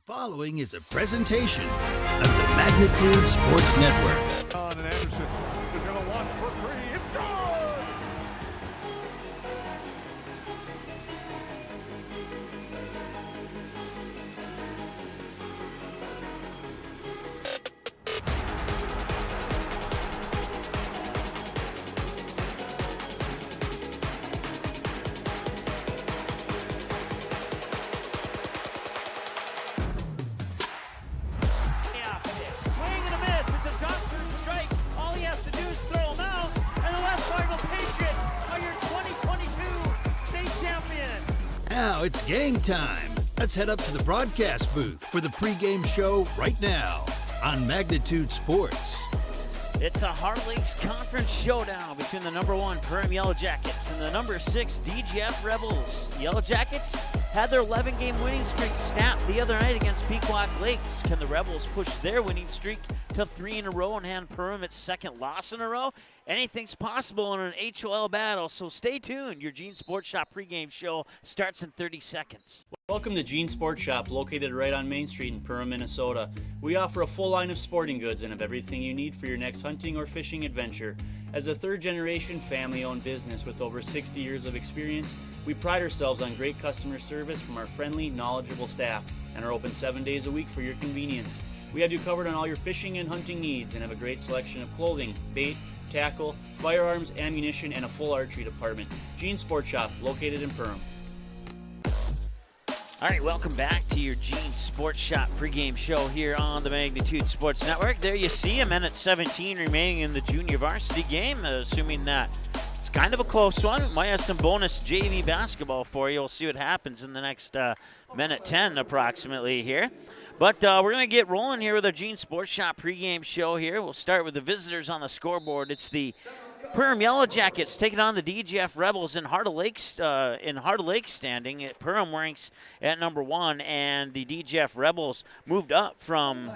following is a presentation of the Magnitude Sports Network. And Anderson is going to launch for three. It's good! Now it's game time. Let's head up to the broadcast booth for the pregame show right now on Magnitude Sports. It's a Heart Lakes Conference showdown between the number 1 Perham Yellowjackets and the number 6 DGF Rebels. Yellowjackets had their 11-game winning streak snapped the other night against Pequot Lakes. Can the Rebels push their winning streak to 3 in a row and hand Perham its second loss in a row? Anything's possible in an HOL battle, so stay tuned. Your Gene Sports Shop pregame show starts in 30 seconds. Welcome to Gene Sports Shop, located right on Main Street in Perham, Minnesota. We offer a full line of sporting goods and have everything you need for your next hunting or fishing adventure. As a third-generation family-owned business with over 60 years of experience, we pride ourselves on great customer service from our friendly, knowledgeable staff and are open 7 days a week for your convenience. We have you covered on all your fishing and hunting needs and have a great selection of clothing, bait, tackle, firearms, ammunition, and a full archery department. Gene Sports Shop, located in Perham. All right, welcome back to your Gene Sports Shop pregame show here on the Magnitude Sports Network. There you see a minute 17 remaining in the junior varsity game, assuming that it's kind of a close one. We might have some bonus JV basketball for you. We'll see what happens in the next minute 10 approximately here. But we're going to get rolling here with our Gene Sports Shop pregame show here. We'll start with the visitors on the scoreboard. It's the Perham Yellowjackets taking on the DGF Rebels in Heart of Lakes standing. Perham ranks at number 1, and the DGF Rebels moved up from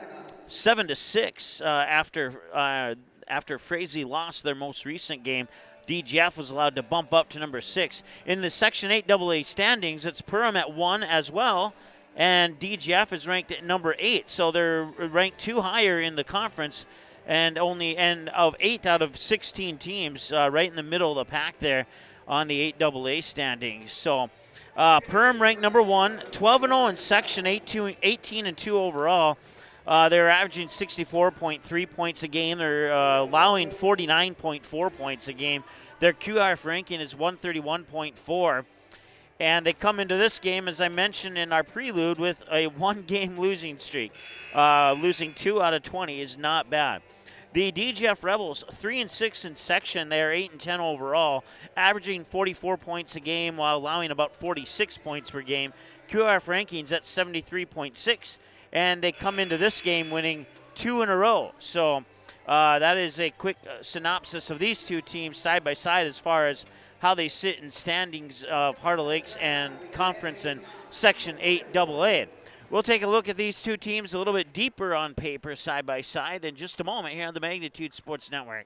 7 to 6 after Frazee lost their most recent game. DGF was allowed to bump up to number 6. In the Section 8 AA standings, it's Perham at 1 as well, and DGF is ranked at number 8. So they're ranked 2 higher in the conference, and of 8 out of 16 teams, right in the middle of the pack there on the 8 AA standings. So Perham ranked number 1, 12-0 in Section 8, 18-2 overall. They're averaging 64.3 points a game. They're allowing 49.4 points a game. Their QRF ranking is 131.4. And they come into this game, as I mentioned in our prelude, with a 1-game losing streak. Losing 2 out of 20 is not bad. The DGF Rebels, 3-6 in section. They are 8-10 overall, averaging 44 points a game while allowing about 46 points per game. QRF rankings at 73.6, and they come into this game winning 2 in a row. So that is a quick synopsis of these two teams side by side as far as how they sit in standings of Heart of Lakes and Conference and Section 8 AA. We'll take a look at these two teams a little bit deeper on paper side by side in just a moment here on the Magnitude Sports Network.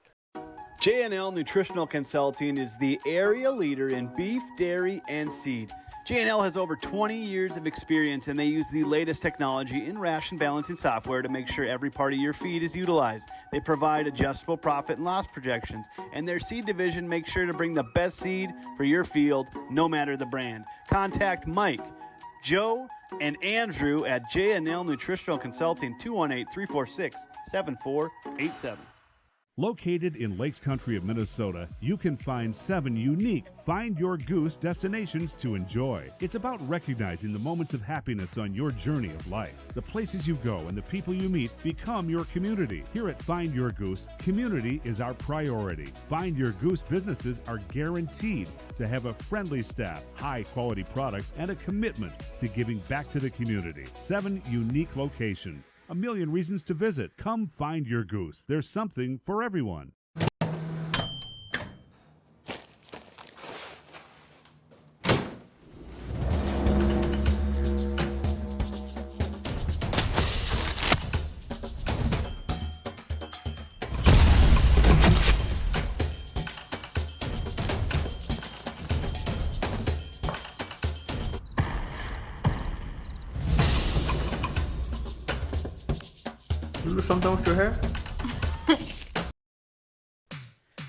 J&L Nutritional Consulting is the area leader in beef, dairy, and seed. J&L has over 20 years of experience, and they use the latest technology in ration balancing software to make sure every part of your feed is utilized. They provide adjustable profit and loss projections, and their seed division makes sure to bring the best seed for your field, no matter the brand. Contact Mike, Joe, and Andrew at J&L Nutritional Consulting, 218-346-7487. Located in Lakes Country of Minnesota, you can find 7 unique Find Your Goose destinations to enjoy. It's about recognizing the moments of happiness on your journey of life. The places you go and the people you meet become your community. Here at Find Your Goose, community is our priority. Find Your Goose businesses are guaranteed to have a friendly staff, high-quality products, and a commitment to giving back to the community. 7 unique locations. A million reasons to visit. Come find your goose. There's something for everyone. something with your hair?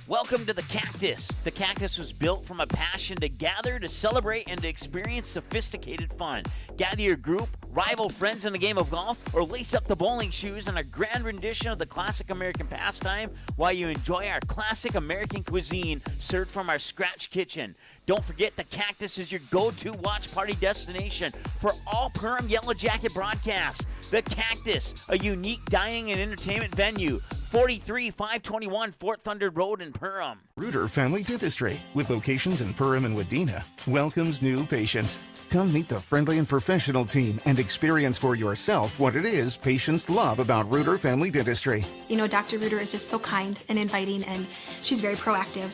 Welcome to the Cactus. The Cactus was built from a passion to gather, to celebrate, and to experience sophisticated fun. Gather your group, rival friends in a game of golf, or lace up the bowling shoes in a grand rendition of the classic American pastime while you enjoy our classic American cuisine served from our scratch kitchen. Don't forget, the Cactus is your go-to watch party destination for all Perham Yellowjacket broadcasts. The Cactus, a unique dining and entertainment venue. 43-521 Fort Thunder Road in Perham. Reuter Family Dentistry, with locations in Perham and Wadena, welcomes new patients. Come meet the friendly and professional team and experience for yourself what it is patients love about Reuter Family Dentistry. You know, Dr. Reuter is just so kind and inviting, and she's very proactive,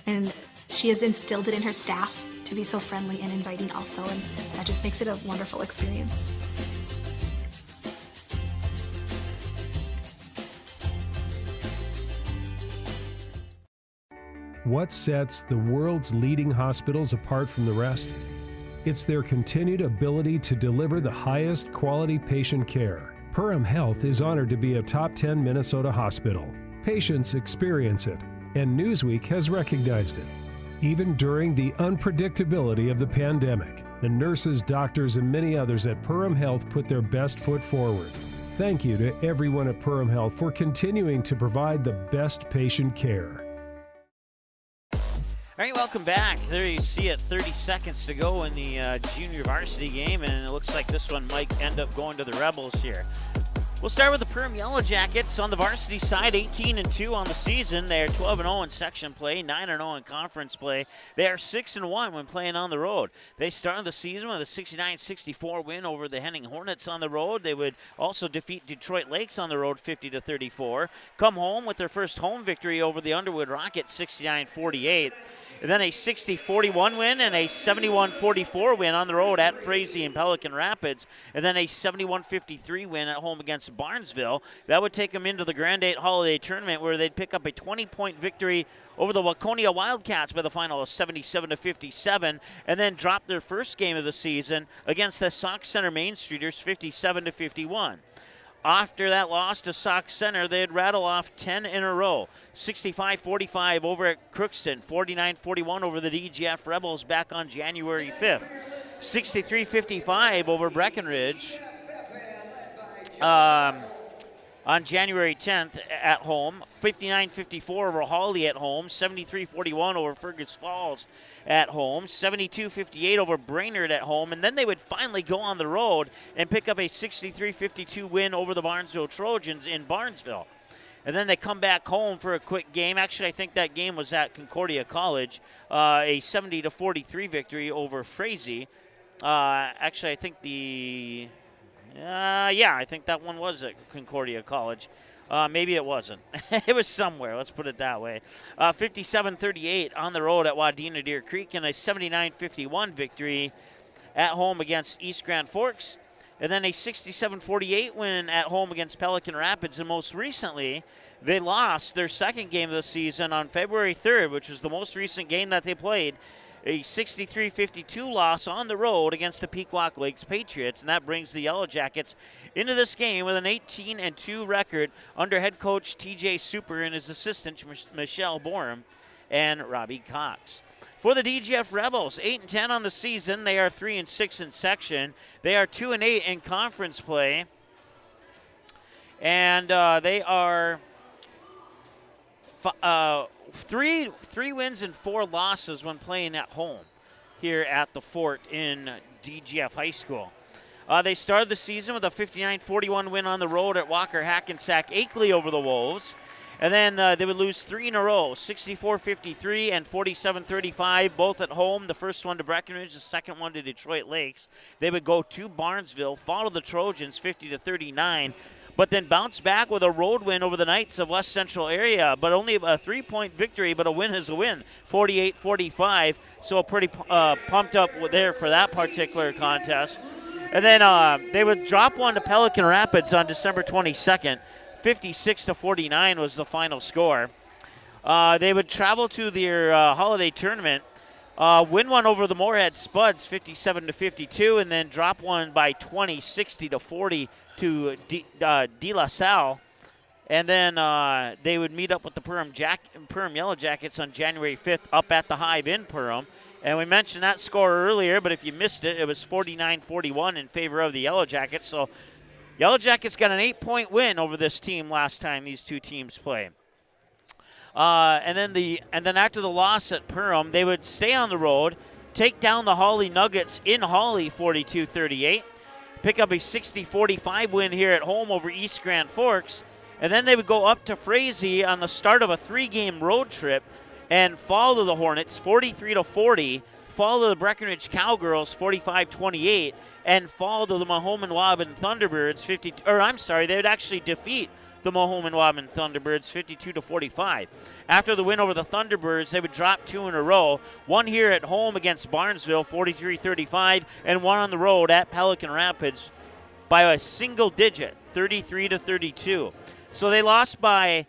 and she has instilled it in her staff to be so friendly and inviting also, and that just makes it a wonderful experience. What sets the world's leading hospitals apart from the rest? It's their continued ability to deliver the highest quality patient care. Perham Health is honored to be a top 10 Minnesota hospital. Patients experience it, and Newsweek has recognized it. Even during the unpredictability of the pandemic, the nurses, doctors, and many others at Perham Health put their best foot forward. Thank you to everyone at Perham Health for continuing to provide the best patient care. All right, welcome back. There you see it, 30 seconds to go in the junior varsity game, and it looks like this one might end up going to the Rebels here. We'll start with the Perham Yellowjackets on the varsity side, 18-2 on the season. They are 12-0 in section play, 9-0 in conference play. They are 6-1 when playing on the road. They started the season with a 69-64 win over the Henning Hornets on the road. They would also defeat Detroit Lakes on the road 50-34. Come home with their first home victory over the Underwood Rockets, 69-48. And then a 60-41 win and a 71-44 win on the road at Frazee and Pelican Rapids. And then a 71-53 win at home against Barnesville. That would take them into the Grand 8 Holiday Tournament, where they'd pick up a 20-point victory over the Waconia Wildcats by the final of 77-57, and then drop their first game of the season against the Sauk Center Main Streeters 57-51. After that loss to Sauk Center, they'd rattle off 10 in a row. 65-45 over at Crookston, 49-41 over the DGF Rebels back on January 5th. 63-55 over Breckenridge on January 10th at home. 59-54 over Hawley at home. 73-41 over Fergus Falls at home. 72-58 over Brainerd at home. And then they would finally go on the road and pick up a 63-52 win over the Barnesville Trojans in Barnesville. And then they come back home for a quick game. Actually, I think that game was at Concordia College. A 70-43 victory over Frazee. Actually, I think I think that one was at Concordia College. Maybe it wasn't. It was somewhere, let's put it that way. 57-38 on the road at Wadena Deer Creek, and a 79-51 victory at home against East Grand Forks. And then a 67-48 win at home against Pelican Rapids. And most recently, they lost their second game of the season on February 3rd, which was the most recent game that they played. A 63-52 loss on the road against the Pequot Lakes Patriots, and that brings the Yellowjackets into this game with an 18-2 record under head coach TJ Super and his assistant Michelle Borum and Robbie Cox. For the DGF Rebels, 8-10 on the season. They are 3-6 in section. They are 2-8 in conference play, and they are three wins and 4 losses when playing at home here at the Fort in DGF High School. They started the season with a 59-41 win on the road at Walker Hackensack Akeley over the Wolves. And then they would lose 3 in a row, 64-53 and 47-35, both at home. The first one to Breckenridge, the second one to Detroit Lakes. They would go to Barnesville, follow the Trojans 50-39, but then bounce back with a road win over the Knights of West Central area. But only a 3-point victory, but a win is a win, 48-45. So pretty pumped up there for that particular contest. And then they would drop one to Pelican Rapids on December 22nd. 56-49 was the final score. They would travel to their holiday tournament, win one over the Moorhead Spuds 57-52, and then drop one by 20, 60-40 to De La Salle And then they would meet up with the Perham Yellowjackets on January 5th up at the Hive in Perham. And we mentioned that score earlier, but if you missed it, it was 49-41 in favor of the Yellowjackets. So Yellowjackets got an 8-point win over this team last time these two teams played. And then after the loss at Perham, they would stay on the road, take down the Hawley Nuggets in Hawley 42-38, pick up a 60-45 win here at home over East Grand Forks, and then they would go up to Frazee on the start of a 3-game road trip and fall to the Hornets 43-40, fall to the Breckenridge Cowgirls 45-28, and fall to the Mahoman-Waban Thunderbirds they would actually defeat the Mahoman-Waban Thunderbirds 52-45. After the win over the Thunderbirds, they would drop 2 in a row, one here at home against Barnesville 43-35, and one on the road at Pelican Rapids by a single digit, 33-32. So they lost by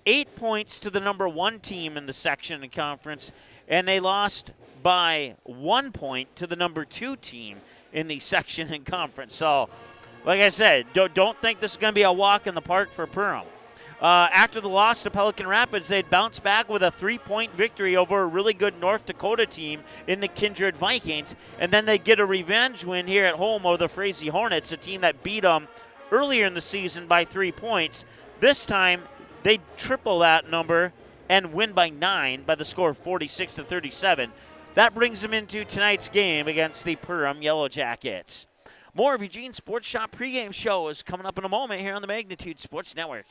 8 points to the number 1 team in the section and conference, and they lost by 1 point to the number 2 team in the section and conference. So, like I said, don't think this is going to be a walk in the park for Perham. After the loss to Pelican Rapids, they'd bounce back with a 3-point victory over a really good North Dakota team in the Kindred Vikings, and then they'd get a revenge win here at home over the Frazee Hornets, a team that beat them earlier in the season by 3 points. This time, they triple that number and win by 9 by the score of 46-37. That brings them into tonight's game against the Perham Yellowjackets. More of Eugene Sports Shop pregame show is coming up in a moment here on the Magnitude Sports Network.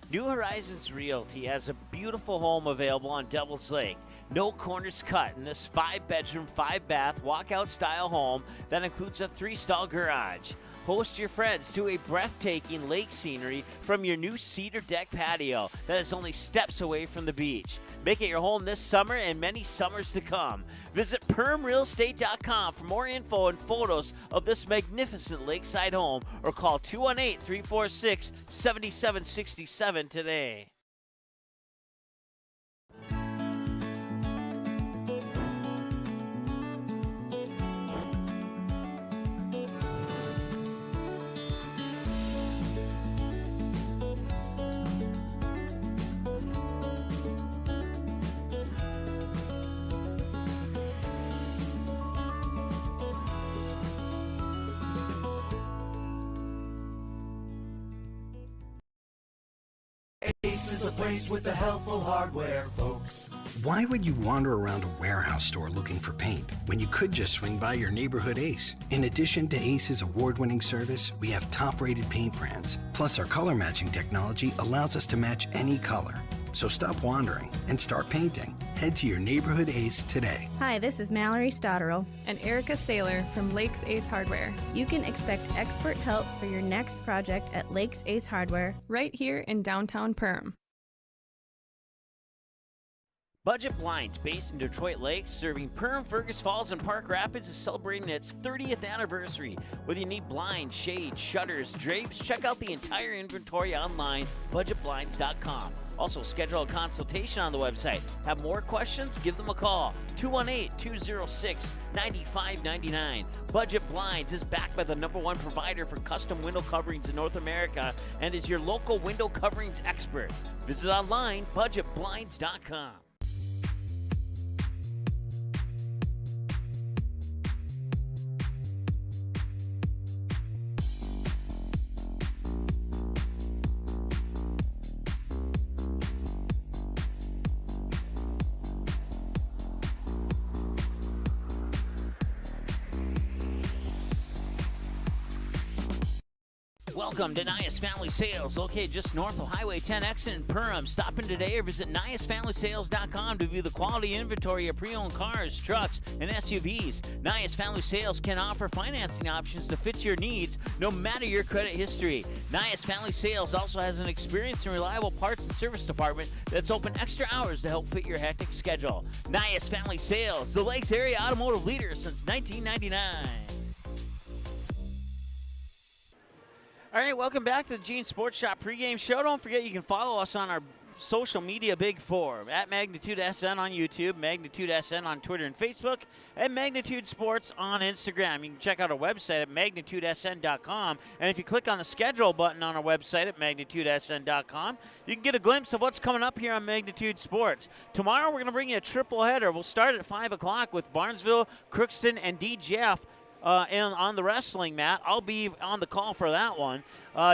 New Horizons Realty has a beautiful home available on Devil's Lake. No corners cut in this 5-bedroom, 5-bath, walkout-style home that includes a 3-stall garage. Host your friends to a breathtaking lake scenery from your new cedar deck patio that is only steps away from the beach. Make it your home this summer and many summers to come. Visit PermRealEstate.com for more info and photos of this magnificent lakeside home, or call 218-346-7767 today. Ace is the place with the helpful hardware, folks. Why would you wander around a warehouse store looking for paint when you could just swing by your neighborhood Ace? In addition to Ace's award-winning service, we have top-rated paint brands. Plus, our color matching technology allows us to match any color. So stop wandering and start painting. Head to your neighborhood Ace today. Hi, this is Mallory Stotterell and Erica Saylor from Lakes Ace Hardware. You can expect expert help for your next project at Lakes Ace Hardware, right here in downtown Perham. Budget Blinds, based in Detroit Lakes, serving Perham, Fergus Falls, and Park Rapids, is celebrating its 30th anniversary. Whether you need blinds, shades, shutters, drapes, check out the entire inventory online, budgetblinds.com. Also, schedule a consultation on the website. Have more questions? Give them a call. 218-206-9599. Budget Blinds is backed by the #1 provider for custom window coverings in North America and is your local window coverings expert. Visit online, budgetblinds.com. Welcome to Nias Family Sales, located just north of Highway 10 exit in Perham. Stop in today or visit NiasFamilySales.com to view the quality inventory of pre-owned cars, trucks, and SUVs. Nias Family Sales can offer financing options to fit your needs, no matter your credit history. Nias Family Sales also has an experienced and reliable parts and service department that's open extra hours to help fit your hectic schedule. Nias Family Sales, the Lakes area automotive leader since 1999. All right, welcome back to the Gene Sports Shop pregame show. Don't forget you can follow us on our social media big four, at Magnitude SN on YouTube, Magnitude SN on Twitter and Facebook, and Magnitude Sports on Instagram. You can check out our website at magnitudesn.com, and if you click on the schedule button on our website at magnitudesn.com, you can get a glimpse of what's coming up here on Magnitude Sports. Tomorrow we're going to bring you a triple header. We'll start at 5 o'clock with Barnesville, Crookston, and DGF. And on the wrestling mat. I'll be on the call for that one.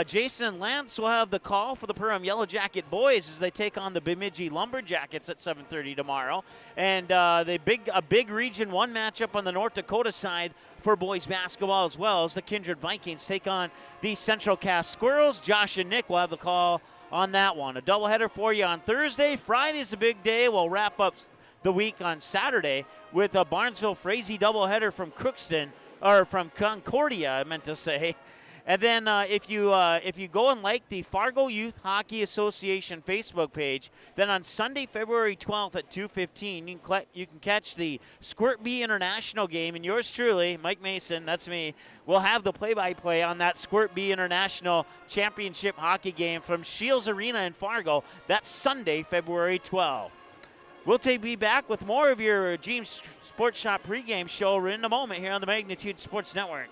Jason Lance will have the call for the Perham Yellowjacket boys as they take on the Bemidji Lumberjackets at 7:30 tomorrow. And a big Region 1 matchup on the North Dakota side for boys basketball, as well as the Kindred Vikings take on the Central Cass Squirrels. Josh and Nick will have the call on that one. A doubleheader for you on Thursday. Friday's a big day. We'll wrap up the week on Saturday with a Barnesville-Frazee doubleheader from Crookston, or from Concordia, I meant to say. And then if you go and like the Fargo Youth Hockey Association Facebook page, then on Sunday, February 12th at 2:15, you can catch the Squirt Bee International game. And yours truly, Mike Mason, that's me, will have the play-by-play on that Squirt Bee International Championship hockey game from Shields Arena in Fargo. That's Sunday, February 12th. We'll be back with more of your Gene Sports Shop pregame show in a moment here on the Magnitude Sports Network.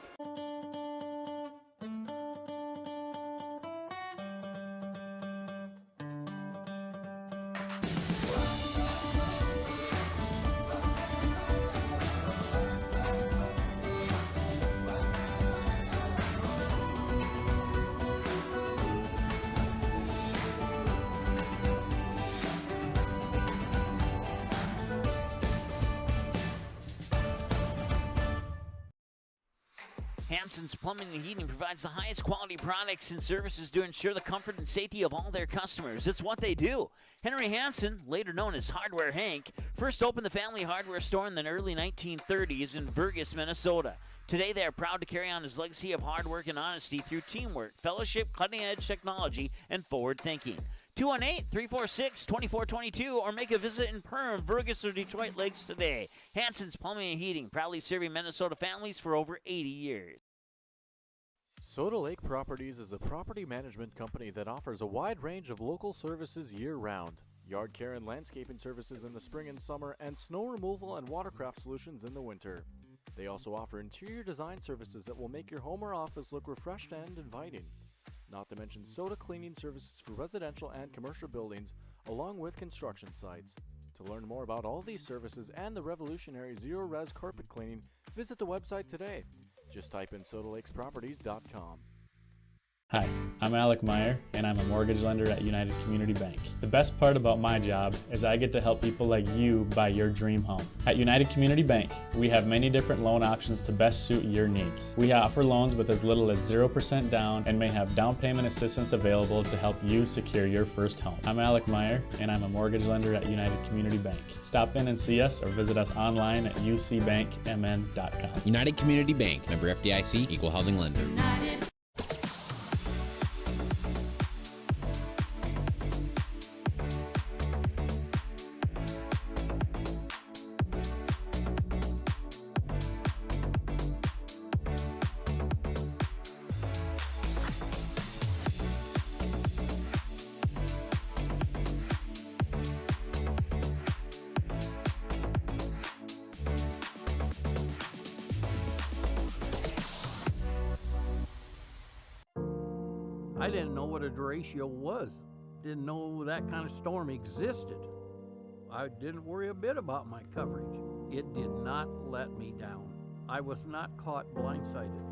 Hansen's Plumbing and Heating provides the highest quality products and services to ensure the comfort and safety of all their customers. It's what they do. Henry Hansen, later known as Hardware Hank, first opened the family hardware store in the early 1930s in Burgess, Minnesota. Today, they are proud to carry on his legacy of hard work and honesty through teamwork, fellowship, cutting-edge technology, and forward thinking. 218-346-2422 or make a visit in Perham, Burgess, or Detroit Lakes today. Hansen's Plumbing and Heating, proudly serving Minnesota families for over 80 years. Soda Lake Properties is a property management company that offers a wide range of local services year-round. Yard care and landscaping services in the spring and summer, and snow removal and watercraft solutions in the winter. They also offer interior design services that will make your home or office look refreshed and inviting. Not to mention soda cleaning services for residential and commercial buildings, along with construction sites. To learn more about all these services and the revolutionary zero-res carpet cleaning, visit the website today. Just type in sodalakesproperties.com. Hi, I'm Alec Meyer, and I'm a mortgage lender at United Community Bank. The best part about my job is I get to help people like you buy your dream home. At United Community Bank, we have many different loan options to best suit your needs. We offer loans with as little as 0% down and may have down payment assistance available to help you secure your first home. I'm Alec Meyer, and I'm a mortgage lender at United Community Bank. Stop in and see us or visit us online at ucbankmn.com. United Community Bank, member FDIC, equal housing lender. United. I didn't know what a derecho was. Didn't know that kind of storm existed. I didn't worry a bit about my coverage. It did not let me down. I was not caught blindsided.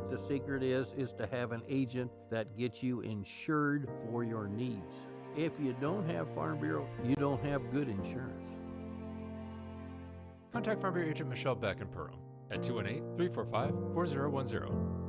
The secret is to have an agent that gets you insured for your needs. If you don't have Farm Bureau, you don't have good insurance. Contact Farm Bureau agent Michelle Beck in Perham at 218-345-4010.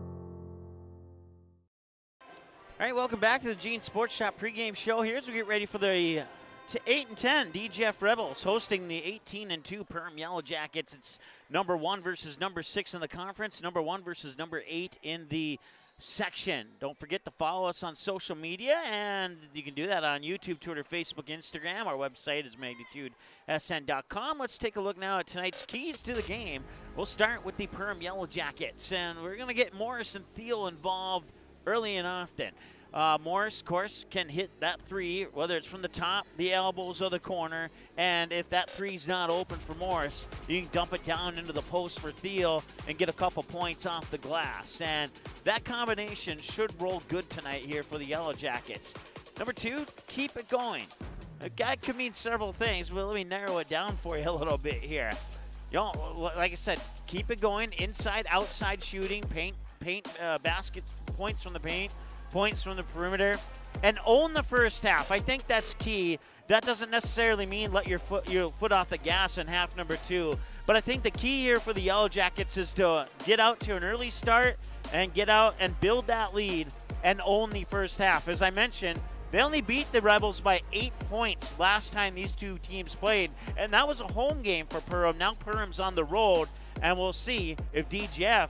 All right, welcome back to the Gene Sports Shop pregame show here as we get ready for the 8-10 DGF Rebels hosting the 18-2 Perham Yellowjackets. It's number 1 versus number 6 in the conference, number 1 versus number 8 in the section. Don't forget to follow us on social media, and you can do that on YouTube, Twitter, Facebook, Instagram. Our website is magnitudesn.com. Let's take a look now at tonight's keys to the game. We'll start with the Perham Yellowjackets, and we're going to get Morris and Thiel involved early and often. Morris, of course, can hit that three, whether it's from the top, the elbows, or the corner. And if that three's not open for Morris, you can dump it down into the post for Thiel and get a couple points off the glass. And that combination should roll good tonight here for the Yellowjackets. Number 2, keep it going. That could mean several things, but let me narrow it down for you a little bit here. Like I said, keep it going. Inside, outside shooting, paint baskets, points from the paint, points from the perimeter, and own the first half. I think that's key. That doesn't necessarily mean let your foot off the gas in half number 2, but I think the key here for the Yellowjackets is to get out to an early start and get out and build that lead and own the first half. As I mentioned, they only beat the Rebels by 8 points last time these two teams played, and that was a home game for Perham. Now Perham's on the road, and we'll see if DGF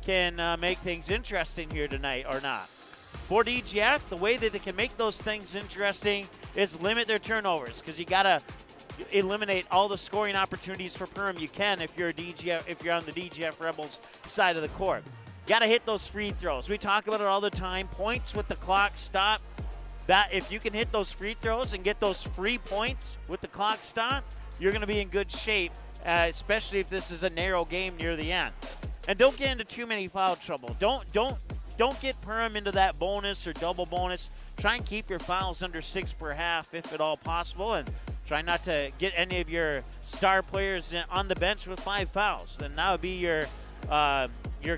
can make things interesting here tonight or not. For DGF, the way that they can make those things interesting is limit their turnovers, because you got to eliminate all the scoring opportunities for Perham you can if you're on the DGF Rebels side of the court. Got to hit those free throws. We talk about it all the time. Points with the clock stop. That if you can hit those free throws and get those free points with the clock stop, you're going to be in good shape, especially if this is a narrow game near the end. And don't get into too many foul trouble. Don't get Perham into that bonus or double bonus. Try and keep your fouls under 6 per half if at all possible, and try not to get any of your star players on the bench with 5 fouls. Then that would be your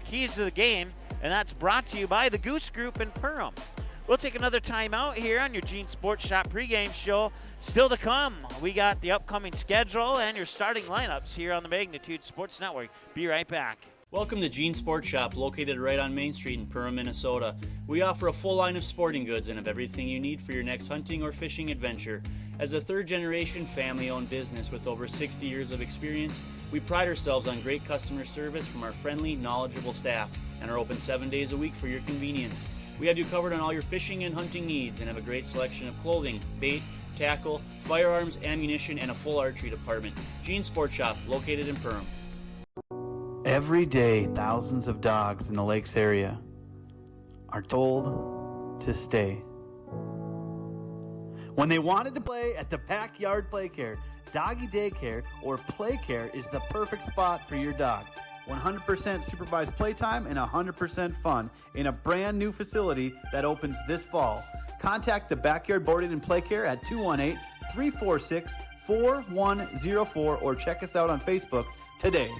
keys to the game, and that's brought to you by the Goose Group in Perham. We'll take another timeout here on your Gene Sports Shop pregame show. Still to come, we got the upcoming schedule and your starting lineups here on the Magnitude Sports Network. Be right back. Welcome to Gene Sports Shop, located right on Main Street in Perham, Minnesota. We offer a full line of sporting goods and have everything you need for your next hunting or fishing adventure. As a third-generation family-owned business with over 60 years of experience, we pride ourselves on great customer service from our friendly, knowledgeable staff and are open 7 days a week for your convenience. We have you covered on all your fishing and hunting needs and have a great selection of clothing, bait, tackle, firearms, ammunition, and a full archery department. Gene Sports Shop, located in Perham. Every day, thousands of dogs in the lakes area are told to stay. When they wanted to play at the Backyard Playcare, Doggy Daycare, or Playcare is the perfect spot for your dog. 100% supervised playtime and 100% fun in a brand new facility that opens this fall. Contact the Backyard Boarding and Playcare at 218-346-4104 or check us out on Facebook today.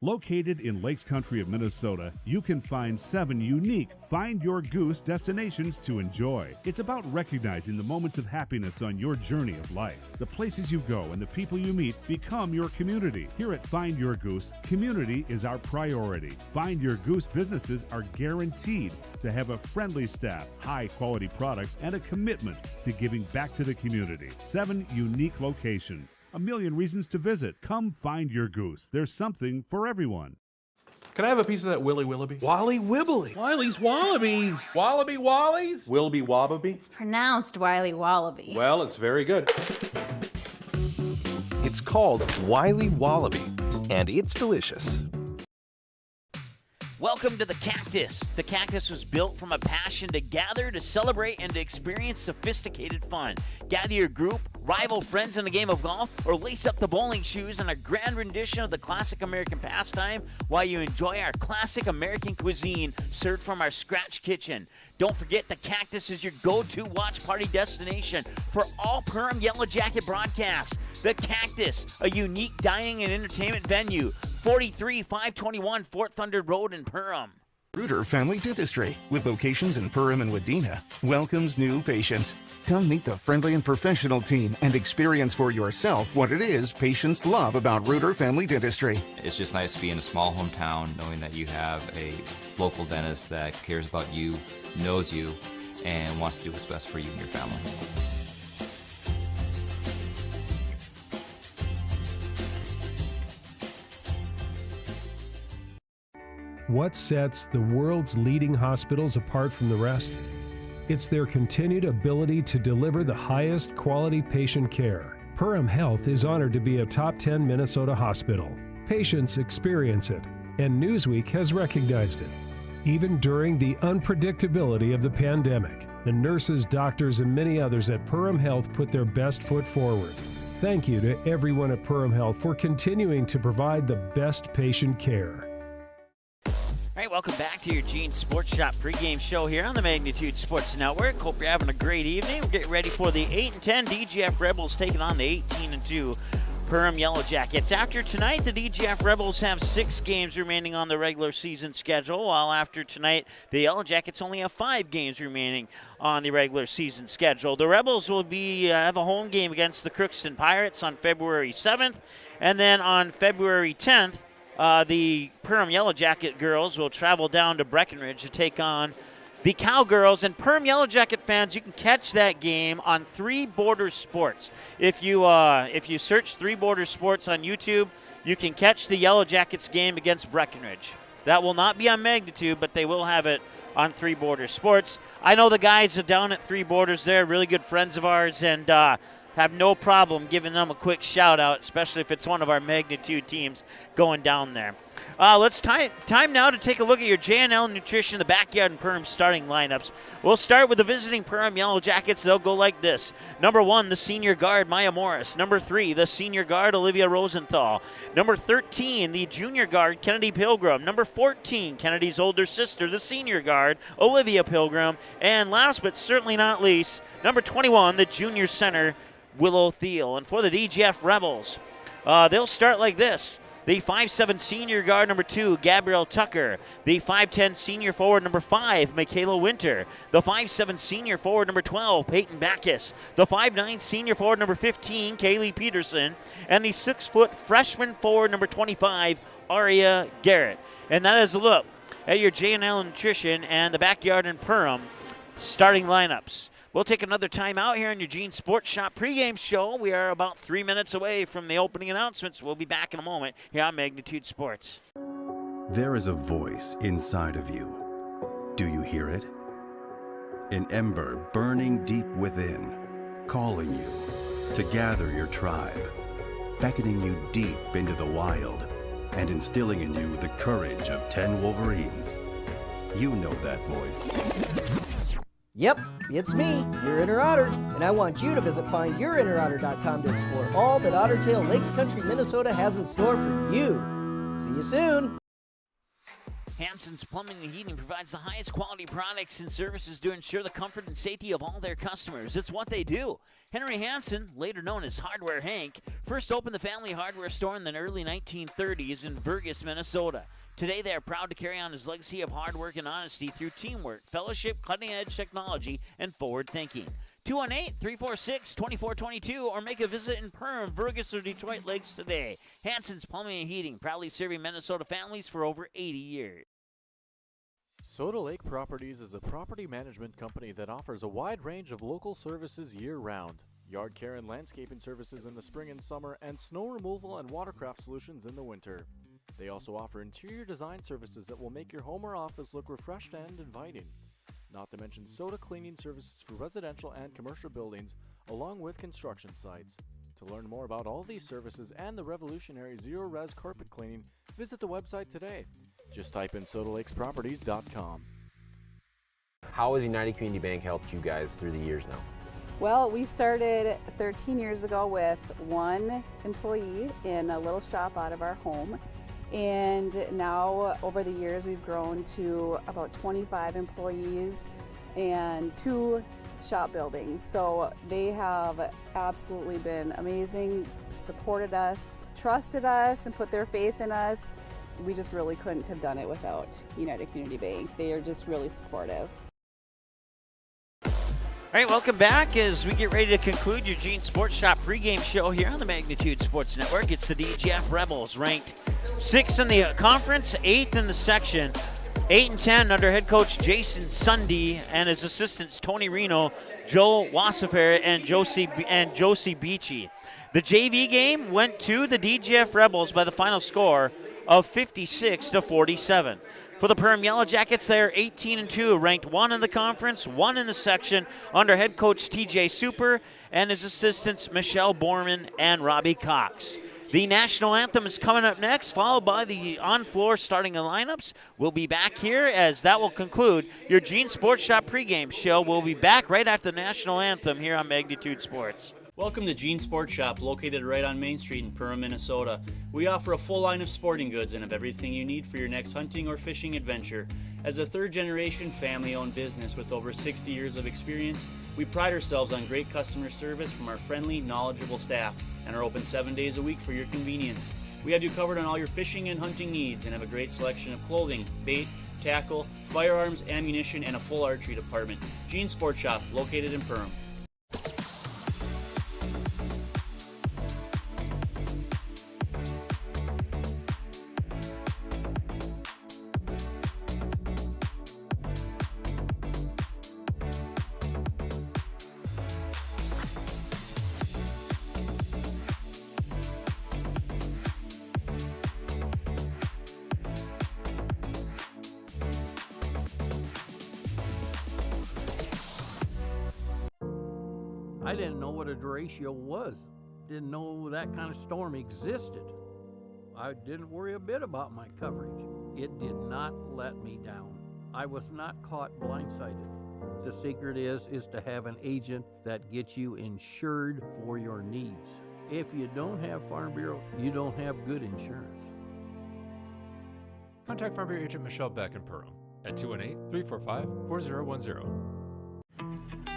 Located in Lakes Country of Minnesota, you can find 7 unique Find Your Goose destinations to enjoy. It's about recognizing the moments of happiness on your journey of life. The places you go and the people you meet become your community. Here at Find Your Goose, community is our priority. Find Your Goose businesses are guaranteed to have a friendly staff, high-quality products, and a commitment to giving back to the community. 7 unique locations. A million reasons to visit. Come find your goose. There's something for everyone. Can I have a piece of that Willy Willoughby? Wally Wibbly. Wiley's Wallabies. Wallaby Wallies? Wilby Wababy? It's pronounced Wiley Wallaby. Well, it's very good. It's called Wiley Wallaby, and it's delicious. Welcome to the Cactus. The Cactus was built from a passion to gather, to celebrate, and to experience sophisticated fun. Gather your group, rival friends in a game of golf, or lace up the bowling shoes in a grand rendition of the classic American pastime while you enjoy our classic American cuisine served from our scratch kitchen. Don't forget, the Cactus is your go-to watch party destination for all Perham Yellowjacket broadcasts. The Cactus, a unique dining and entertainment venue, 43521 Fort Thunder Road in Perham. Reuter Family Dentistry, with locations in Perham and Wadena, welcomes new patients. Come meet the friendly and professional team and experience for yourself what it is patients love about Reuter Family Dentistry. It's just nice to be in a small hometown knowing that you have a local dentist that cares about you, knows you, and wants to do what's best for you and your family. What sets the world's leading hospitals apart from the rest? It's their continued ability to deliver the highest quality patient care. Perham Health is honored to be a top 10 Minnesota hospital. Patients experience it, and Newsweek has recognized it. Even during the unpredictability of the pandemic, the nurses, doctors, and many others at Perham Health put their best foot forward. Thank you to everyone at Perham Health for continuing to provide the best patient care. All right, welcome back to your Gene Sports Shop pregame show here on the Magnitude Sports Network. Hope you're having a great evening. We're getting ready for the 8-10 DGF Rebels taking on the 18-2 Perham Yellowjackets. After tonight, the DGF Rebels have 6 games remaining on the regular season schedule, while after tonight, the Yellowjackets only have 5 games remaining on the regular season schedule. The Rebels will have a home game against the Crookston Pirates on February 7th, and then on February 10th, the Perham Yellowjacket girls will travel down to Breckenridge to take on the Cowgirls. And Perham Yellowjacket fans, you can catch that game on 3 Borders Sports. If you search 3 Borders Sports on YouTube, you can catch the Yellowjackets game against Breckenridge. That will not be on Magnitude, but they will have it on 3 Borders Sports. I know the guys are down at 3 Borders. They're really good friends of ours, and have no problem giving them a quick shout out, especially if it's one of our Magnitude teams going down there. Let's time now to take a look at your J&L Nutrition, the Backyard and Perham starting lineups. We'll start with the visiting Perham Yellowjackets. They'll go like this. Number 1, the senior guard, Maya Morris. Number 3, the senior guard, Olivia Rosenthal. Number 13, the junior guard, Kennedy Pilgrim. Number 14, Kennedy's older sister, the senior guard, Olivia Pilgrim. And last but certainly not least, number 21, the junior center, Willow Thiel. And for the DGF Rebels, they'll start like this. The 5'7 senior guard, number 2, Gabrielle Tucker. The 5'10 senior forward, number 5, Michaela Winter. The 5'7 senior forward, number 12, Peyton Backus. The 5'9 senior forward, number 15, Kaylee Peterson. And the 6-foot freshman forward, number 25, Aria Garrett. And that is a look at your J&L Nutrition and the Backyard and Perham starting lineups. We'll take another time out here on your Gene Sports Shop pregame show. We are about 3 minutes away from the opening announcements. We'll be back in a moment here on Magnitude Sports. There is a voice inside of you. Do you hear it? An ember burning deep within, calling you to gather your tribe, beckoning you deep into the wild, and instilling in you the courage of 10 Wolverines. You know that voice. Yep, it's me, your inner otter, and I want you to visit findyourinnerotter.com to explore all that Otter Tail Lakes Country, Minnesota has in store for you. See you soon. Hanson's Plumbing and Heating provides the highest quality products and services to ensure the comfort and safety of all their customers. It's what they do. Henry Hanson, later known as Hardware Hank, first opened the family hardware store in the early 1930s in Burgess, Minnesota. Today, they are proud to carry on his legacy of hard work and honesty through teamwork, fellowship, cutting-edge technology, and forward thinking. 218-346-2422 or make a visit in Perham, Burgess, or Detroit Lakes today. Hanson's Plumbing and Heating, proudly serving Minnesota families for over 80 years. Soda Lake Properties is a property management company that offers a wide range of local services year-round. Yard care and landscaping services in the spring and summer, and snow removal and watercraft solutions in the winter. They also offer interior design services that will make your home or office look refreshed and inviting. Not to mention soda cleaning services for residential and commercial buildings, along with construction sites. To learn more about all these services and the revolutionary zero-res carpet cleaning, visit the website today. Just type in sodalakesproperties.com. How has United Community Bank helped you guys through the years now? Well, we started 13 years ago with 1 employee in a little shop out of our home. And now, over the years, we've grown to about 25 employees and 2 shop buildings. So they have absolutely been amazing, supported us, trusted us, and put their faith in us. We just really couldn't have done it without United Community Bank. They are just really supportive. All right, welcome back as we get ready to conclude your Gene Sports Shop pregame show here on the Magnitude Sports Network. It's the DGF Rebels, ranked 6th in the conference, 8th in the section. 8-10 under head coach Jason Sunday and his assistants Tony Reno, Joe Wasserfair, and Josie Beachy. The JV game went to the DGF Rebels by the final score of 56-47. For the Perham Yellowjackets, they are 18-2, ranked 1 in the conference, 1 in the section, under head coach TJ Super and his assistants Michelle Borman and Robbie Cox. The national anthem is coming up next, followed by the on-floor starting lineups. We'll be back here as that will conclude your Gene Sports Shop pregame show. We'll be back right after the national anthem here on Magnitude Sports. Welcome to Gene Sports Shop, located right on Main Street in Perham, Minnesota. We offer a full line of sporting goods and have everything you need for your next hunting or fishing adventure. As a third-generation family-owned business with over 60 years of experience, we pride ourselves on great customer service from our friendly, knowledgeable staff and are open 7 days a week for your convenience. We have you covered on all your fishing and hunting needs and have a great selection of clothing, bait, tackle, firearms, ammunition, and a full archery department. Gene Sports Shop, located in Perham. I didn't know what a derecho was. Didn't know that kind of storm existed. I didn't worry a bit about my coverage. It did not let me down. I was not caught blindsided. The secret is to have an agent that gets you insured for your needs. If you don't have Farm Bureau, you don't have good insurance. Contact Farm Bureau agent Michelle Beck in Perham at 218-345-4010.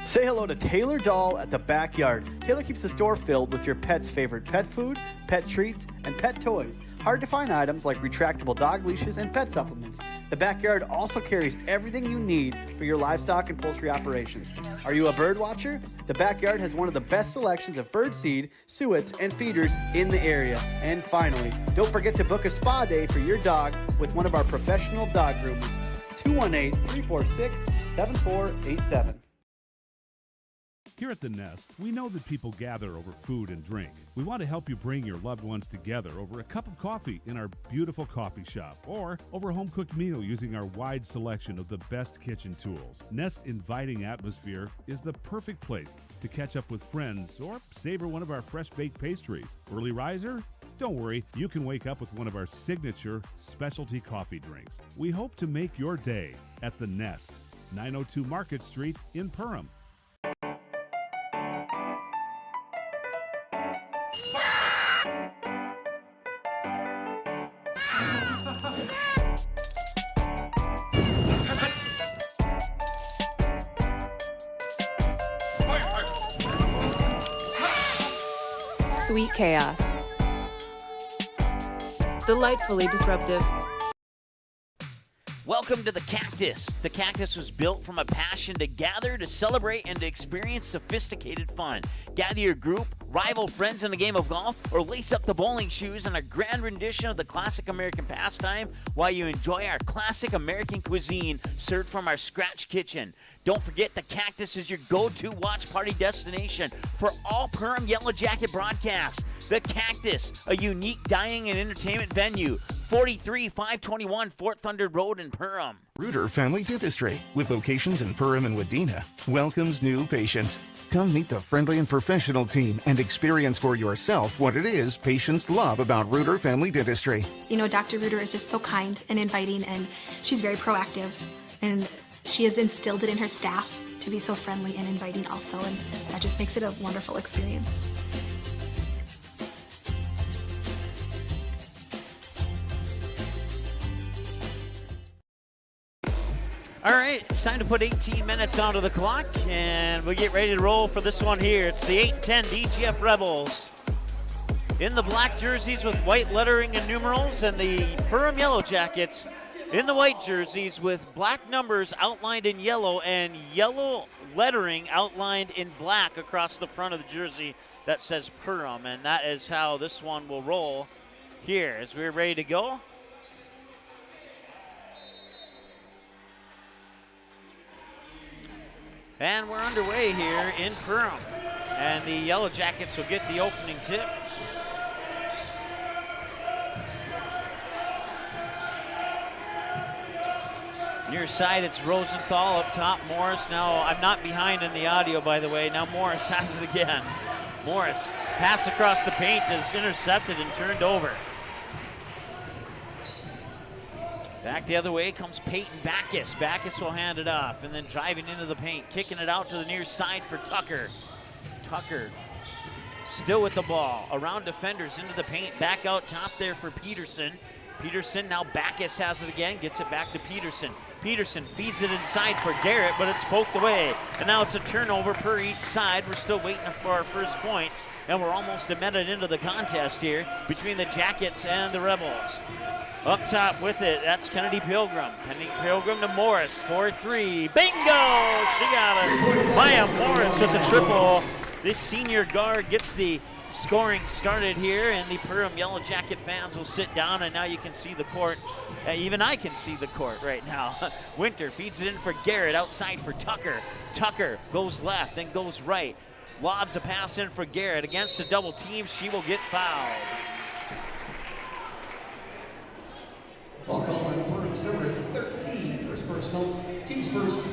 Say hello to Taylor Doll at the Backyard. Taylor keeps the store filled with your pet's favorite pet food, pet treats, and pet toys. Hard to find items like retractable dog leashes and pet supplements. The Backyard also carries everything you need for your livestock and poultry operations. Are you a bird watcher? The Backyard has one of the best selections of bird seed, suets, and feeders in the area. And finally, don't forget to book a spa day for your dog with one of our professional dog groomers. 218-346-7487. Here at The Nest, we know that people gather over food and drink. We want to help you bring your loved ones together over a cup of coffee in our beautiful coffee shop or over a home-cooked meal using our wide selection of the best kitchen tools. Nest's inviting atmosphere is the perfect place to catch up with friends or savor one of our fresh-baked pastries. Early riser? Don't worry, you can wake up with one of our signature specialty coffee drinks. We hope to make your day at The Nest, 902 Market Street in Perham. Sweet chaos. Delightfully disruptive. Welcome to the Cactus. The Cactus was built from a passion to gather, to celebrate, and to experience sophisticated fun. Gather your group, rival friends in a game of golf, or lace up the bowling shoes in a grand rendition of the classic American pastime while you enjoy our classic American cuisine served from our scratch kitchen. Don't forget, the Cactus is your go-to watch party destination for all Perham Yellowjacket broadcasts. The Cactus, a unique dining and entertainment venue. 43-521 Fort Thunder Road in Perham. Reuter Family Dentistry, with locations in Perham and Wadena, welcomes new patients. Come meet the friendly and professional team and experience for yourself what it is patients love about Reuter Family Dentistry. You know, Dr. Reuter is just so kind and inviting, and she's very proactive, and she has instilled it in her staff to be so friendly and inviting also, and that just makes it a wonderful experience. All right, it's time to put 18 minutes onto the clock, and we get ready to roll for this one here. It's the 8-10 DGF Rebels in the black jerseys with white lettering and numerals, and the Perham Yellowjackets in the white jerseys with black numbers outlined in yellow and yellow lettering outlined in black across the front of the jersey that says Perham, and that is how this one will roll here as we're ready to go. And we're underway here in Perham. And the Yellow Jackets will get the opening tip. Near side, it's Rosenthal up top. Morris now, I'm not behind in the audio, by the way. Now Morris has it again. Morris, pass across the paint is intercepted and turned over. Back the other way comes Peyton Backus. Backus will hand it off and then driving into the paint, kicking it out to the near side for Tucker. Tucker still with the ball. Around defenders into the paint, back out top there for Peterson. Peterson, now Backus has it again, gets it back to Peterson. Peterson feeds it inside for Garrett, but it's poked away. And now it's a turnover per each side. We're still waiting for our first points, and we're almost a minute into the contest here between the Jackets and the Rebels. Up top with it, that's Kennedy Pilgrim. Kennedy Pilgrim to Morris, 4-3. Bingo! She got it. Maya Morris with the triple. This senior guard gets the scoring started here, and the Perham Yellow Jacket fans will sit down, and now you can see the court. Even I can see the court right now. Winter feeds it in for Garrett, outside for Tucker. Tucker goes left, then goes right. Lobs a pass in for Garrett. Against the double team, she will get fouled. Foul call on Perham's number 13, first personal, team's first.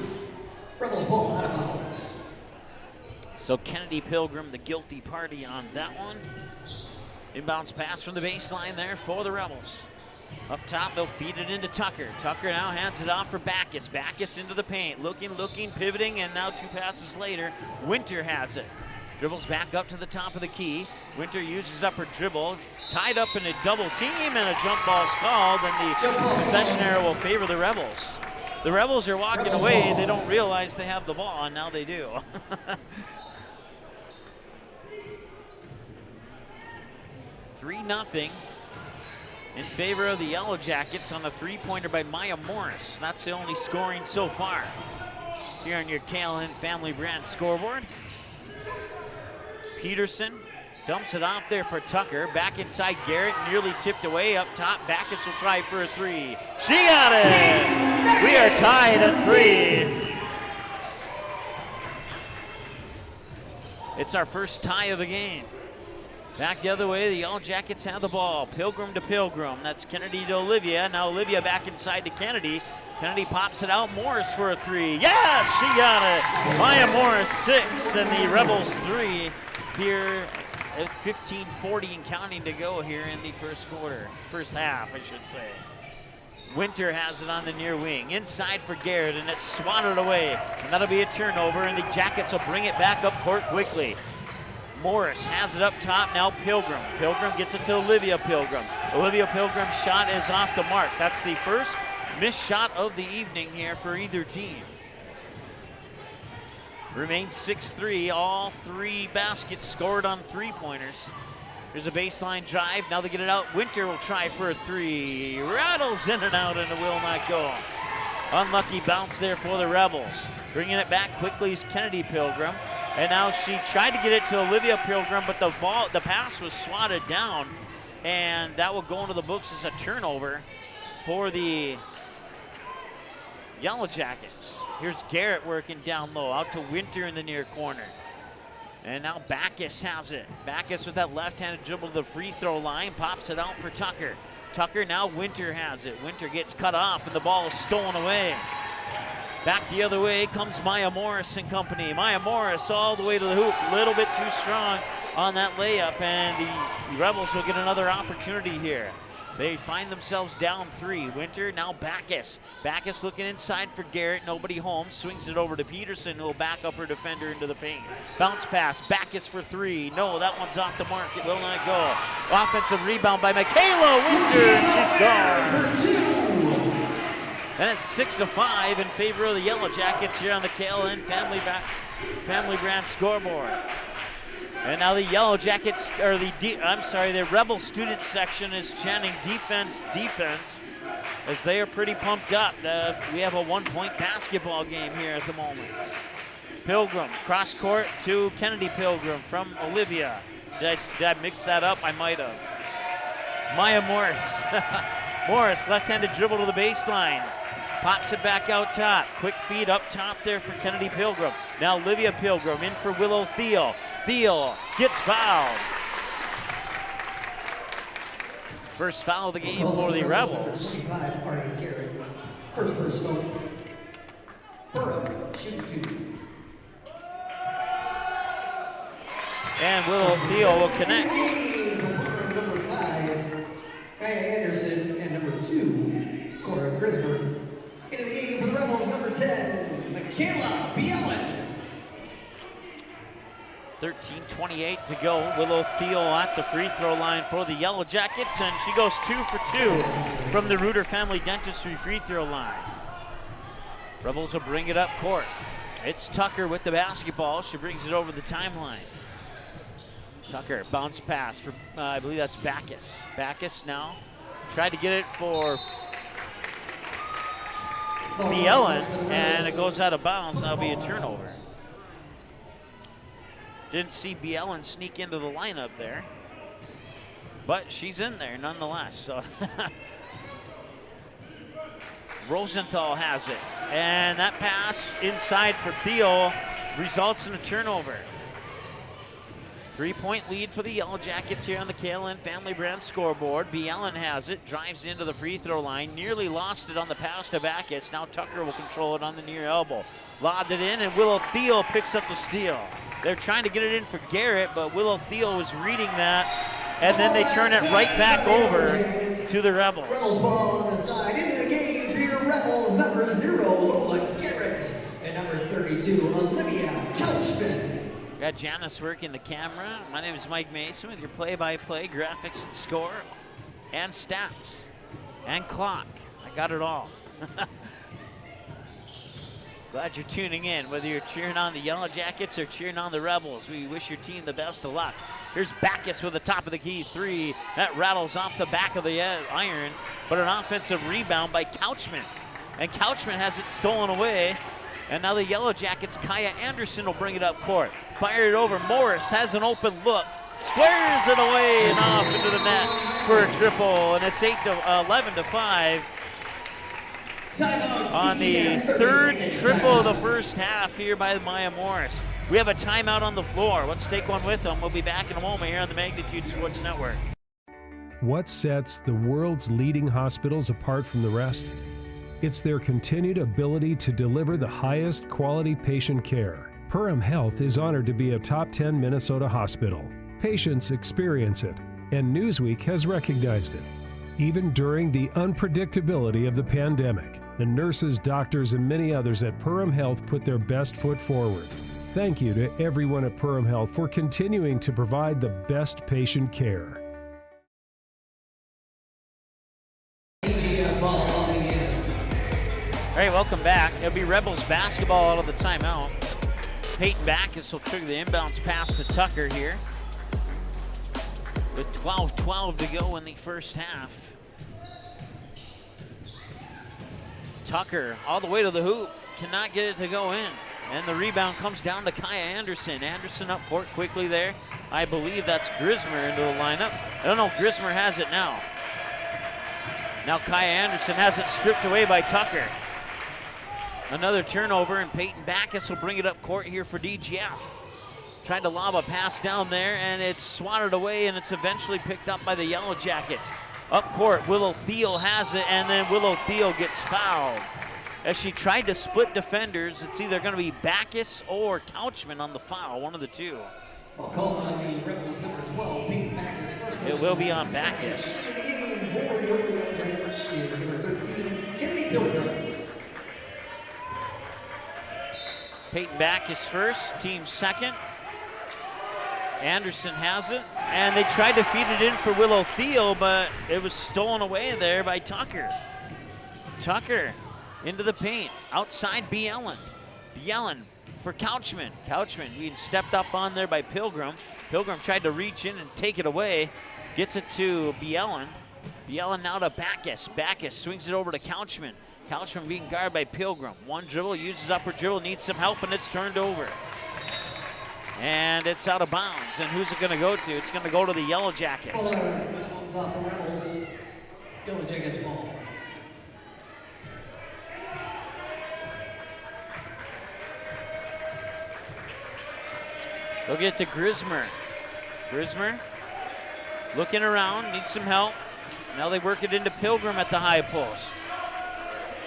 Rebels ball out of bounds. So Kennedy Pilgrim, the guilty party on that one. Inbounds pass from the baseline there for the Rebels. Up top, they'll feed it into Tucker. Tucker now hands it off for Backus. Backus into the paint, looking, pivoting, and now 2 passes later, Winter has it. Dribbles back up to the top of the key. Winter uses up her dribble, tied up in a double team, and a jump ball's called, and the possession arrow will favor the Rebels. The Rebels are walking away. They don't realize they have the ball, and now they do. 3-0 in favor of the Yellow Jackets on a 3-pointer by Maya Morris. That's the only scoring so far here on your KLN Family Brand scoreboard. Peterson dumps it off there for Tucker. Back inside Garrett, nearly tipped away. Up top, Backus will try for a 3. She got it! We are tied at 3. It's our first tie of the game. Back the other way, the Yellow Jackets have the ball. Pilgrim to Pilgrim. That's Kennedy to Olivia. Now Olivia back inside to Kennedy. Kennedy pops it out. Morris for a 3. Yes, she got it. Maya Morris 6 and the Rebels 3 here at 15:40 and counting to go here in the first quarter. First half, I should say. Winter has it on the near wing. Inside for Garrett, and it's swatted away. And that'll be a turnover, and the Jackets will bring it back up court quickly. Morris has it up top, now Pilgrim. Pilgrim gets it to Olivia Pilgrim. Olivia Pilgrim's shot is off the mark. That's the first missed shot of the evening here for either team. Remains 6-3, all 3 baskets scored on 3-pointers. There's a baseline drive, now they get it out. Winter will try for a 3. Rattles in and out and it will not go. Unlucky bounce there for the Rebels. Bringing it back quickly is Kennedy Pilgrim. And now she tried to get it to Olivia Pilgrim, but the pass was swatted down, and that will go into the books as a turnover for the Yellow Jackets. Here's Garrett working down low, out to Winter in the near corner. And now Backus has it. Backus with that left-handed dribble to the free throw line, pops it out for Tucker. Tucker, now Winter has it. Winter gets cut off, and the ball is stolen away. Back the other way comes Maya Morris and company. Maya Morris all the way to the hoop, a little bit too strong on that layup, and the Rebels will get another opportunity here. They find themselves down 3. Winter, now Backus. Backus looking inside for Garrett, nobody home. Swings it over to Peterson, who will back up her defender into the paint. Bounce pass, Backus for 3. No, that one's off the mark, it will not go. Offensive rebound by Michaela Winter, and she's gone. And it's 6-5 in favor of the Yellow Jackets here on the KLN Family Brand scoreboard. And now the Yellow Jackets, or the Rebel student section is chanting defense, defense, as they are pretty pumped up. We have a 1-point basketball game here at the moment. Pilgrim, cross court to Kennedy Pilgrim from Olivia. Did I mix that up? I might have. Maya Morris. Morris, left-handed dribble to the baseline. Pops it back out top. Quick feed up top there for Kennedy Pilgrim. Now Olivia Pilgrim in for Willow Thiel. Thiel gets fouled. First foul of the game for the Rebels. First personal. Perham, shoot 2. And Willow Thiel will connect. Number 5, Kaya Anderson, and number 2, Cora Grismer. Into the game for the Rebels, number 10, Michaela Bielen. 13:28 to go. Willow Thiel at the free throw line for the Yellowjackets, and she goes 2 for 2 from the Reuter Family Dentistry free throw line. Rebels will bring it up court. It's Tucker with the basketball. She brings it over the timeline. Tucker, bounce pass for, I believe that's Backus. Backus now tried to get it for Bielen, and it goes out of bounds. That'll be a turnover. Didn't see Bielen sneak into the lineup there, but she's in there nonetheless. So Rosenthal has it, and that pass inside for Thiel results in a turnover. 3-point lead for the Yellowjackets here on the KLN Family Brand scoreboard. Bielen has it, drives into the free throw line, nearly lost it on the pass to Backus. Now Tucker will control it on the near elbow. Lobbed it in, and Willow Thiel picks up the steal. They're trying to get it in for Garrett, but Willow Thiel was reading that, and then they turn it right back over to the Rebels. Rebels ball on the side. Into the game for your Rebels, number 0, Lola Garrett, and number 32, Olivia Couchman. Got Janice working the camera. My name is Mike Mason with your play-by-play graphics and score and stats and clock. I got it all. Glad you're tuning in, whether you're cheering on the Yellowjackets or cheering on the Rebels. We wish your team the best of luck. Here's Backus with the top of the key 3. That rattles off the back of the iron, but an offensive rebound by Couchman. And Couchman has it stolen away. And now the Yellowjackets, Kaya Anderson will bring it up court. Fire it over. Morris has an open look. Squares it away and off into the net for a triple. And it's 11-5. On the third triple of the first half here by Maya Morris. We have a timeout on the floor. Let's take one with them. We'll be back in a moment here on the Magnitude Sports Network. What sets the world's leading hospitals apart from the rest? It's their continued ability to deliver the highest quality patient care. Perham Health is honored to be a top 10 Minnesota hospital. Patients experience it, and Newsweek has recognized it. Even during the unpredictability of the pandemic, the nurses, doctors, and many others at Perham Health put their best foot forward. Thank you to everyone at Perham Health for continuing to provide the best patient care. All right, welcome back. It'll be Rebels basketball out of the timeout. Peyton Backus will trigger the inbounds pass to Tucker here. With 12-12 to go in the first half. Tucker all the way to the hoop. Cannot get it to go in. And the rebound comes down to Kaya Anderson. Anderson up court quickly there. I believe that's Grismer into the lineup. I don't know, Grismer has it now. Now Kaya Anderson has it stripped away by Tucker. Another turnover, and Peyton Backus will bring it up court here for DGF. Tried to lob a pass down there, and it's swatted away, and it's eventually picked up by the Yellowjackets. Up court, Willow Thiel has it, and then Willow Thiel gets fouled. As she tried to split defenders, it's either going to be Backus or Couchman on the foul, one of the two. I'll call on the Rebels, number 12, Peyton Backus. It will be on Backus. In the game for the Yellowjackets is number 13, Kennedy Pilgrim. Peyton Backus first, team second. Anderson has it, and they tried to feed it in for Willow Thiel, but it was stolen away there by Tucker. Tucker into the paint, outside Bielen. Bielen for Couchman. Couchman being stepped up on there by Pilgrim. Pilgrim tried to reach in and take it away, gets it to Bielen. Bielen now to Backus. Backus swings it over to Couchman. Couchman being guarded by Pilgrim. One dribble, uses upper dribble, needs some help, and it's turned over. And it's out of bounds. And who's it going to go to? It's going to go to the Yellowjackets. Off the Rebels. Yellowjackets ball. They'll get to Grismer. Grismer looking around, needs some help. Now they work it into Pilgrim at the high post.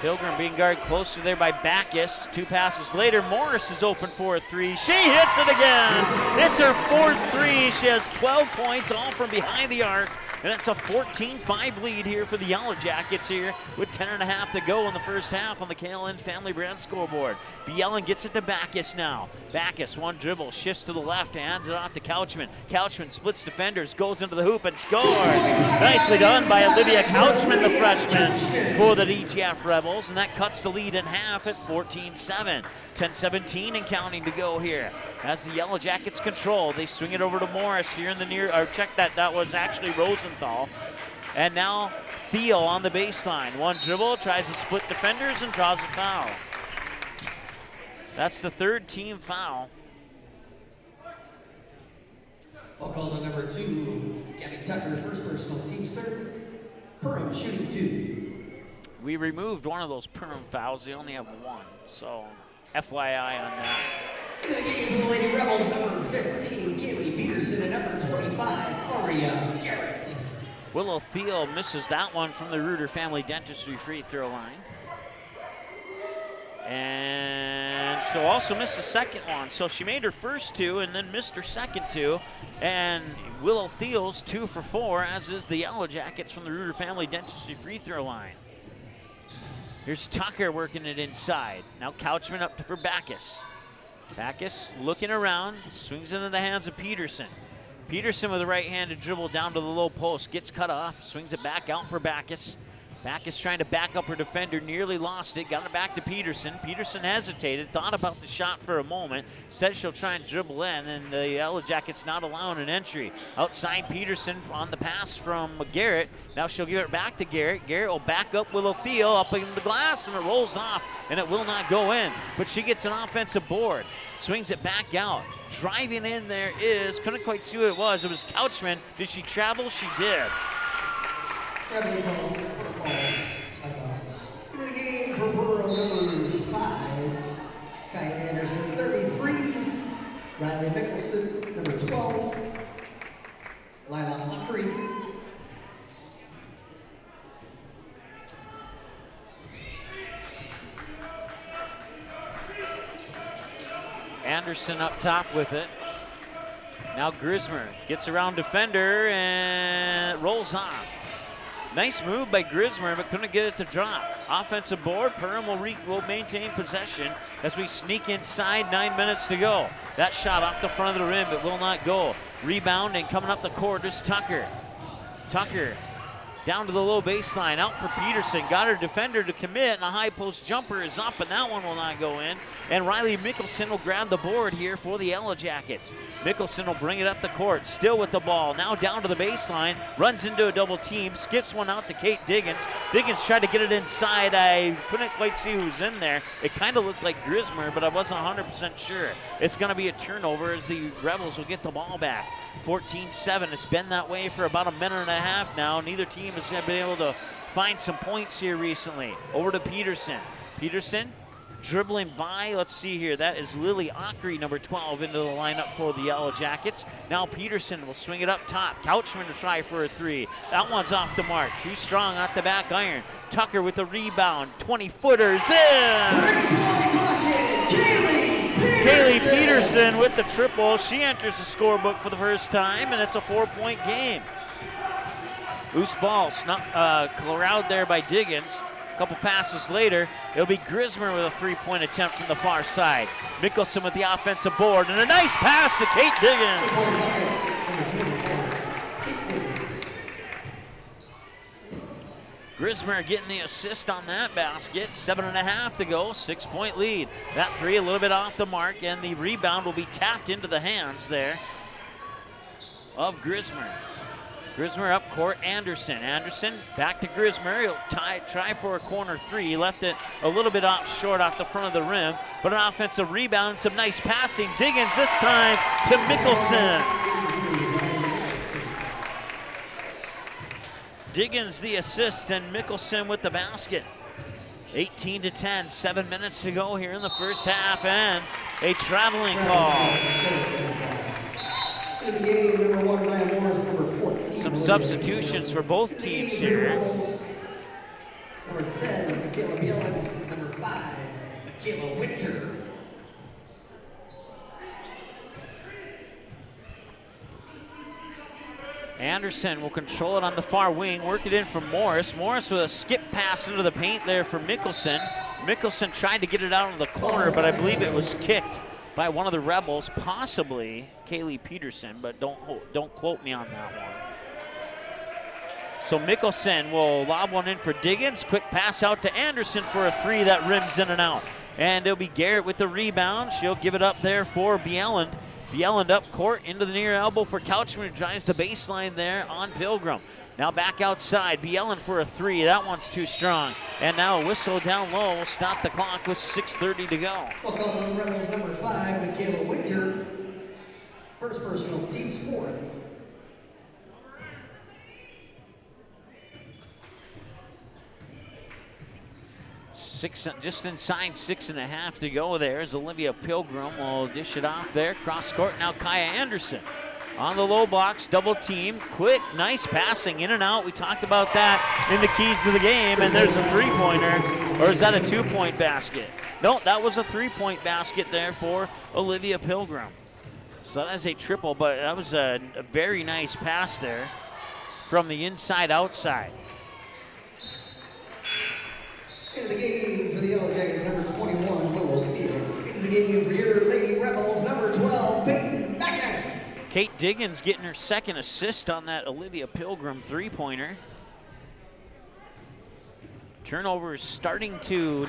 Pilgrim being guarded closely there by Backus. 2 passes later, Morris is open for a 3. She hits it again. It's her 4th 3. She has 12 points, all from behind the arc. And it's a 14-5 lead here for the Yellowjackets here with 10.5 to go in the first half on the KLN Family Brand scoreboard. Bielen gets it to Backus now. Backus, 1 dribble, shifts to the left, hands it off to Couchman. Couchman splits defenders, goes into the hoop and scores. Nicely done by Olivia Couchman, the freshman, for the DGF Rebels. And that cuts the lead in half at 14-7. 10-17 and counting to go here. As the Yellowjackets control, they swing it over to Morris here in the near, or check that was actually Rosenthal. And now Thiel on the baseline. 1 dribble, tries to split defenders and draws a foul. That's the 3rd team foul. Foul called on number 2, Gabby Tucker, first personal, team's 3rd. Perham shooting 2. We removed one of those Perham fouls. They only have 1, so FYI on that. In the game for the Lady Rebels, number 15, Kaylee Peterson, and number 25, Aria Garrett. Willow Thiel misses that one from the Reuter Family Dentistry free throw line. And she'll also miss the second one. So she made her first 2 and then missed her second 2. And Willow Thiel's 2 for 4, as is the Yellowjackets from the Reuter Family Dentistry free throw line. Here's Tucker working it inside. Now Couchman up for Backus. Backus looking around, swings into the hands of Peterson. Peterson with a right-handed dribble down to the low post, gets cut off, swings it back out for Backus. Backus trying to back up her defender, nearly lost it, got it back to Peterson. Peterson hesitated, thought about the shot for a moment, said she'll try and dribble in, and the Yellowjackets not allowing an entry. Outside Peterson on the pass from Garrett. Now she'll give it back to Garrett. Garrett will back up Willow Thiel up in the glass, and it rolls off, and it will not go in. But she gets an offensive board, swings it back out. Driving in there is, couldn't quite see what it was Couchman. Did she travel? She did. Traveling ball, into the game for Perham, number 5, Kaya Anderson, 33, Riley Mickelson, number 12, Lila Mockery. Anderson up top with it. Now Grismer gets around defender and rolls off. Nice move by Grismer, but couldn't get it to drop. Offensive board, Perham will maintain possession as we sneak inside, 9 minutes to go. That shot off the front of the rim, but will not go. Rebounding, coming up the court is Tucker. Tucker down to the low baseline, out for Peterson. Got her defender to commit, and a high post jumper is up, and that one will not go in. And Riley Mickelson will grab the board here for the Yellowjackets. Mickelson will bring it up the court, still with the ball. Now down to the baseline, runs into a double team, skips one out to Kate Diggins. Diggins tried to get it inside. I couldn't quite see who's in there. It kind of looked like Grismer, but I wasn't 100% sure. It's going to be a turnover as the Rebels will get the ball back. 14-7. It's been that way for about a minute and a half now. Neither team has been able to find some points here recently. Over to Peterson. Peterson dribbling by, let's see here, that is Lily Ockery, number 12, into the lineup for the Yellowjackets. Now Peterson will swing it up top. Couchman to try for a 3. That one's off the mark. Too strong at the back iron. Tucker with the rebound. 20-footers in! Kaylee Peterson with the triple. She enters the scorebook for the first time, and it's a 4-point game. Loose ball corralled there by Diggins. A couple passes later, it'll be Grismer with a 3-point attempt from the far side. Mickelson with the offensive board, and a nice pass to Kate Diggins. Grismer getting the assist on that basket. 7.5 to go, 6-point lead. That 3 a little bit off the mark, and the rebound will be tapped into the hands there of Grismer. Grismer up court, Anderson. Anderson back to Grismer. He'll try for a corner 3. He left it a little bit short off the front of the rim, but an offensive rebound, some nice passing. Diggins this time to Mickelson. Diggins the assist, and Mickelson with the basket. 18-10, 7 minutes to go here in the first half, and a traveling call. Into the game, number 1, Ryan Morris, number 14. Some substitutions for both teams here. Rebels, number 10, Michaela Bielan, number 5, Michaela Winter. Anderson will control it on the far wing, work it in from Morris. Morris with a skip pass into the paint there for Mickelson. Mickelson tried to get it out of the corner, but I believe it was kicked by one of the Rebels, possibly Kaylee Peterson, but don't quote me on that one. So Mickelson will lob one in for Diggins. Quick pass out to Anderson for a 3 that rims in and out. And it'll be Garrett with the rebound. She'll give it up there for Bjelland. Bjelland up court into the near elbow for Couchman, who drives the baseline there on Pilgrim. Now back outside, Bjelland for a 3. That one's too strong. And now a whistle down low will stop the clock with 6:30 to go. We'll call on the Rebels number 5, Michaela Winter. First personal, team's 4th. Just inside 6.5 to go there as Olivia Pilgrim will dish it off there. Cross court now Kaya Anderson on the low box, double team. Quick, nice passing in and out. We talked about that in the keys to the game, and there's a 3-pointer. Or is that a 2-point basket? No, that was a 3-point basket there for Olivia Pilgrim. So that is a triple, but that was a very nice pass there from the inside outside. Into the game for the Yellowjackets, number 21, Willow Field. Into the game for your Lady Rebels, number 12, Peyton Magnus. Kate Diggins getting her second assist on that Olivia Pilgrim 3-pointer. Turnovers starting to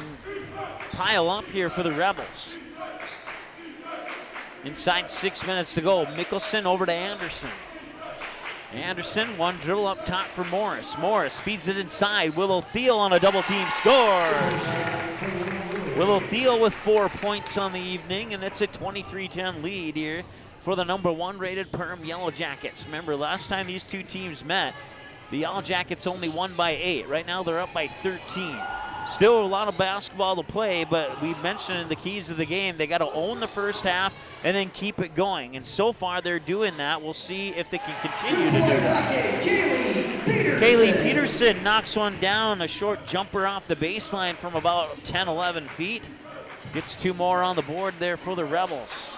pile up here for the Rebels. Inside 6 minutes to go. Mickelson over to Anderson. Anderson, one dribble up top for Morris. Morris feeds it inside. Willow Thiel on a double team scores. Willow Thiel with 4 points on the evening, and it's a 23-10 lead here for the number 1 rated Perham Yellowjackets. Remember, last time these two teams met, the Yellowjackets only won by 8. Right now they're up by 13. Still a lot of basketball to play, but we mentioned in the keys of the game, they got to own the first half and then keep it going. And so far they're doing that. We'll see if they can continue to do that. Kaylee Peterson knocks one down, a short jumper off the baseline from about 10, 11 feet. Gets 2 more on the board there for the Rebels.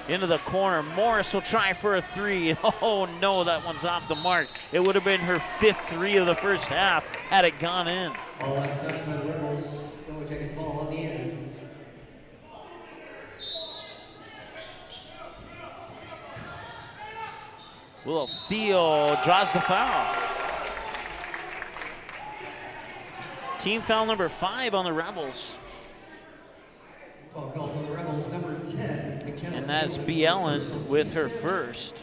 Into the corner, Morris will try for a 3. Oh no, that one's off the mark. It would have been her 5th 3 of the first half had it gone in. All last touch by the Rebels. Yellowjackets ball on the end. Willow Thiel draws the foul. Team foul number 5 on the Rebels. Foul called on the Rebels, number 10. And that's Bjelland with her first.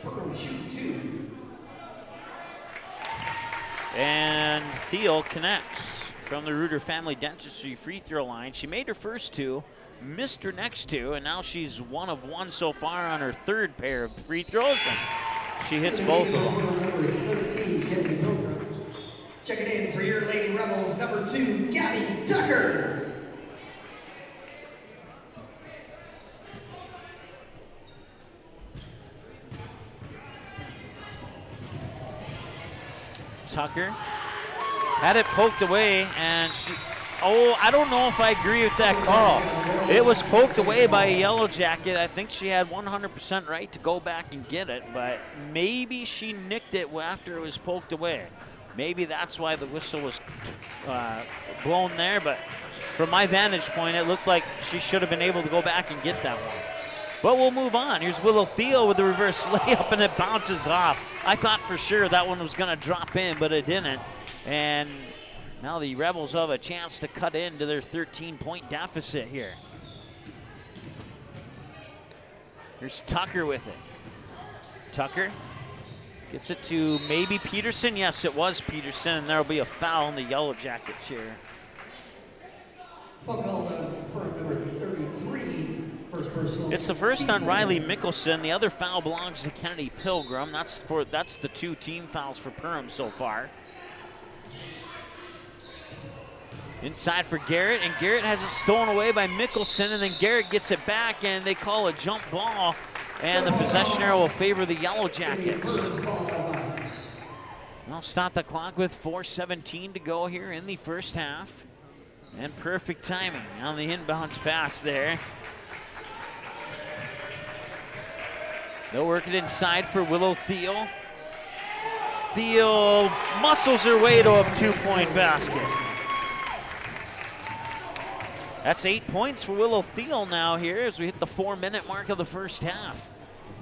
And Thiel connects from the Reuter Family Dentistry free throw line. She made her first 2, missed her next 2, and now she's 1 of 1 so far on her 3rd pair of free throws, and she hits both of them. Number 13, Kennedy Pilgrim. Checking in for your Lady Rebels, number 2, Gabby Tucker. Tucker had it poked away, and I don't know if I agree with that call. It was poked away by a Yellowjacket. I think she had 100% right to go back and get it, but maybe she nicked it after it was poked away. Maybe that's why the whistle was blown there, but from my vantage point, it looked like she should have been able to go back and get that one. But we'll move on. Here's Willow Thiel with the reverse layup, and it bounces off. I thought for sure that one was going to drop in, but it didn't. And now the Rebels have a chance to cut into their 13-point deficit here. Here's Tucker with it. Tucker gets it to maybe Peterson. Yes, it was Peterson, and there will be a foul on the Yellowjackets here. Foul called on number 33. It's the first on Riley Mickelson. The other foul belongs to Kennedy Pilgrim. That's the 2 team fouls for Perham so far. Inside for Garrett, and Garrett has it stolen away by Mickelson, and then Garrett gets it back, and they call a jump ball And the possession arrow will favor the Yellow Jackets. I'll stop the clock with 4:17 to go here in the first half. And perfect timing on the inbounds pass there. They'll work it inside for Willow Thiel. Thiel muscles her way to a 2-point basket. That's 8 points for Willow Thiel now here as we hit the 4-minute mark of the first half.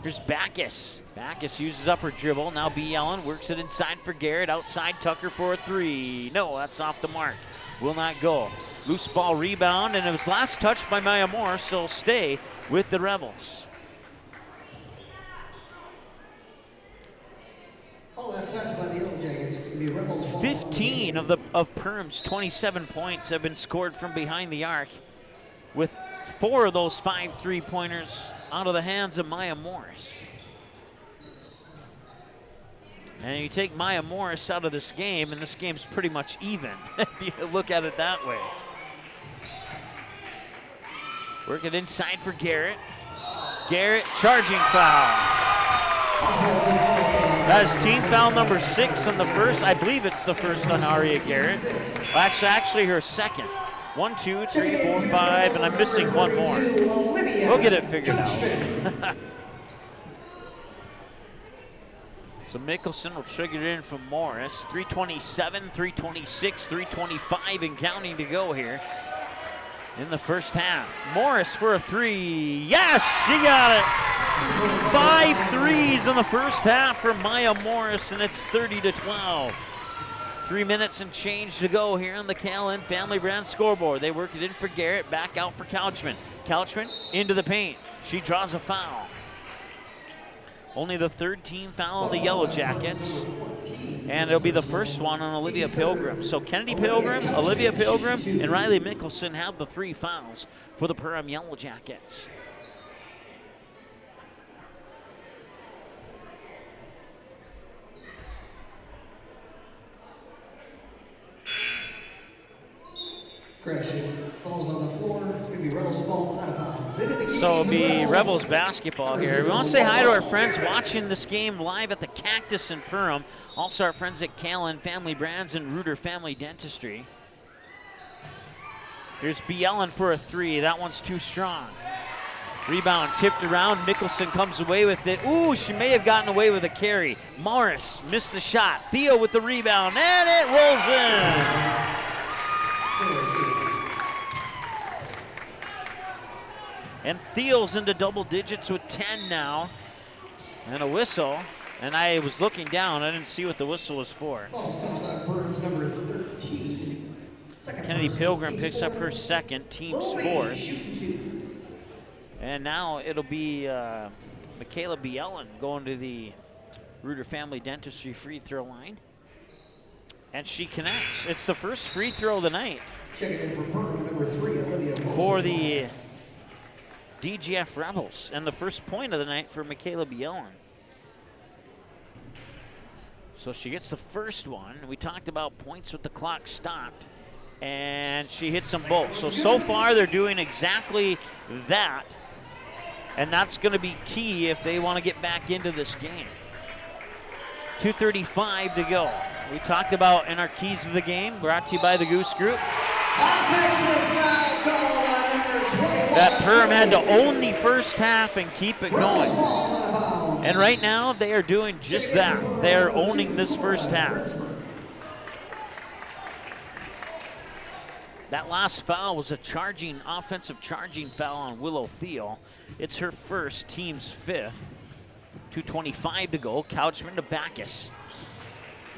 Here's Backus. Backus uses up her dribble. Now B. Ellen works it inside for Garrett. Outside Tucker for a 3. No, that's off the mark. Will not go. Loose ball rebound, and it was last touched by Maya Morris, so stay with the Rebels. Last touch by the Yellow Jackets. It's going to be Rebels. 15 of Perham's 27 points have been scored from behind the arc, with 4 of those 5 three-pointers out of the hands of Maya Morris. And you take Maya Morris out of this game, and this game's pretty much even, if you look at it that way. Work it inside for Garrett. Garrett, charging foul. That's team foul number 6 on the first. I believe it's the first on Aria Garrett. Well, actually her second. 1, 2, 3, 4, 5, and I'm missing one more. We'll get it figured out. So Mickelson will trigger it in from Morris. 3:27, 3:26, 3:25 and counting to go here in the first half. Morris for a 3. Yes, she got it. 5 threes in the first half for Maya Morris, and it's 30-12. 3 minutes and change to go here on the Callan Family Brand scoreboard. They work it in for Garrett, back out for Couchman. Couchman into the paint. She draws a foul. Only the 3rd team foul of the Yellow Jackets. And it'll be the first one on Olivia Pilgrim. So Kennedy Pilgrim, Olivia Pilgrim, and Riley Mickelson have the 3 fouls for the Perham Yellow Jackets. Correction, falls on the floor. It's going to be Rebels ball out of bounds. So it'll be Rebels basketball here. We want to say hi to our friends watching this game live at the Cactus in Perham. Also our friends at Callan Family Brands and Reuter Family Dentistry. Here's B. Ellen for a 3. That one's too strong. Rebound tipped around. Mickelson comes away with it. Ooh, she may have gotten away with a carry. Morris missed the shot. Theo with the rebound, and it rolls in. And Thiel's into double digits with 10 now. And a whistle. And I was looking down. I didn't see what the whistle was for. Number 13. Kennedy Pilgrim picks up her second, team's 4th. And now it'll be Michaela B. Ellen going to the Reuter Family Dentistry free throw line. And she connects. It's the first free throw of the night for the DGF Rebels, and the first point of the night for Michaela B. Ellen. So she gets the first one. We talked about points with the clock stopped, and she hits them both. So far they're doing exactly that, and that's going to be key if they want to get back into this game. 2:35 to go. We talked about in our keys of the game, brought to you by the Goose Group, that Perham had to own the first half and keep it going. And right now, they are doing just that. They are owning this first half. That last foul was a offensive charging foul on Willow Thiel. It's her first, team's 5th. 2:25 to go. Couchman to Backus.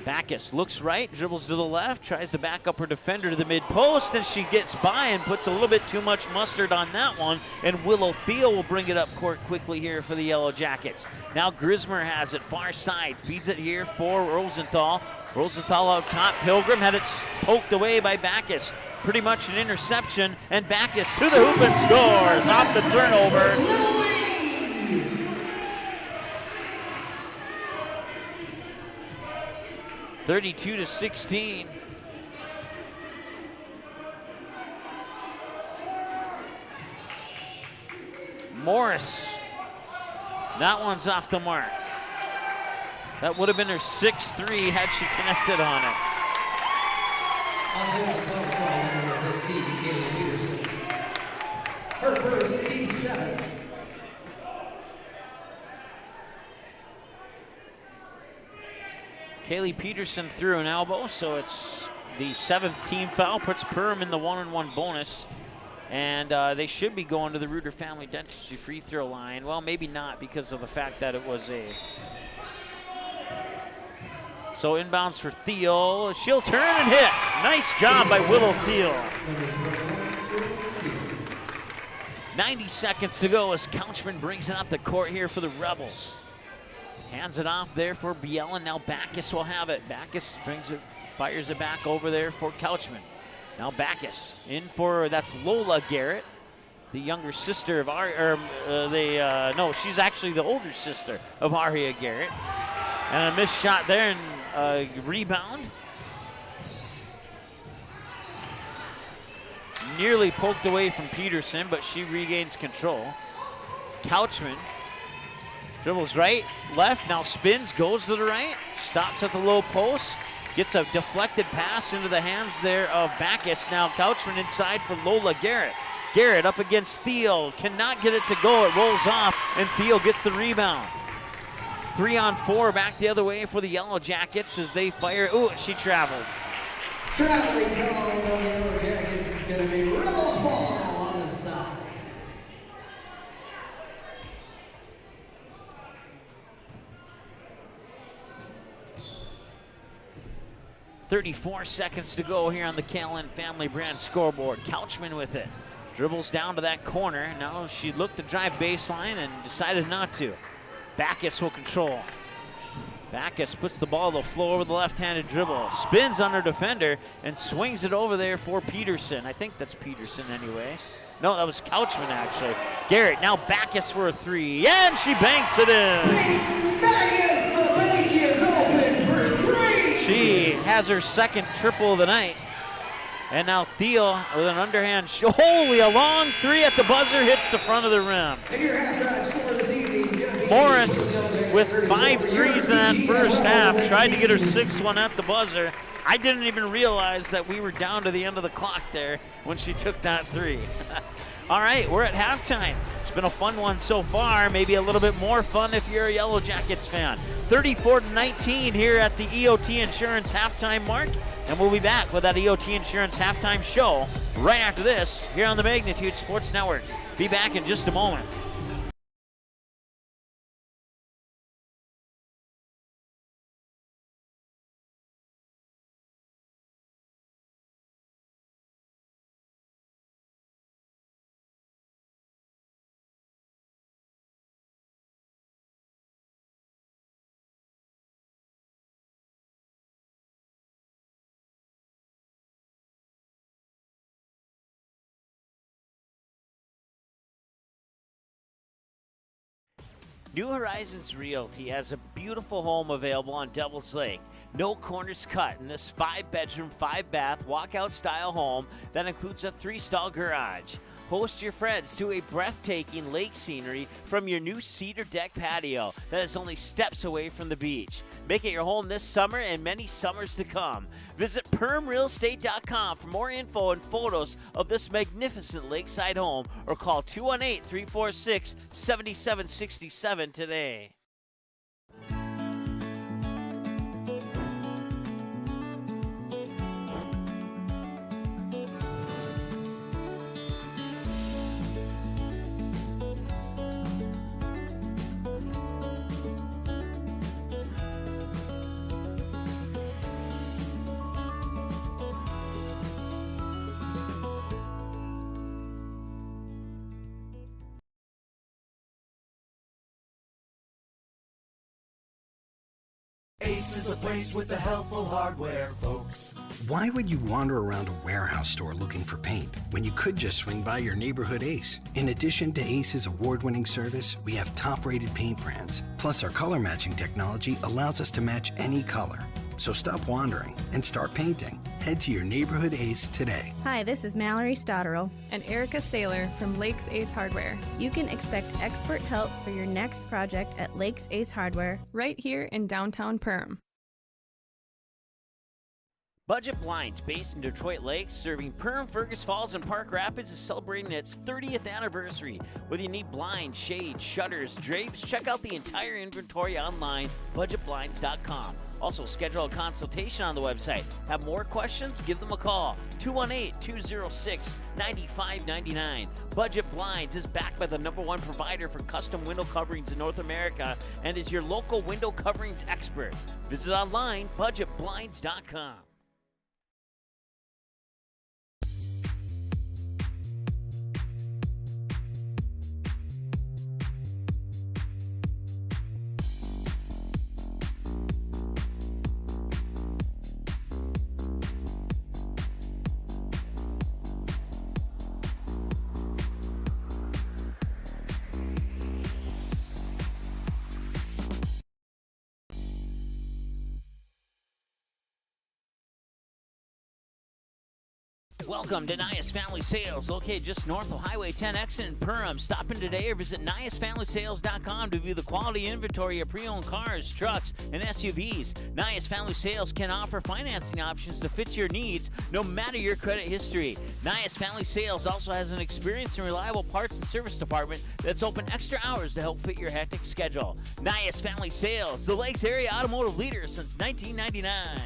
Backus looks right, dribbles to the left, tries to back up her defender to the mid-post, and she gets by and puts a little bit too much mustard on that one, and Willow Thiel will bring it up court quickly here for the Yellow Jackets. Now Grismer has it, far side, feeds it here for Rosenthal. Rosenthal out top, Pilgrim had it poked away by Backus. Pretty much an interception, and Backus to the hoop and scores off the turnover. 32-16. Morris That one's off the mark. That would have been her 6-3 had she connected on it. Offensive foul call, number 15, Kaylee Peterson. Her first, team 7. Kaylee Peterson threw an elbow, so it's the 7th team foul, puts Perham in the 1-on-1 bonus. And they should be going to the Reuter Family Dentistry free throw line. Well, maybe not because of the fact that it was a... So inbounds for Thiel. She'll turn and hit. Nice job by Willow Thiel. 90 seconds to go as Couchman brings it up the court here for the Rebels. Hands it off there for Bielen. Now Backus will have it. Backus brings it, fires it back over there for Couchman. Now Backus in for, that's Lola Garrett, the younger sister of no, she's actually the older sister of Aria Garrett. And a missed shot there and rebound. Nearly poked away from Peterson, but she regains control. Couchman dribbles right, left, now spins, goes to the right, stops at the low post, gets a deflected pass into the hands there of Backus. Now Couchman inside for Lola Garrett. Garrett up against Thiel, cannot get it to go, it rolls off, and Thiel gets the rebound. 3-on-4 back the other way for the Yellow Jackets as they fire. Ooh, she traveled. Traveling call on the Yellow Jackets is going to be Rebels ball on the side. .34 seconds to go here on the KLN Family Brand scoreboard. Couchman with it. Dribbles down to that corner. Now she looked to drive baseline and decided not to. Backus will control. Backus puts the ball to the floor with the left-handed dribble. Spins on her defender and swings it over there for Peterson. I think that's Peterson anyway. No, that was Couchman actually. Garrett, now Backus for a 3, and she banks it in. Backus, the bank is open for 3. She has her second triple of the night. And now Thiel with an underhand, holy, a long 3 at the buzzer, hits the front of the rim. And your halftime score this evening is going to be Morris with 5 threes in that first half, tried to get her 6th one at the buzzer. I didn't even realize that we were down to the end of the clock there when she took that 3. All right, we're at halftime. It's been a fun one so far, maybe a little bit more fun if you're a Yellow Jackets fan. 34-19 here at the EOT Insurance halftime mark, and we'll be back with that EOT Insurance halftime show right after this here on the Magnitude Sports Network. Be back in just a moment. New Horizons Realty has a beautiful home available on Devil's Lake. No corners cut in this 5-bedroom, 5-bath, walkout-style home that includes a 3-stall garage. Host your friends to a breathtaking lake scenery from your new cedar deck patio that is only steps away from the beach. Make it your home this summer and many summers to come. Visit PermRealEstate.com for more info and photos of this magnificent lakeside home, or call 218-346-7767 today. Ace is the place with the helpful hardware, folks. Why would you wander around a warehouse store looking for paint when you could just swing by your neighborhood Ace? In addition to Ace's award-winning service, we have top-rated paint brands. Plus, our color matching technology allows us to match any color. So stop wandering and start painting. Head to your neighborhood Ace today. Hi, this is Mallory Stotterell and Erica Saylor from Lakes Ace Hardware. You can expect expert help for your next project at Lakes Ace Hardware, right here in downtown Perham. Budget Blinds, based in Detroit Lakes, serving Perham, Fergus Falls, and Park Rapids, is celebrating its 30th anniversary. Whether you need blinds, shades, shutters, drapes, check out the entire inventory online, budgetblinds.com. Also, schedule a consultation on the website. Have more questions? Give them a call, 218-206-9599. Budget Blinds is backed by the #1 provider for custom window coverings in North America and is your local window coverings expert. Visit online, budgetblinds.com. Welcome to Nias Family Sales, located just north of Highway 10 exit in Perham. Stop in today or visit NiasFamilySales.com to view the quality inventory of pre-owned cars, trucks, and SUVs. Nias Family Sales can offer financing options to fit your needs, no matter your credit history. Nias Family Sales also has an experienced and reliable parts and service department that's open extra hours to help fit your hectic schedule. Nias Family Sales, the Lakes area automotive leader since 1999.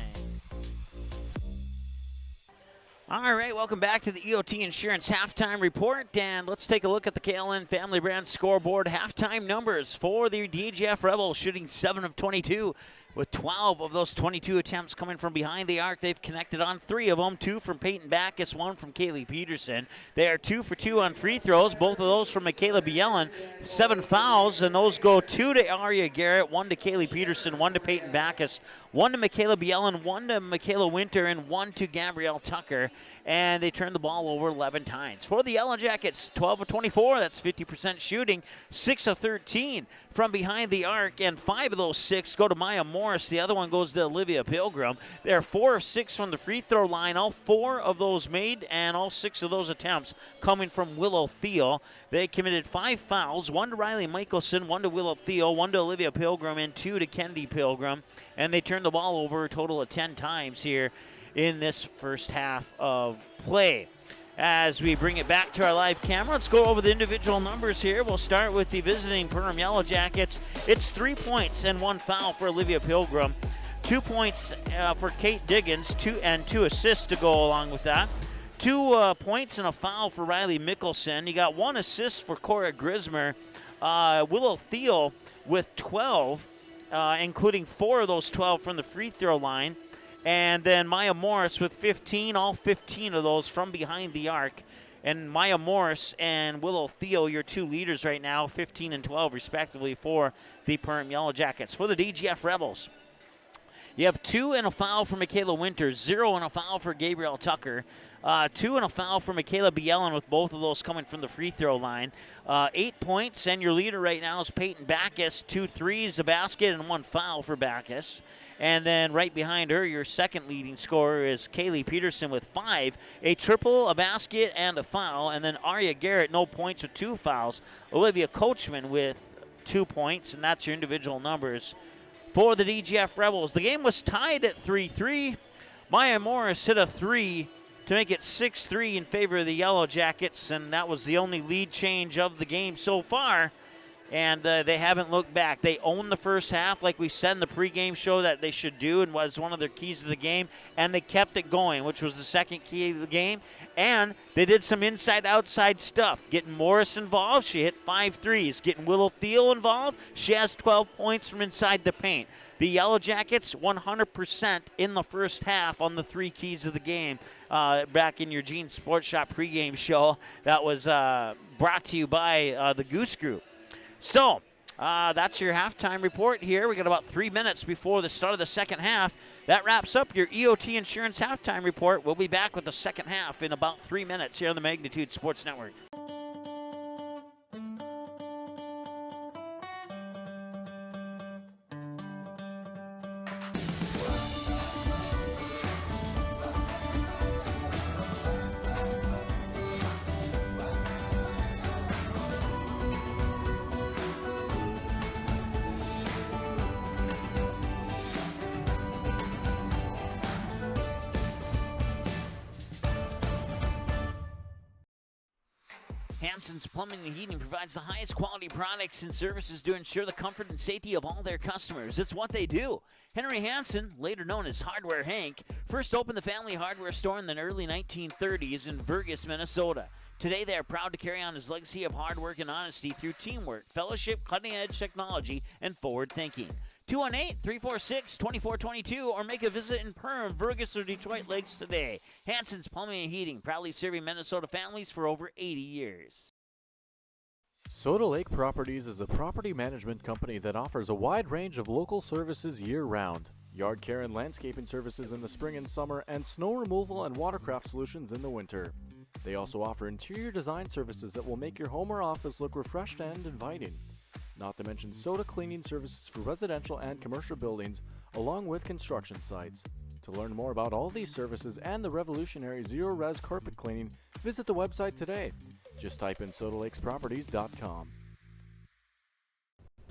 All right, welcome back to the EOT Insurance Halftime Report, and let's take a look at the KLN Family Brand scoreboard halftime numbers for the DGF Rebels, shooting 7 of 22, with 12 of those 22 attempts coming from behind the arc. They've connected on 3 of them, 2 from Peyton Backus, 1 from Kaylee Peterson. They are 2 for 2 on free throws, both of those from Michaela Bielen. 7 fouls, and those go 2 to Aria Garrett, 1 to Kaylee Peterson, 1 to Peyton Backus, 1 to Michaela Bielen, 1 to Michaela Winter, and 1 to Gabrielle Tucker. And they turned the ball over 11 times. For the Yellowjackets, 12 of 24, that's 50% shooting, 6 of 13 from behind the arc, and 5 of those 6 go to Maya Morris. The other one goes to Olivia Pilgrim. They're 4 of 6 from the free throw line, all 4 of those made, and all 6 of those attempts coming from Willow Thiel. They committed 5 fouls, 1 to Riley Michelson, 1 to Willow Thiel, 1 to Olivia Pilgrim, and 2 to Kendi Pilgrim. And they turned the ball over a total of 10 times here in this first half of play. As we bring it back to our live camera, let's go over the individual numbers here. We'll start with the visiting Perham Yellowjackets. It's 3 points and 1 foul for Olivia Pilgrim. 2 points for Kate Diggins, 2 assists to go along with that. 2 points and a foul for Riley Mickelson. You got 1 assist for Cora Grismer. Willow Thiel with 12, including 4 of those 12 from the free throw line. And then Maya Morris with 15, all 15 of those from behind the arc. And Maya Morris and Willow Thiel, your 2 leaders right now, 15 and 12 respectively for the Perham Yellowjackets. For the DGF Rebels, you have 2 and a foul for Michaela Winters, 0 and a foul for Gabrielle Tucker, 2 and a foul for Michaela Bielen, with both of those coming from the free throw line. 8 points, and your leader right now is Peyton Backus, 2 threes, a basket, and 1 foul for Backus. And then right behind her, your second leading scorer is Kaylee Peterson with 5, a triple, a basket, and a foul. And then Aria Garrett, no points with 2 fouls. Olivia Coachman with 2 points, and that's your individual numbers for the DGF Rebels. The game was tied at 3-3. Maya Morris hit a 3 to make it 6-3 in favor of the Yellowjackets, and that was the only lead change of the game so far. And they haven't looked back. They owned the first half, like we said in the pregame show that they should do, and was one of their keys to the game. And they kept it going, which was the second key of the game. And they did some inside-outside stuff, getting Morris involved. She hit 5 threes. Getting Willow Thiel involved. She has 12 points from inside the paint. The Yellowjackets 100% in the first half on the 3 keys of the game. Back in your Gene Sports Shop pregame show that was brought to you by the Goose Group. So, that's your halftime report here. We got about 3 minutes before the start of the second half. That wraps up your EOT Insurance halftime report. We'll be back with the second half in about 3 minutes here on the Magnitude Sports Network. Hansen's Plumbing and Heating provides the highest quality products and services to ensure the comfort and safety of all their customers. It's what they do. Henry Hansen, later known as Hardware Hank, first opened the family hardware store in the early 1930s in Burgess, Minnesota. Today, they are proud to carry on his legacy of hard work and honesty through teamwork, fellowship, cutting-edge technology, and forward thinking. 218-346-2422 or make a visit in Perham, Burgess, or Detroit Lakes today. Hansen's Plumbing and Heating, proudly serving Minnesota families for over 80 years. Soda Lake Properties is a property management company that offers a wide range of local services year-round. Yard care and landscaping services in the spring and summer, and snow removal and watercraft solutions in the winter. They also offer interior design services that will make your home or office look refreshed and inviting. Not to mention soda cleaning services for residential and commercial buildings, along with construction sites. To learn more about all these services and the revolutionary zero-res carpet cleaning, visit the website today. Just type in sodalakesproperties.com.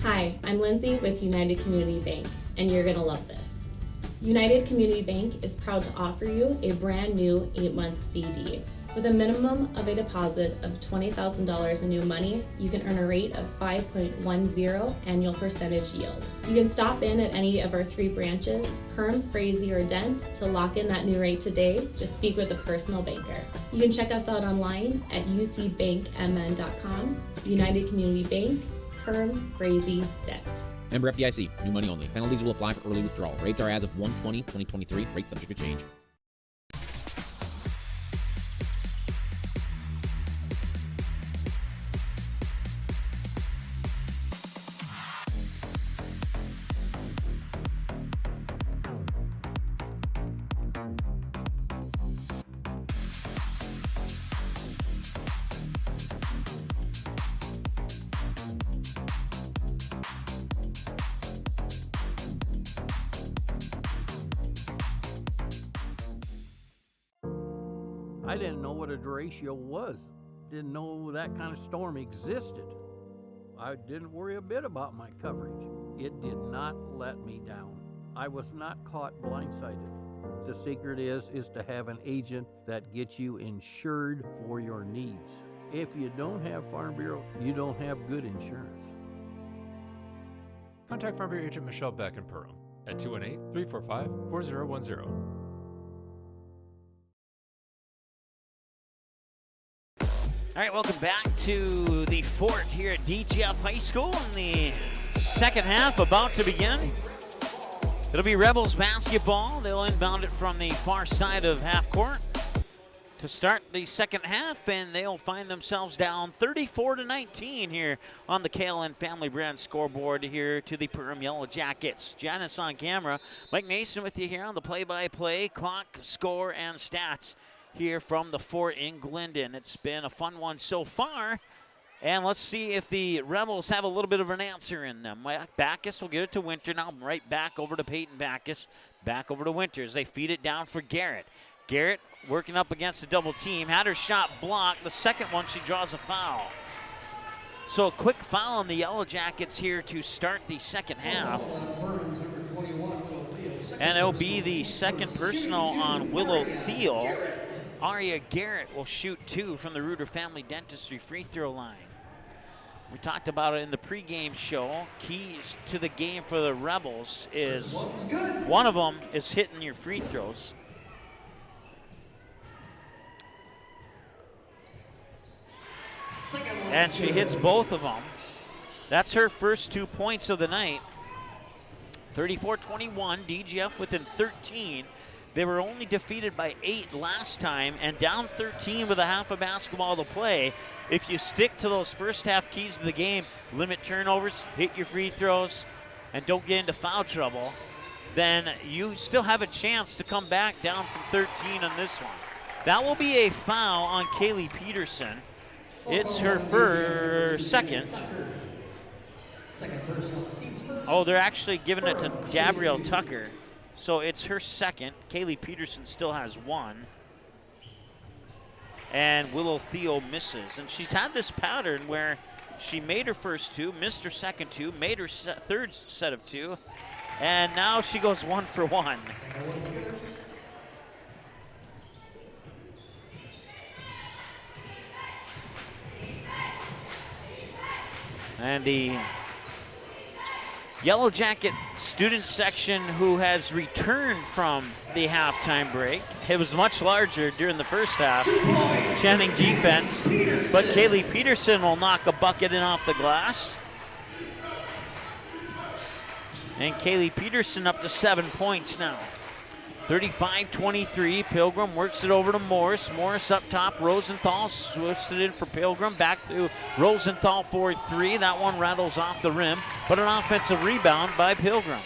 Hi, I'm Lindsay with United Community Bank, and you're going to love this. United Community Bank is proud to offer you a brand new 8-month CD. With a minimum of a deposit of $20,000 in new money, you can earn a rate of 5.10 annual percentage yield. You can stop in at any of our 3 branches, Perham, Frazee, or Dent, to lock in that new rate today. Just speak with a personal banker. You can check us out online at ucbankmn.com. United Community Bank, Perham, Frazee, Dent. Member FDIC, new money only. Penalties will apply for early withdrawal. Rates are as of 1/20/2023. Rates subject to change. I didn't know what a derecho was. Didn't know that kind of storm existed. I didn't worry a bit about my coverage. It did not let me down. I was not caught blindsided. The secret is to have an agent that gets you insured for your needs. If you don't have Farm Bureau, you don't have good insurance. Contact Farm Bureau agent Michelle Beck in Perham at 218-345-4010. All right, welcome back to the Fort here at DGF High School, and the second half about to begin. It'll be Rebels basketball. They'll inbound it from the far side of half court to start the second half, and they'll find themselves down 34-19 here on the KLN Family Brand scoreboard here to the Perham Yellowjackets. Janice on camera. Mike Mason with you here on the play-by-play, clock, score, and stats here from the Fort in Glendon. It's been a fun one so far, and let's see if the Rebels have a little bit of an answer in them. Backus will get it to Winter now, right back over to Peyton Backus, back over to Winters. They feed it down for Garrett. Garrett working up against a double team, had her shot blocked. The second one, she draws a foul. So a quick foul on the Yellowjackets here to start the second half. And it'll be the second personal on Willow Thiel. Aria Garrett will shoot 2 from the Reuter Family Dentistry free throw line. We talked about it in the pregame show. Keys to the game for the Rebels is one of them is hitting your free throws. And she hits both of them. That's her first 2 points of the night. 34-21, DGF within 13. They were only defeated by 8 last time and down 13 with a half a basketball to play. If you stick to those first half keys of the game, limit turnovers, hit your free throws, and don't get into foul trouble, then you still have a chance to come back down from 13 on this one. That will be a foul on Kaylee Peterson. It's her first, second. Oh, they're actually giving it to Gabrielle Tucker. So it's her second. Kaylee Peterson still has 1. And Willow Thiel misses. And she's had this pattern where she made her first 2, missed her second 2, made her third set of 2, and now she goes 1 for 1. And the Yellow Jacket student section who has returned from the halftime break. It was much larger during the first half, chanting defense, but Kaylee Peterson will knock a bucket in off the glass. And Kaylee Peterson up to 7 points now. 35-23, Pilgrim works it over to Morris. Morris up top, Rosenthal switched it in for Pilgrim. Back to Rosenthal for 3. That one rattles off the rim, but an offensive rebound by Pilgrim.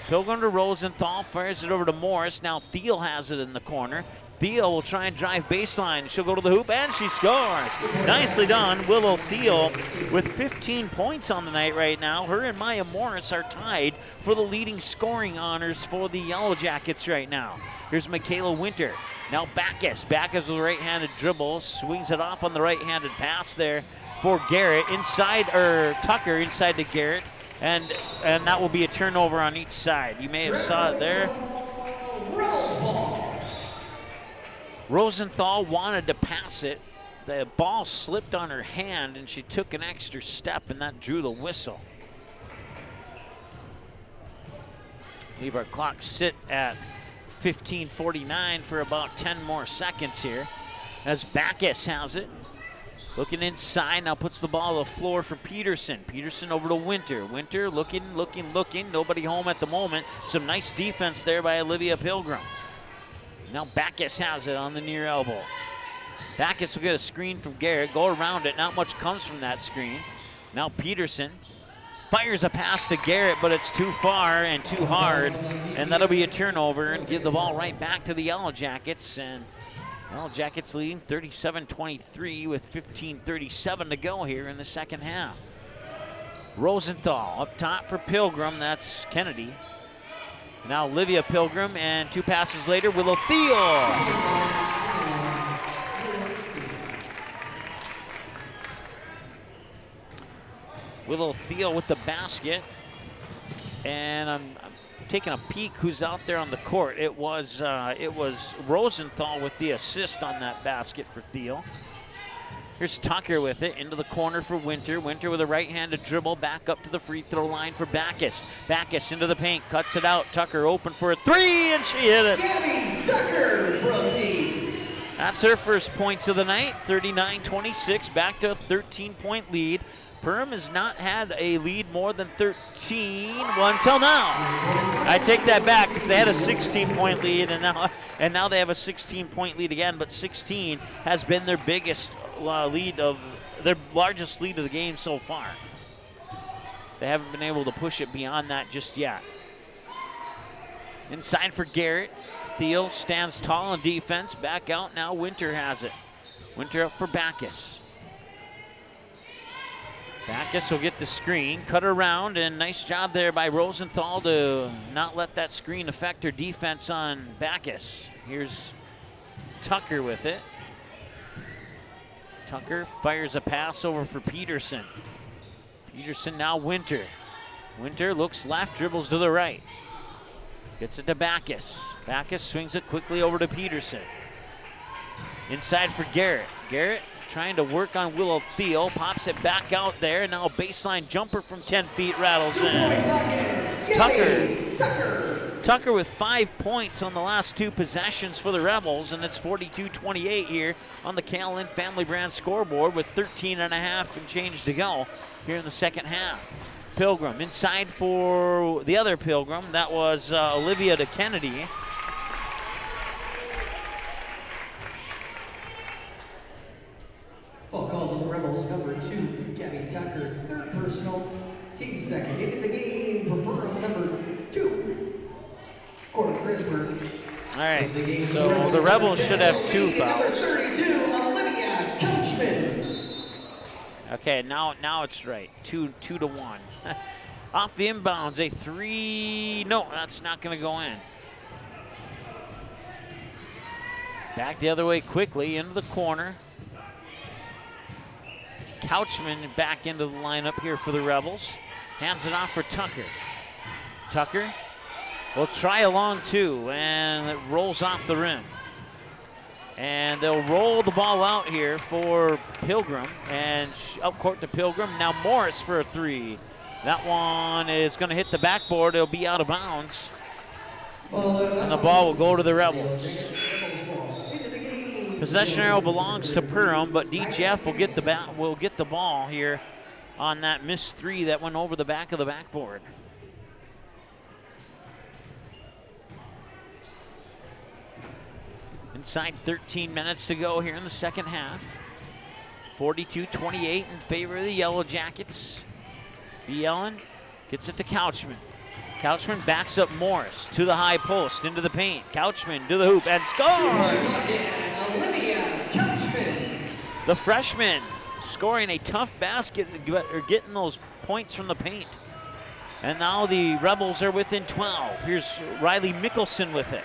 Pilgrim to Rosenthal, fires it over to Morris. Now Thiel has it in the corner. Thiel will try and drive baseline. She'll go to the hoop, and she scores. Nicely done, Willow Thiel with 15 points on the night right now. Her and Maya Morris are tied for the leading scoring honors for the Yellow Jackets right now. Here's Michaela Winter. Now Backus. Backus with a right-handed dribble. Swings it off on the right-handed pass there for Garrett. Tucker inside to Garrett. And that will be a turnover on each side. You may have saw it there. Rosenthal wanted to pass it. The ball slipped on her hand and she took an extra step, and that drew the whistle. Leave our clock sit at 15:49 for about 10 more seconds here as Backus has it. Looking inside, now puts the ball on the floor for Peterson. Peterson over to Winter. Winter looking. Nobody home at the moment. Some nice defense there by Olivia Pilgrim. Now Backus has it on the near elbow. Backus will get a screen from Garrett, go around it. Not much comes from that screen. Now Peterson fires a pass to Garrett, but it's too far and too hard. And that'll be a turnover and give the ball right back to the Yellow Jackets. And Yellow Jackets leading 37-23 with 15:37 to go here in the second half. Rosenthal up top for Pilgrim, that's Kennedy. Now Olivia Pilgrim, and 2 passes later, Willow Thiel. Willow Thiel with the basket. And I'm taking a peek who's out there on the court. It was Rosenthal with the assist on that basket for Thiel. Here's Tucker with it, into the corner for Winter. Winter with a right-handed dribble, back up to the free throw line for Backus. Backus into the paint, cuts it out. Tucker open for a 3, and she hit it. Gabby Tucker from deep. That's her first points of the night, 39-26, back to a 13-point lead. Perham has not had a lead more than 13 until now. I take that back because they had a 16-point lead, and now they have a 16-point lead again, but 16 has been their biggest their largest lead of the game so far. They haven't been able to push it beyond that just yet. Inside for Garrett. Thiel stands tall in defense. Back out now. Winter has it. Winter up for Backus. Backus will get the screen, cut around, and nice job there by Rosenthal to not let that screen affect her defense on Backus. Here's Tucker with it. Tucker fires a pass over for Peterson. Peterson now Winter. Winter looks left, dribbles to the right. Gets it to Backus. Backus swings it quickly over to Peterson. Inside for Garrett. Garrett trying to work on Willow Thiel. Pops it back out there. Now a baseline jumper from 10 feet rattles in. Tucker with 5 points on the last 2 possessions for the Rebels, and it's 42-28 here on the Callan Family Brand scoreboard with 13 and a half and change to go here in the second half. Pilgrim inside for the other Pilgrim. That was Olivia to Kennedy. Foul called on the Rebels, number 2, Gabby Tucker, 3rd personal, team second. Into the game for Perham, number 2, Corey Grisberg. All right, so the Rebels should have 2 fouls. Number 32, Olivia Couchman. Okay, now it's right. 2 to 1. Off the inbounds, a 3. No, that's not going to go in. Back the other way quickly into the corner. Couchman back into the lineup here for the Rebels. Hands it off for Tucker. Tucker will try a long 2, and it rolls off the rim. And they'll roll the ball out here for Pilgrim, and up court to Pilgrim. Now Morris for a three. That one is going to hit the backboard. It'll be out of bounds. And the ball will go to the Rebels. Possession arrow belongs to Perham, but DGF will get the ball here on that missed three that went over the back of the backboard. Inside 13 minutes to go here in the second half. 42-28 in favor of the Yellow Jackets. Yellen gets it to Couchman. Couchman backs up Morris to the high post, into the paint. Couchman to the hoop and scores! The freshman scoring a tough basket, or getting those points from the paint. And now the Rebels are within 12. Here's Riley Mickelson with it.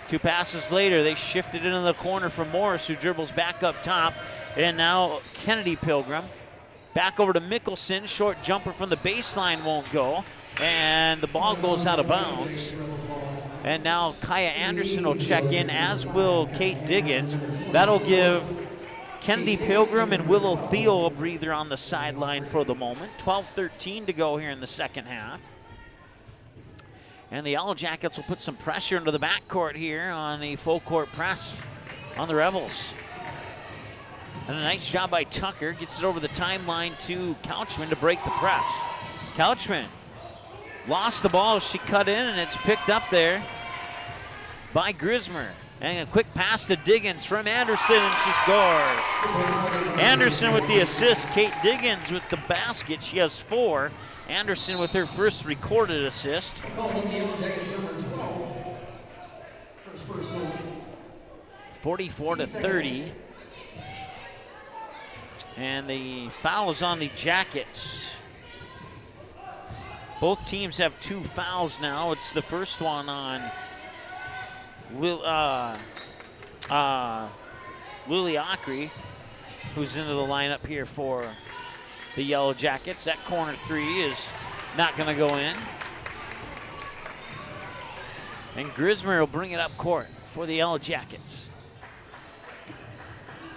2 passes later, they shift it into the corner for Morris, who dribbles back up top. And now Kennedy Pilgrim. Back over to Mickelson. Short jumper from the baseline won't go. And the ball goes out of bounds. And now Kaya Anderson will check in, as will Kate Diggins. That'll give Kennedy Pilgrim and Willow Thiel a breather on the sideline for the moment. 12-13 to go here in the second half. And the Yellow Jackets will put some pressure into the backcourt here on a full court press on the Rebels. And a nice job by Tucker. Gets it over the timeline to Couchman to break the press. Couchman lost the ball. She cut in, and it's picked up there by Grismer. And a quick pass to Diggins from Anderson, and she scores. Anderson with the assist. Kate Diggins with the basket. She has 4. Anderson with her first recorded assist. 44-30. And the foul is on the Jackets. Both teams have 2 fouls now. It's the first one on Lily Ockery, who's into the lineup here for the Yellow Jackets. That corner 3 is not going to go in. And Grismer will bring it up court for the Yellow Jackets.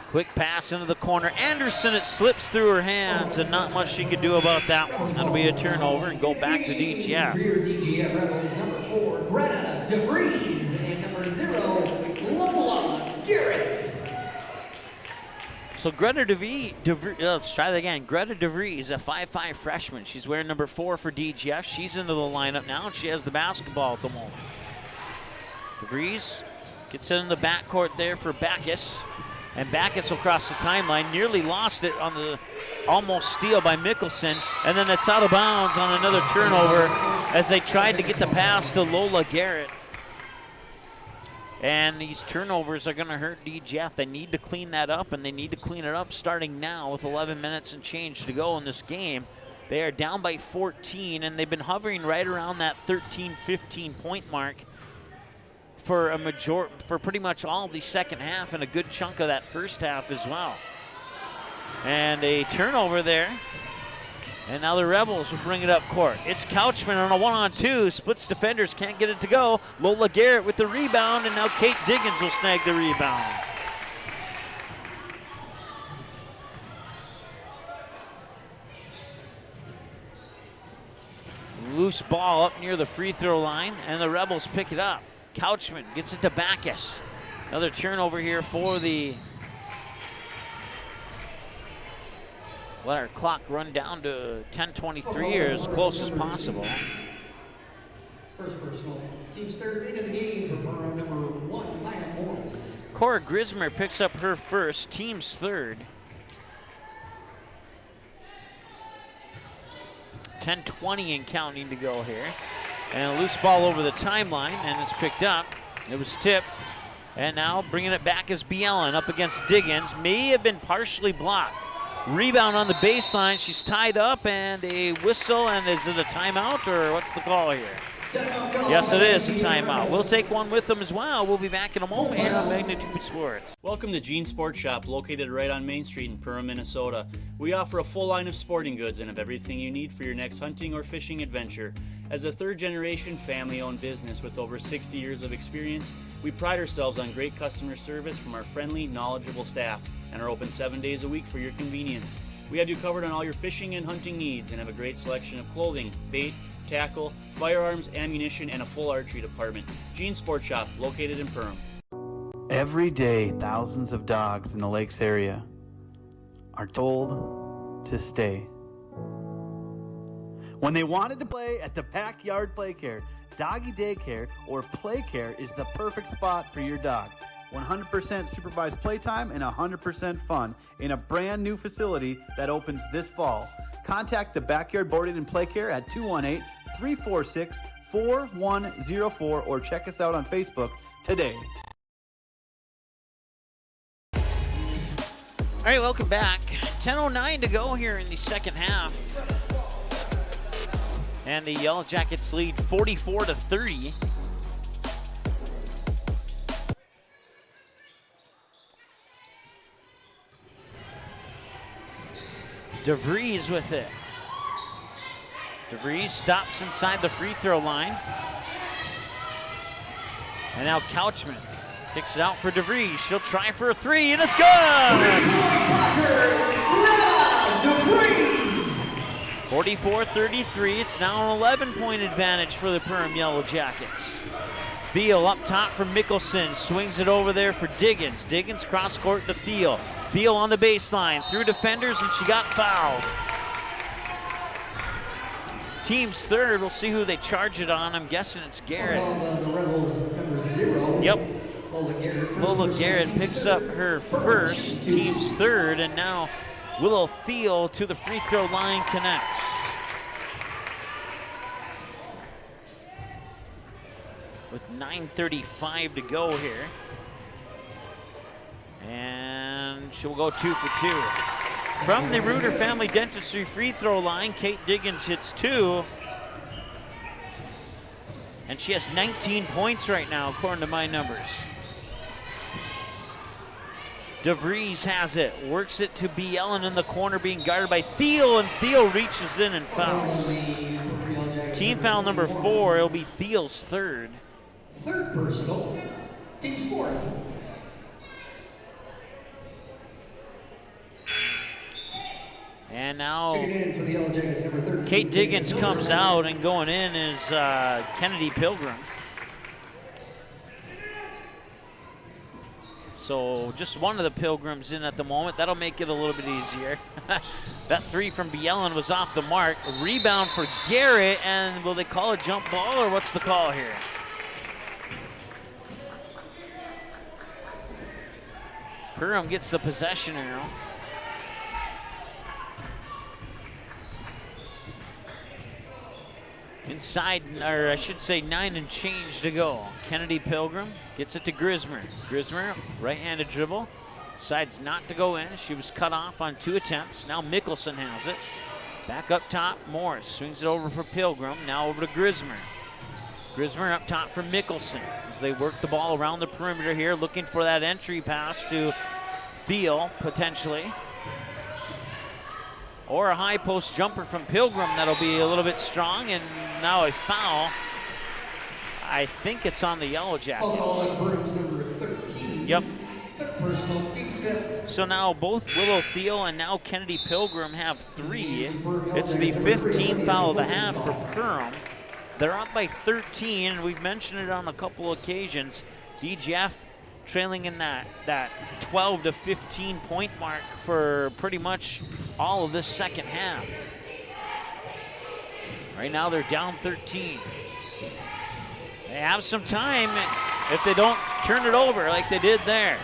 Quick pass into the corner. Anderson, it slips through her hands, and not much she could do about that one. That'll be a turnover and go back to DGF. DGF Rebels, number 4, Greta DeVries, and number 0, Lola Garrett. So Greta let's try that again. Greta DeVries, a 5'5" freshman. She's wearing number 4 for DGF. She's into the lineup now, and she has the basketball at the moment. DeVries gets it in the backcourt there for Backus. And Backus will cross the timeline, nearly lost it on the almost steal by Mickelson, and then it's out of bounds on another turnover as they tried to get the pass to Lola Garrett. And these turnovers are going to hurt DGF. They need to clean that up, and they need to clean it up starting now with 11 minutes and change to go in this game. They are down by 14, and they've been hovering right around that 13-15 point mark for pretty much all of the second half and a good chunk of that first half as well. And a turnover there. And now the Rebels will bring it up court. It's Couchman on a 1-on-2. Splits defenders, can't get it to go. Lola Garrett with the rebound, and now Kate Diggins will snag the rebound. Loose ball up near the free throw line, and the Rebels pick it up. Couchman gets it to Backus. Another turnover here for the... Let our clock run down to 10:23 or as close as possible. First personal. Team's third into the game for Perham, number 1, Maya Morris. Cora Grismer picks up her first, team's third. 10:20 and counting to go here. And a loose ball over the timeline, and it's picked up. It was tipped. And now bringing it back is Bielen up against Diggins. May have been partially blocked. Rebound on the baseline. She's tied up, and a whistle, and is it a timeout, or what's the call here? Yes, it is a timeout. We'll take one with them as well. We'll be back in a moment here on Magnitude Sports. Welcome to Gene Sports Shop, located right on Main Street in Perham, Minnesota. We offer a full line of sporting goods and have everything you need for your next hunting or fishing adventure. As a third-generation family-owned business with over 60 years of experience, we pride ourselves on great customer service from our friendly, knowledgeable staff and are open 7 days a week for your convenience. We have you covered on all your fishing and hunting needs and have a great selection of clothing, bait, tackle, firearms, ammunition, and a full archery department. Gene Sports Shop, located in Perham. Every day, thousands of dogs in the lakes area are told to stay. When they wanted to play at the Backyard Playcare, Doggy Daycare, or Playcare is the perfect spot for your dog. 100% supervised playtime and 100% fun in a brand new facility that opens this fall. Contact the Backyard Boarding and Playcare at 218-346-4104 or check us out on Facebook today. All right, welcome back. 10:09 to go here in the second half. And the Yellowjackets lead 44-30. DeVries with it. DeVries stops inside the free throw line. And now Couchman kicks it out for DeVries. She'll try for a three, and it's good! 44-33. It's now an 11-point advantage for the Perham Yellowjackets. Thiel up top for Mickelson. Swings it over there for Diggins. Diggins cross court to Thiel. Thiel on the baseline, through defenders, and she got fouled. Team's third, we'll see who they charge it on. I'm guessing it's Garrett. The Rebels, number 0. Yep. Lola Garrett picks up her first, team's third, and now Willow Thiel to the free throw line connects. With 9:35 to go here. And she'll go 2 for 2. From the Reuter Family Dentistry free throw line, Kate Diggins hits 2. And she has 19 points right now, according to my numbers. DeVries has it, works it to Bielen in the corner, being guarded by Thiel, and Thiel reaches in and fouls. Team foul number 4, it'll be Thiel's third. Third personal, team's fourth. And now in for the Yellowjackets, number 13, Kate Diggins comes out, and going in is Kennedy Pilgrim. So just one of the Pilgrims in at the moment. That'll make it a little bit easier. That three from Bielen was off the mark. Rebound for Garrett, and will they call a jump ball, or what's the call here? Perham gets the possession arrow. Inside, or I should say 9 and change to go. Kennedy Pilgrim gets it to Grismer. Grismer, right-handed dribble, decides not to go in. She was cut off on 2 attempts. Now Mickelson has it. Back up top, Morris swings it over for Pilgrim. Now over to Grismer. Grismer up top for Mickelson as they work the ball around the perimeter here, looking for that entry pass to Thiel, potentially. Or a high post jumper from Pilgrim that'll be a little bit strong, and now a foul. I think it's on the Yellowjackets. Yep. So now both Willow Thiel and now Kennedy Pilgrim have 3. It's the 5th team foul of the half for Perham. They're up by 13, and we've mentioned it on a couple occasions. DGF trailing in that 12 to 15 point mark for pretty much all of this second half. Right now they're down 13. They have some time if they don't turn it over like they did there.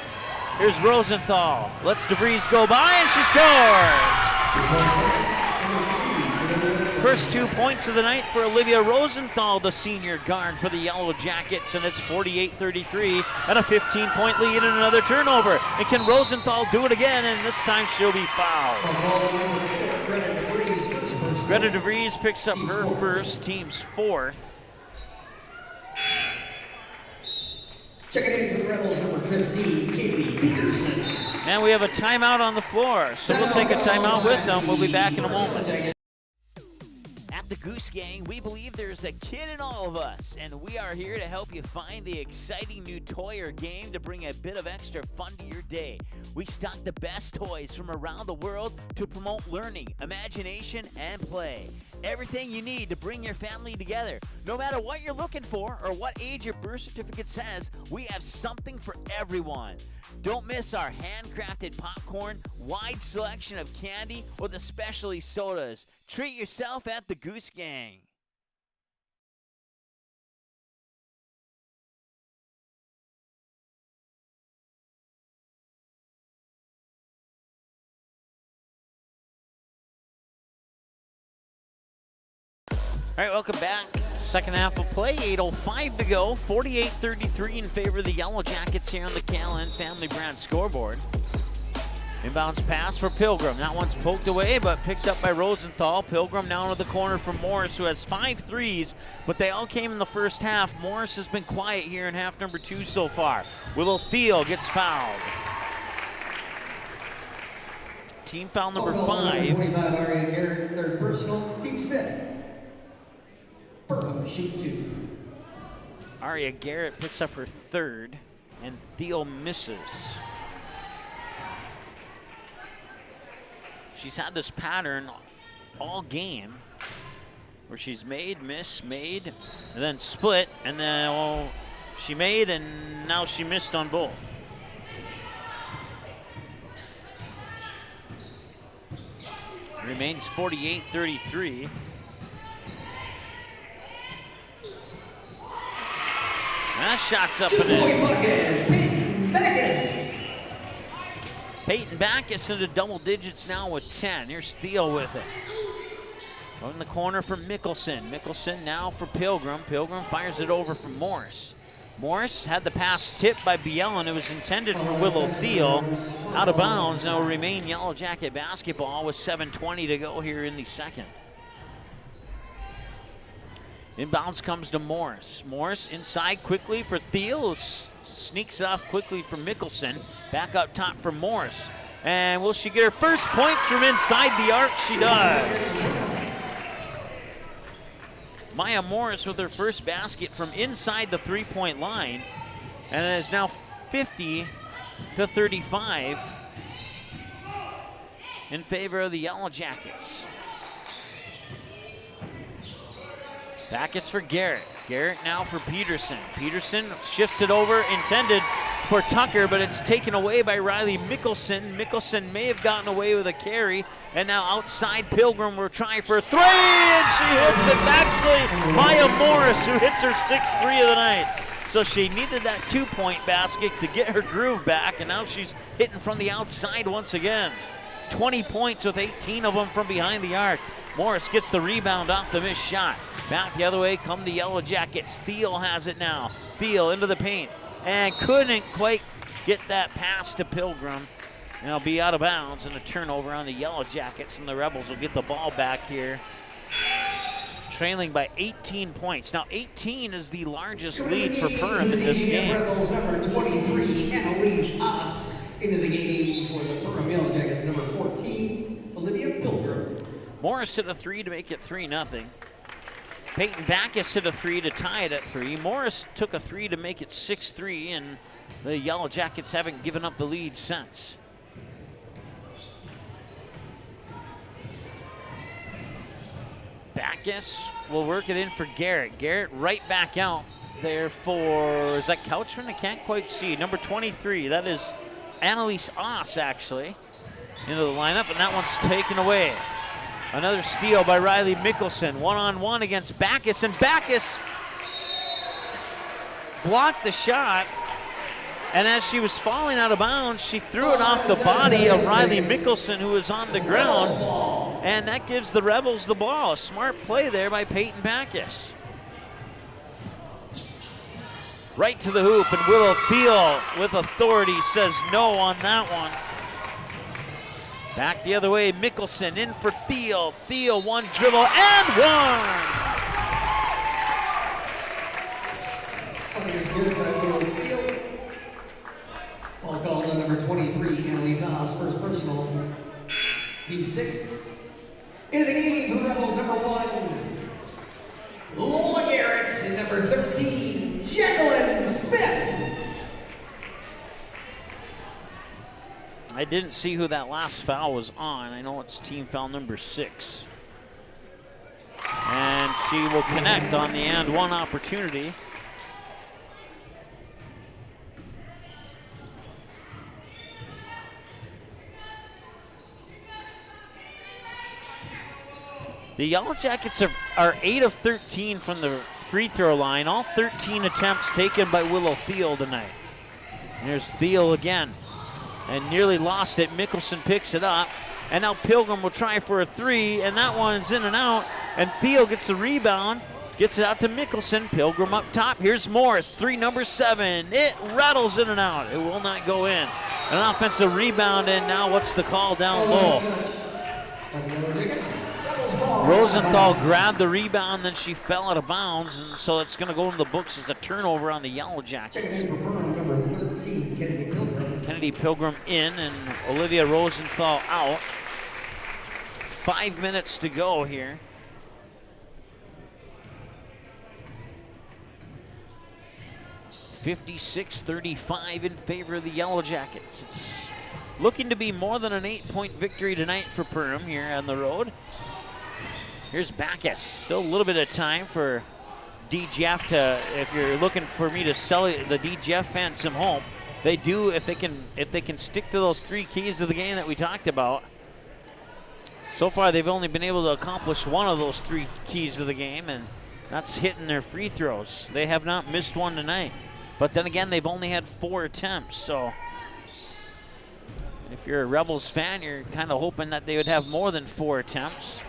Here's Rosenthal, lets DeVries go by, and she scores! First 2 points of the night for Olivia Rosenthal, the senior guard for the Yellowjackets, and it's 48-33 and a 15-point lead and another turnover. And can Rosenthal do it again? And this time she'll be fouled. Greta DeVries picks up her first, team's 4th. Checking in for the Rebels, number 15, Kaylee Peterson. And we have a timeout on the floor, so we'll take a timeout with them. We'll be back in a moment. At the Goose Gang, we believe there's a kid in all of us, and we are here to help you find the exciting new toy or game to bring a bit of extra fun to your day. We stock the best toys from around the world to promote learning, imagination, and play. Everything you need to bring your family together. No matter what you're looking for or what age your birth certificate says, we have something for everyone. Don't miss our handcrafted popcorn, wide selection of candy, or the specialty sodas. Treat yourself at the Goose Gang. All right, welcome back. Second half of play, 8:05 to go. 48-33 in favor of the Yellow Jackets here on the Callan Family Brand scoreboard. Inbounds pass for Pilgrim. That one's poked away, but picked up by Rosenthal. Pilgrim now into the corner for Morris, who has 5 threes, but they all came in the first half. Morris has been quiet here in half number 2 so far. Willow Thiel gets fouled. Team foul number 5. 25, Aria Garrett, third personal, team's 5th. Perham shoot 2. Aria Garrett picks up her 3rd, and Thiel misses. She's had this pattern all game where she's made, miss, made, and then split, and then she made, and now she missed on both. Remains 48-33. That shot's up and in. Peyton Backus. Peyton Backus into double digits now with 10. Here's Thiel with it. In the corner for Mickelson. Mickelson now for Pilgrim. Pilgrim fires it over for Morris. Morris had the pass tipped by Bielen. It was intended for Willow Thiel. Out of bounds. Now will remain Yellow Jacket basketball with 7:20 to go here in the second. Inbounds comes to Morris. Morris inside quickly for Thiel. Sneaks off quickly for Mickelson. Back up top for Morris. And will she get her first points from inside the arc? She does. Maya Morris with her first basket from inside the three-point line. And it is now 50-35 in favor of the Yellow Jackets. Backus for Garrett. Garrett now for Peterson. Peterson shifts it over, intended for Tucker, but it's taken away by Riley Mickelson. Mickelson may have gotten away with a carry, and now outside Pilgrim will try for a 3, and she hits. It's actually Maya Morris who hits her 6th 3 of the night. So she needed that 2-point basket to get her groove back, and now she's hitting from the outside once again. 20 points with 18 of them from behind the arc. Morris gets the rebound off the missed shot. Back the other way come the Yellow Jackets. Thiel has it now. Thiel into the paint and couldn't quite get that pass to Pilgrim. And it'll be out of bounds and a turnover on the Yellow Jackets, and the Rebels will get the ball back here. Trailing by 18 points. Now 18 is the largest lead for Perham in this game. Rebels number 23, Annalise Haas, into the game for the Perham Yellowjackets, number 14, Olivia Pilgrim. Morris hit a 3 to make it 3-0. Peyton Backus hit a 3 to tie it at 3. Morris took a 3 to make it 6-3, and the Yellow Jackets haven't given up the lead since. Backus will work it in for Garrett. Garrett right back out there for, is that Couchman? I can't quite see. Number 23, that is Annalise Oss, actually, into the lineup, and that one's taken away. Another steal by Riley Mickelson, one-on-one against Backus, and Backus blocked the shot, and as she was falling out of bounds, she threw it off the body of Riley Mickelson, who was on the ground, and that gives the Rebels the ball. A smart play there by Peyton Backus. Right to the hoop, and Willow Thiel with authority says no on that one. Back the other way, Mickelson in for Thiel. Thiel, one dribble and one! Good by Willow Thiel. 56th. Into the game for the Rebels, number 1, Lola Garrett, and number 13, Jacqueline Smith. I didn't see who that last foul was on. I know it's team foul number 6. And she will connect on the and one opportunity. The Yellow Jackets are 8 of 13 from the free throw line. All 13 attempts taken by Willow Thiel tonight. And there's Thiel again. And nearly lost it. Mickelson picks it up. And now Pilgrim will try for a 3. And that one's in and out. And Thiel gets the rebound. Gets it out to Mickelson. Pilgrim up top. Here's Morris. 3, number 7. It rattles in and out. It will not go in. An offensive rebound. And now what's the call down low? Rosenthal grabbed the rebound, then she fell out of bounds, and so it's going to go into the books as a turnover on the Yellow Jackets. Kennedy Pilgrim in and Olivia Rosenthal out. 5 minutes to go here. (56-35) in favor of the Yellow Jackets. It's looking to be more than an 8-point victory tonight for Perham here on the road. Here's Backus. Still a little bit of time for DGF to, if you're looking for me to sell the DGF fans some hope, they do if they can stick to those 3 keys of the game that we talked about. So far they've only been able to accomplish one of those 3 keys of the game, and that's hitting their free throws. They have not missed one tonight. But then again, they've only had 4 attempts, so if you're a Rebels fan, you're kind of hoping that they would have more than 4 attempts.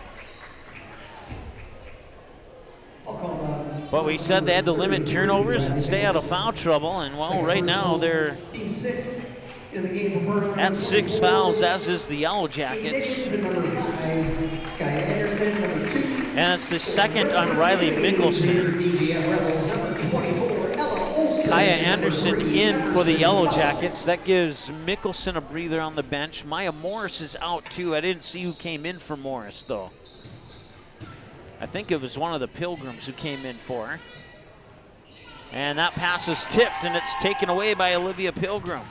But we said they had to limit turnovers and stay out of foul trouble, and well, right now they're at 6 fouls, as is the Yellow Jackets. And it's the second on Riley Mickelson. Kaya Anderson in for the Yellow Jackets. That gives Mickelson a breather on the bench. Maya Morris is out too. I didn't see who came in for Morris though. I think it was one of the Pilgrims who came in for her. And that pass is tipped, and it's taken away by Olivia Pilgrim.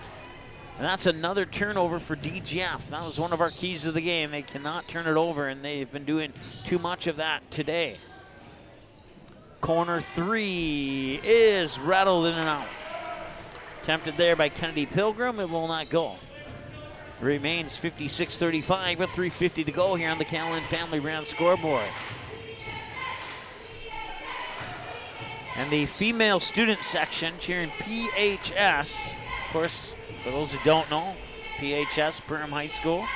And that's another turnover for DGF. That was one of our keys of the game. They cannot turn it over, and they've been doing too much of that today. Corner 3 is rattled in and out. Attempted there by Kennedy Pilgrim. It will not go. It remains 56-35 with 3:50 to go here on the Callan Family Brand scoreboard. And the female student section cheering PHS. Of course, for those who don't know, PHS, Perham High School.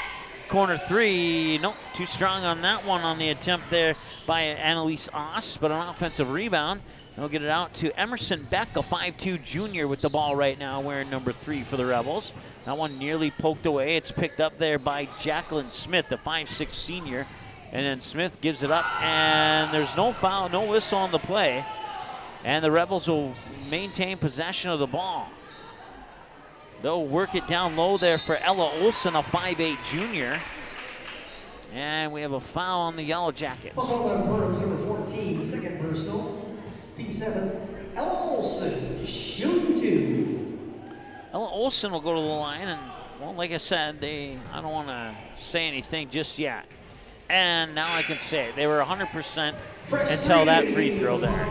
Corner 3, nope, too strong on that one on the attempt there by Annalise Oss, but an offensive rebound. They'll get it out to Emerson Beck, a 5'2" junior with the ball right now, wearing number 3 for the Rebels. That one nearly poked away. It's picked up there by Jacqueline Smith, the 5'6" senior. And then Smith gives it up, and there's no foul, no whistle on the play. And the Rebels will maintain possession of the ball. They'll work it down low there for Ella Olson, a 5'8" junior. And we have a foul on the Yellow Jackets. Number 14, second personal. Team 7, Ella Olson, shoot 2. Ella Olson will go to the line, and well, like I said, I don't want to say anything just yet. And now I can say it. They were 100% until that free throw there.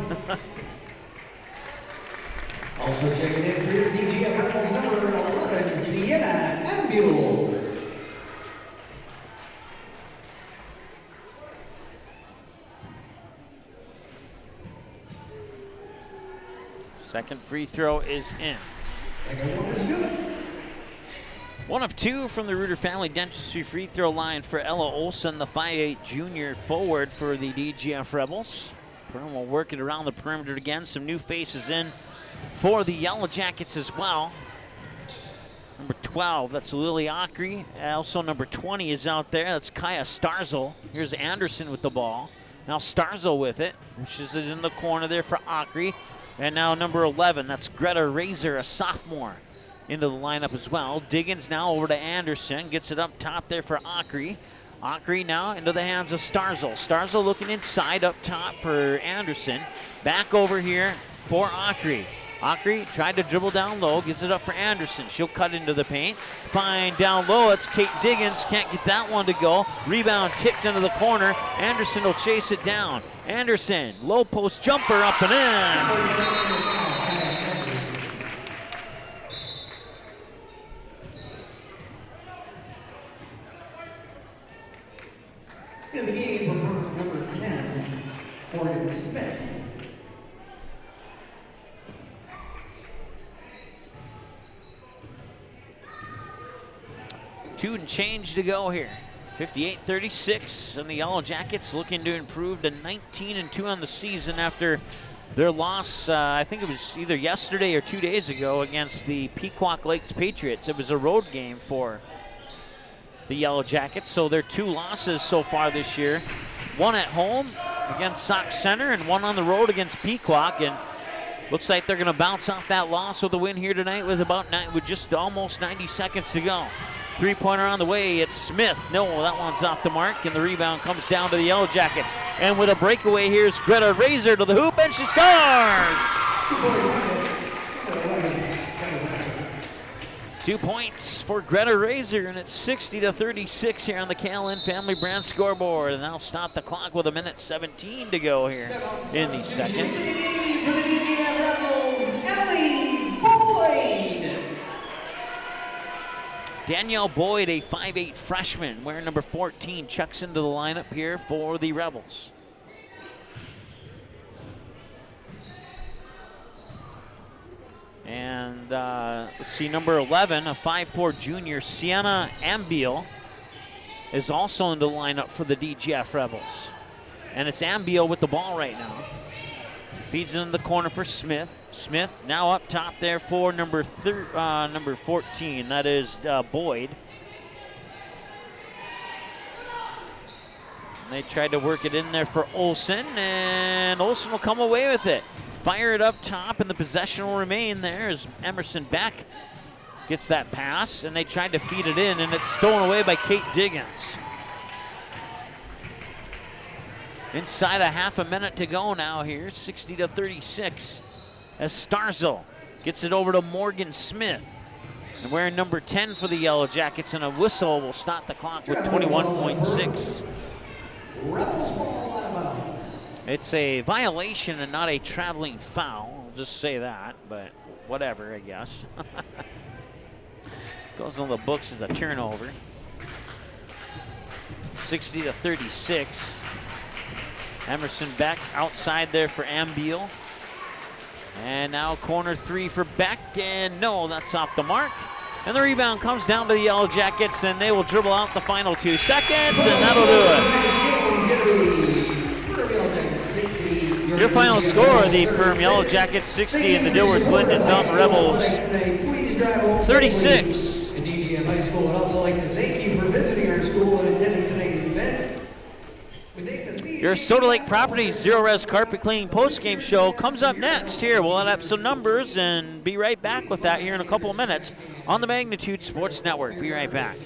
Also checking in for your DGF Rebels, number 11, Sienna Ambule. Second free throw is in. Second one is good. 1 of 2 from the Reuter Family Dentistry free throw line for Ella Olson, the 5'8" junior forward for the DGF Rebels. Perham will work it around the perimeter again. Some new faces in for the Yellow Jackets as well. Number 12, that's Lily Ockery. Also number 20 is out there. That's Kaya Starzel. Here's Anderson with the ball. Now Starzel with it. Pushes it in the corner there for Ockery. And now number 11, that's Greta Razor, a sophomore, into the lineup as well. Diggins now over to Anderson. Gets it up top there for Ockery. Ockery now into the hands of Starzl. Starzl looking inside up top for Anderson. Back over here for Ockery. Ockery tried to dribble down low, gets it up for Anderson. She'll cut into the paint. Find down low, it's Kate Diggins. Can't get that one to go. Rebound tipped into the corner. Anderson will chase it down. Anderson, low post jumper up and in. In the game for number 10, Morgan Smith. Two and change to go here. 58-36, and the Yellowjackets looking to improve to 19-2 on the season after their loss, I think it was either yesterday or 2 days ago, against the Pequot Lakes Patriots. It was a road game for the Yellowjackets, so their 2 losses so far this year. One at home against Sauk Center and one on the road against Pequot, and looks like they're going to bounce off that loss with a win here tonight with just almost 90 seconds to go. Three-pointer on the way, it's Smith. No, that one's off the mark, and the rebound comes down to the Yellowjackets. And with a breakaway, here's Greta Razor to the hoop, and she scores! 2 points for Greta Razor, and it's 60-36 here on the KLN Family Brand scoreboard. And they'll stop the clock with 1:17 to go here in the second. For the DGF Rebels, Ellie Boyd. Danielle Boyd, a 5'8" freshman, wearing number 14, checks into the lineup here for the Rebels. And let's see, number 11, a 5'4" junior, Sienna Ambiel, is also in the lineup for the DGF Rebels. And it's Ambiel with the ball right now. Feeds it in the corner for Smith. Smith now up top there for number 14, that is Boyd. And they tried to work it in there for Olsen, and Olsen will come away with it. Fire it up top, and the possession will remain there as Emerson Beck gets that pass, and they tried to feed it in, and it's stolen away by Kate Diggins. Inside a half a minute to go now here, 60-36, as Starzl gets it over to Morgan Smith. And wearing number 10 for the Yellowjackets, and a whistle will stop the clock with 21.6. Rebels ball out of bounds. It's a violation and not a traveling foul. I'll just say that, but whatever, I guess. Goes on the books as a turnover. 60-36. Emerson Beck outside there for Ambiel. And now corner three for Beck, and no, that's off the mark. And the rebound comes down to the Yellowjackets, and they will dribble out the final 2 seconds, and that'll do it. Your final score, the Perham Yellowjackets 60 and the Dilworth Clinton Fountain Rebels 36. And DGF High School would also like to thank you for visiting our school and attending tonight's event. Your Soda Lake Properties Zero Res Carpet Cleaning postgame show comes up next. Here, we'll add up some numbers and be right back with that here in a couple of minutes on the Magnitude Sports Network. Be right back.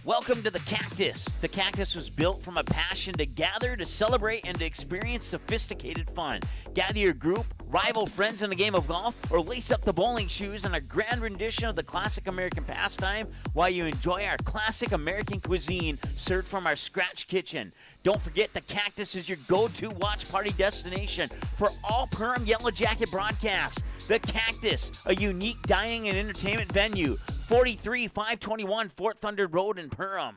Welcome to the Cactus. The Cactus was built from a passion to gather, to celebrate, and to experience sophisticated fun. Gather your group, rival friends in a game of golf, or lace up the bowling shoes in a grand rendition of the classic American pastime while you enjoy our classic American cuisine served from our scratch kitchen. Don't forget, the Cactus is your go-to watch party destination for all Perham Yellowjacket broadcasts. The Cactus, a unique dining and entertainment venue. 43-521 Fort Thunder Road in Perham.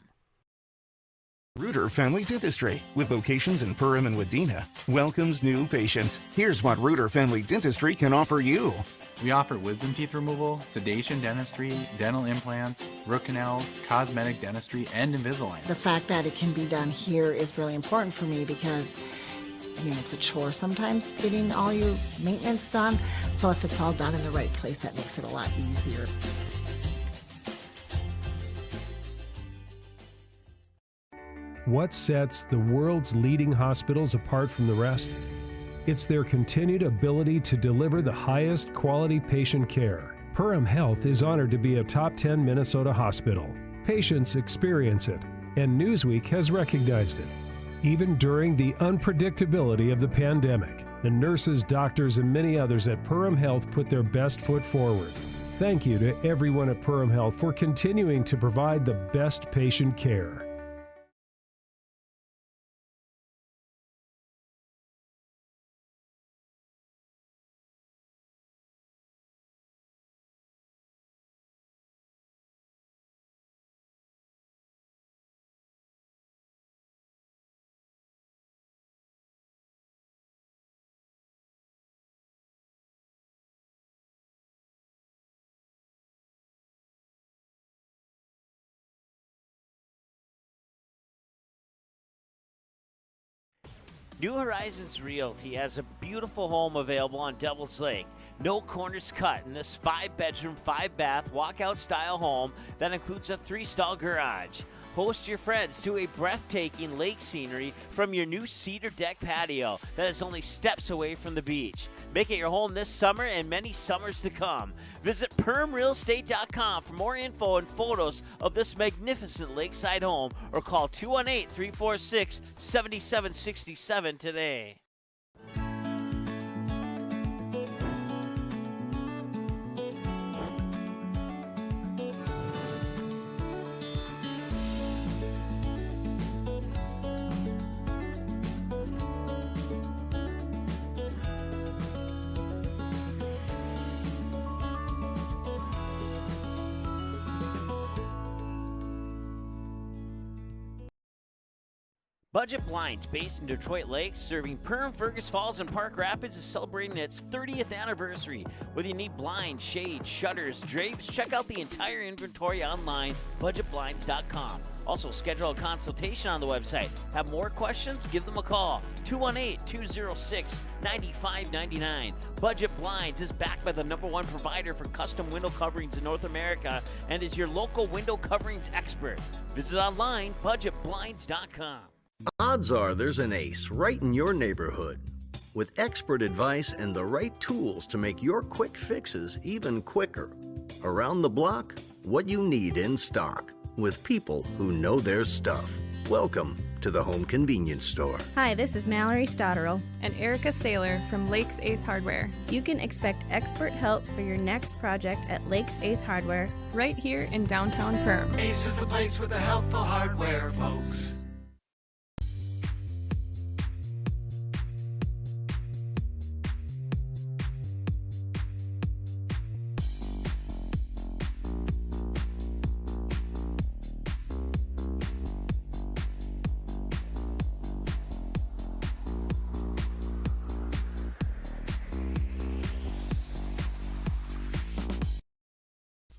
Reuter Family Dentistry, with locations in Perham and Wadena, welcomes new patients. Here's what Reuter Family Dentistry can offer you. We offer wisdom teeth removal, sedation dentistry, dental implants, root canals, cosmetic dentistry, and Invisalign. The fact that it can be done here is really important for me because, I mean, it's a chore sometimes getting all your maintenance done. So if it's all done in the right place, that makes it a lot easier. What sets the world's leading hospitals apart from the rest? It's their continued ability to deliver the highest quality patient care. Perham Health is honored to be a top 10 Minnesota hospital. Patients experience it. and Newsweek has recognized it. Even during the unpredictability of the pandemic, the nurses, doctors, and many others at Perham Health put their best foot forward. Thank you to everyone at Perham Health for continuing to provide the best patient care. New Horizons Realty has a beautiful home available on Devil's Lake. No corners cut in this 5-bedroom, 5-bath, walkout-style home that includes a 3-stall garage. Host your friends to a breathtaking lake scenery from your new cedar deck patio that is only steps away from the beach. Make it your home this summer and many summers to come. Visit PermRealEstate.com for more info and photos of this magnificent lakeside home, or call 218-346-7767 today. Budget Blinds, based in Detroit Lakes, serving Perham, Fergus Falls, and Park Rapids, is celebrating its 30th anniversary. Whether you need blinds, shades, shutters, drapes, check out the entire inventory online, budgetblinds.com. Also, schedule a consultation on the website. Have more questions? Give them a call, 218-206-9599. Budget Blinds is backed by the #1 provider for custom window coverings in North America and is your local window coverings expert. Visit online, budgetblinds.com. Odds are there's an ace right in your neighborhood. With expert advice and the right tools to make your quick fixes even quicker. Around the block, what you need in stock, with people who know their stuff. Welcome to the Home Convenience Store. Hi, this is Mallory Stotterell and Erica Saylor from Lakes Ace Hardware. You can expect expert help for your next project at Lakes Ace Hardware, right here in downtown Perham. Ace is the place with the helpful hardware, folks.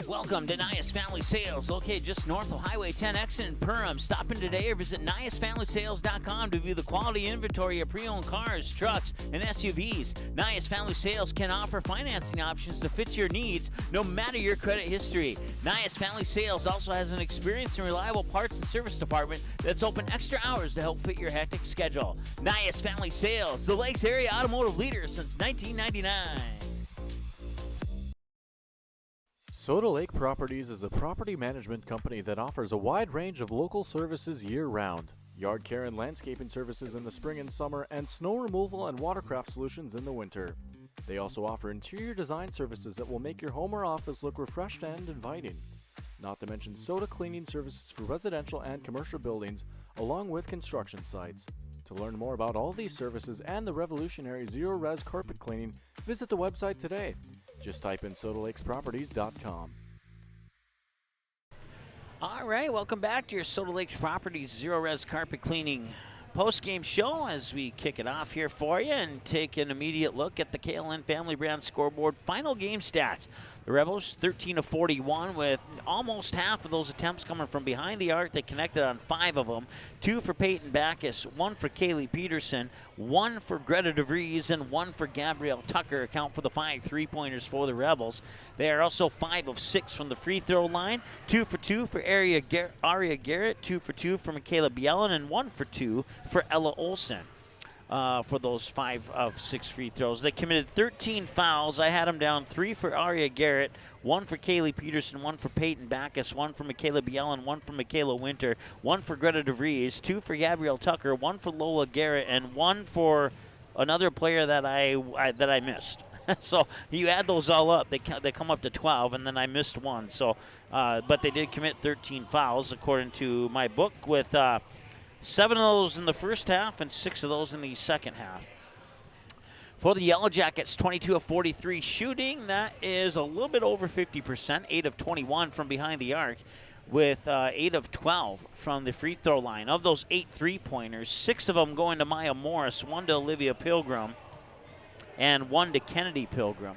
Welcome to Nias Family Sales, located just north of Highway 10 exit in Perham. Stop in today or visit NiasFamilySales.com to view the quality inventory of pre-owned cars, trucks, and SUVs. Nias Family Sales can offer financing options to fit your needs, no matter your credit history. Nias Family Sales also has an experienced and reliable parts and service department that's open extra hours to help fit your hectic schedule. Nias Family Sales, the Lakes area automotive leader since 1999. Soda Lake Properties is a property management company that offers a wide range of local services year-round. Yard care and landscaping services in the spring and summer, and snow removal and watercraft solutions in the winter. They also offer interior design services that will make your home or office look refreshed and inviting. Not to mention soda cleaning services for residential and commercial buildings, along with construction sites. To learn more about all these services and the revolutionary zero-res carpet cleaning, visit the website today. Just type in SodaLakesProperties.com. All right, welcome back to your Soda Lakes Properties Zero-Res Carpet Cleaning post-game show as we kick it off here for you and take an immediate look at the KLN Family Brand scoreboard final game stats. The Rebels 13 of 41 with almost half of those attempts coming from behind the arc. They connected on 5 of them. 2 for Peyton Backus, 1 for Kaylee Peterson, 1 for Greta DeVries, and 1 for Gabrielle Tucker account for the 5 3-pointers for the Rebels. They are also 5 of 6 from the free throw line. 2 for 2 for Aria Garrett, 2 for 2 for Michaela Bielen, and 1 for 2 for Ella Olsen. for those 5 of 6 free throws. They committed 13 fouls. I had them down 3 for Aria Garrett, 1 for Kaylee Peterson, 1 for Peyton Backus, 1 for Michaela Bielen, 1 for Michaela Winter, 1 for Greta DeVries, 2 for Gabrielle Tucker, 1 for Lola Garrett, and 1 for another player that I missed. So you add those all up, they come up to 12, and then I missed 1. So, but they did commit 13 fouls according to my book, with 7 of those in the first half and 6 of those in the second half. For the Yellowjackets, 22 of 43 shooting. That is a little bit over 50%, 8 of 21 from behind the arc, with 8 of 12 from the free throw line. Of those 8 3-pointers, 6 of them going to Maya Morris, 1 to Olivia Pilgrim, and 1 to Kennedy Pilgrim.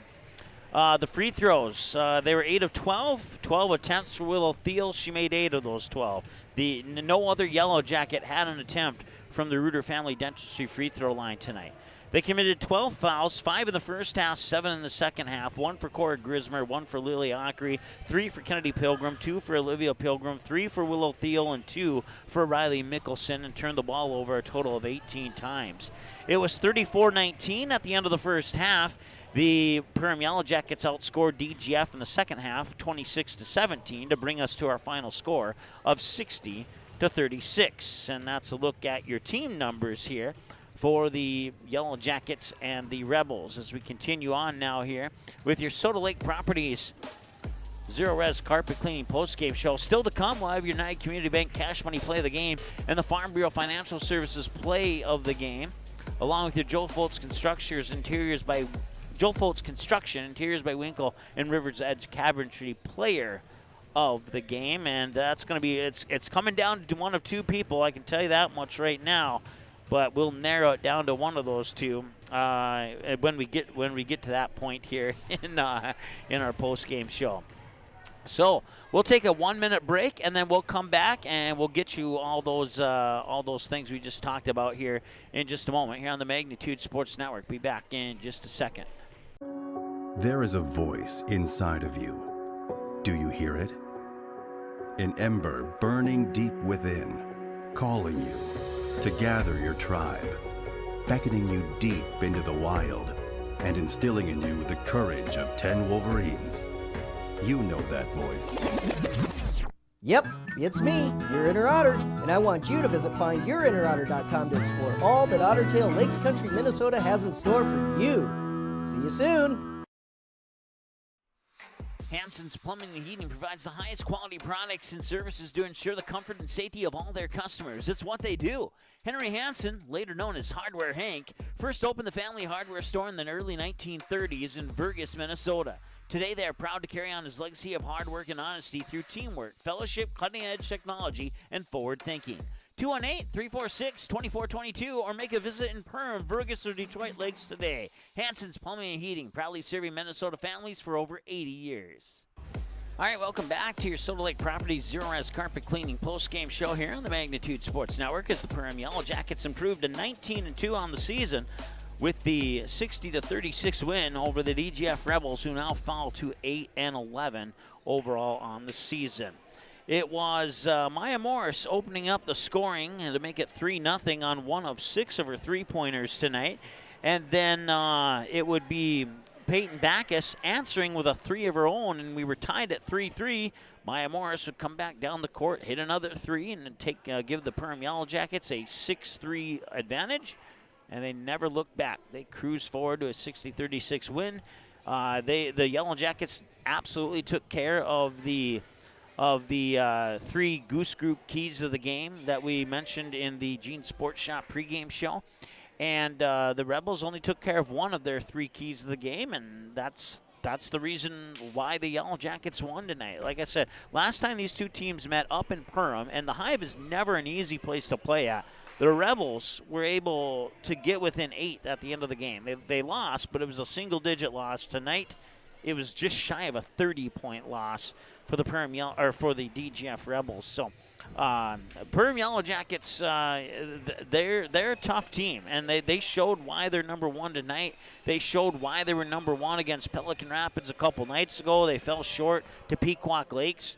The free throws, they were 8 of 12, 12 attempts for Willow Thiel. She made 8 of those 12. No other Yellow Jacket had an attempt from the Reuter Family Dentistry free throw line tonight. They committed 12 fouls, 5 in the first half, 7 in the second half, 1 for Cora Grismer, 1 for Lily Ockery, 3 for Kennedy Pilgrim, 2 for Olivia Pilgrim, 3 for Willow Thiel, and 2 for Riley Mickelson, and turned the ball over a total of 18 times. It was 34-19 at the end of the first half. The Perham Yellowjackets outscored DGF in the second half, 26-17, to bring us to our final score of 60-36. And that's a look at your team numbers here for the Yellowjackets and the Rebels as we continue on now here with your Soda Lake Properties Zero Res Carpet Cleaning Post-Game Show. Still to come, we'll have your United Community Bank Cash Money Play of the Game and the Farm Bureau Financial Services Play of the Game, along with your Joe Foltz Construction Interiors by Winkle and River's Edge Cabinetry Player of the Game. And that's going to be, it's coming down to one of 2 people, I can tell you that much right now. But we'll narrow it down to one of those 2 when we get to that point here in our post-game show. So we'll take a 1-minute break, and then we'll come back and we'll get you all those things we just talked about here in just a moment here on the Magnitude Sports Network. Be back in just a second. There is a voice inside of you. Do you hear it? An ember burning deep within, calling you to gather your tribe, beckoning you deep into the wild, and instilling in you the courage of 10 Wolverines. You know that voice. Yep, it's me, your inner otter, and I want you to visit findyourinnerotter.com to explore all that Ottertail Lakes Country, Minnesota has in store for you. See you soon. Hansen's Plumbing and Heating provides the highest quality products and services to ensure the comfort and safety of all their customers. It's what they do. Henry Hansen, later known as Hardware Hank, first opened the family hardware store in the early 1930s in Burgess, Minnesota. Today, they are proud to carry on his legacy of hard work and honesty through teamwork, fellowship, cutting-edge technology, and forward thinking. 218-346-2422 or make a visit in Perham, Burgess, or Detroit Lakes today. Hansen's Plumbing and Heating, proudly serving Minnesota families for over 80 years. All right, welcome back to your Soda Lake Properties Zero Res Carpet Cleaning post-game show here on the Magnitude Sports Network as the Perham Yellowjackets improved to 19-2 on the season with the 60-36 win over the DGF Rebels, who now fall to 8-11 overall on the season. It was Maya Morris opening up the scoring to make it 3-0 on 1 of 6 of her three-pointers tonight. And then it would be Peyton Backus answering with a 3 of her own, and we were tied at 3-3. Maya Morris would come back down the court, hit another 3, and give the Perham Yellowjackets a 6-3 advantage. And they never looked back. They cruised forward to a 60-36 win. The Yellowjackets absolutely took care of the 3 Goose Group keys of the game that we mentioned in the Gene Sports Shop pregame show. And the Rebels only took care of 1 of their 3 keys of the game, and that's the reason why the Yellowjackets won tonight. Like I said, last time these 2 teams met up in Perham, and the Hive is never an easy place to play at. The Rebels were able to get within 8 at the end of the game. They lost, but it was a single-digit loss. Tonight, it was just shy of a 30-point loss for the for the DGF Rebels. So, Perham Yellowjackets, they're a tough team, and they showed why they're number 1 tonight. They showed why they were number 1 against Pelican Rapids a couple nights ago. They fell short to Pequot Lakes.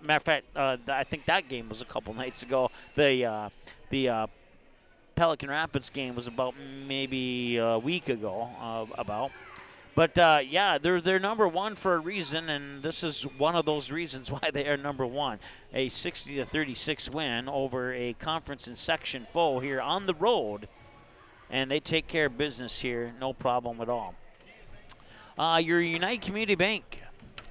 Matter of fact, I think that game was a couple nights ago. The Pelican Rapids game was about maybe a week ago. But yeah, they're number one for a reason, and this is one of those reasons why they are number one. A 60-36 win over a conference and section foe here on the road, and they take care of business here, no problem at all. Your United Community Bank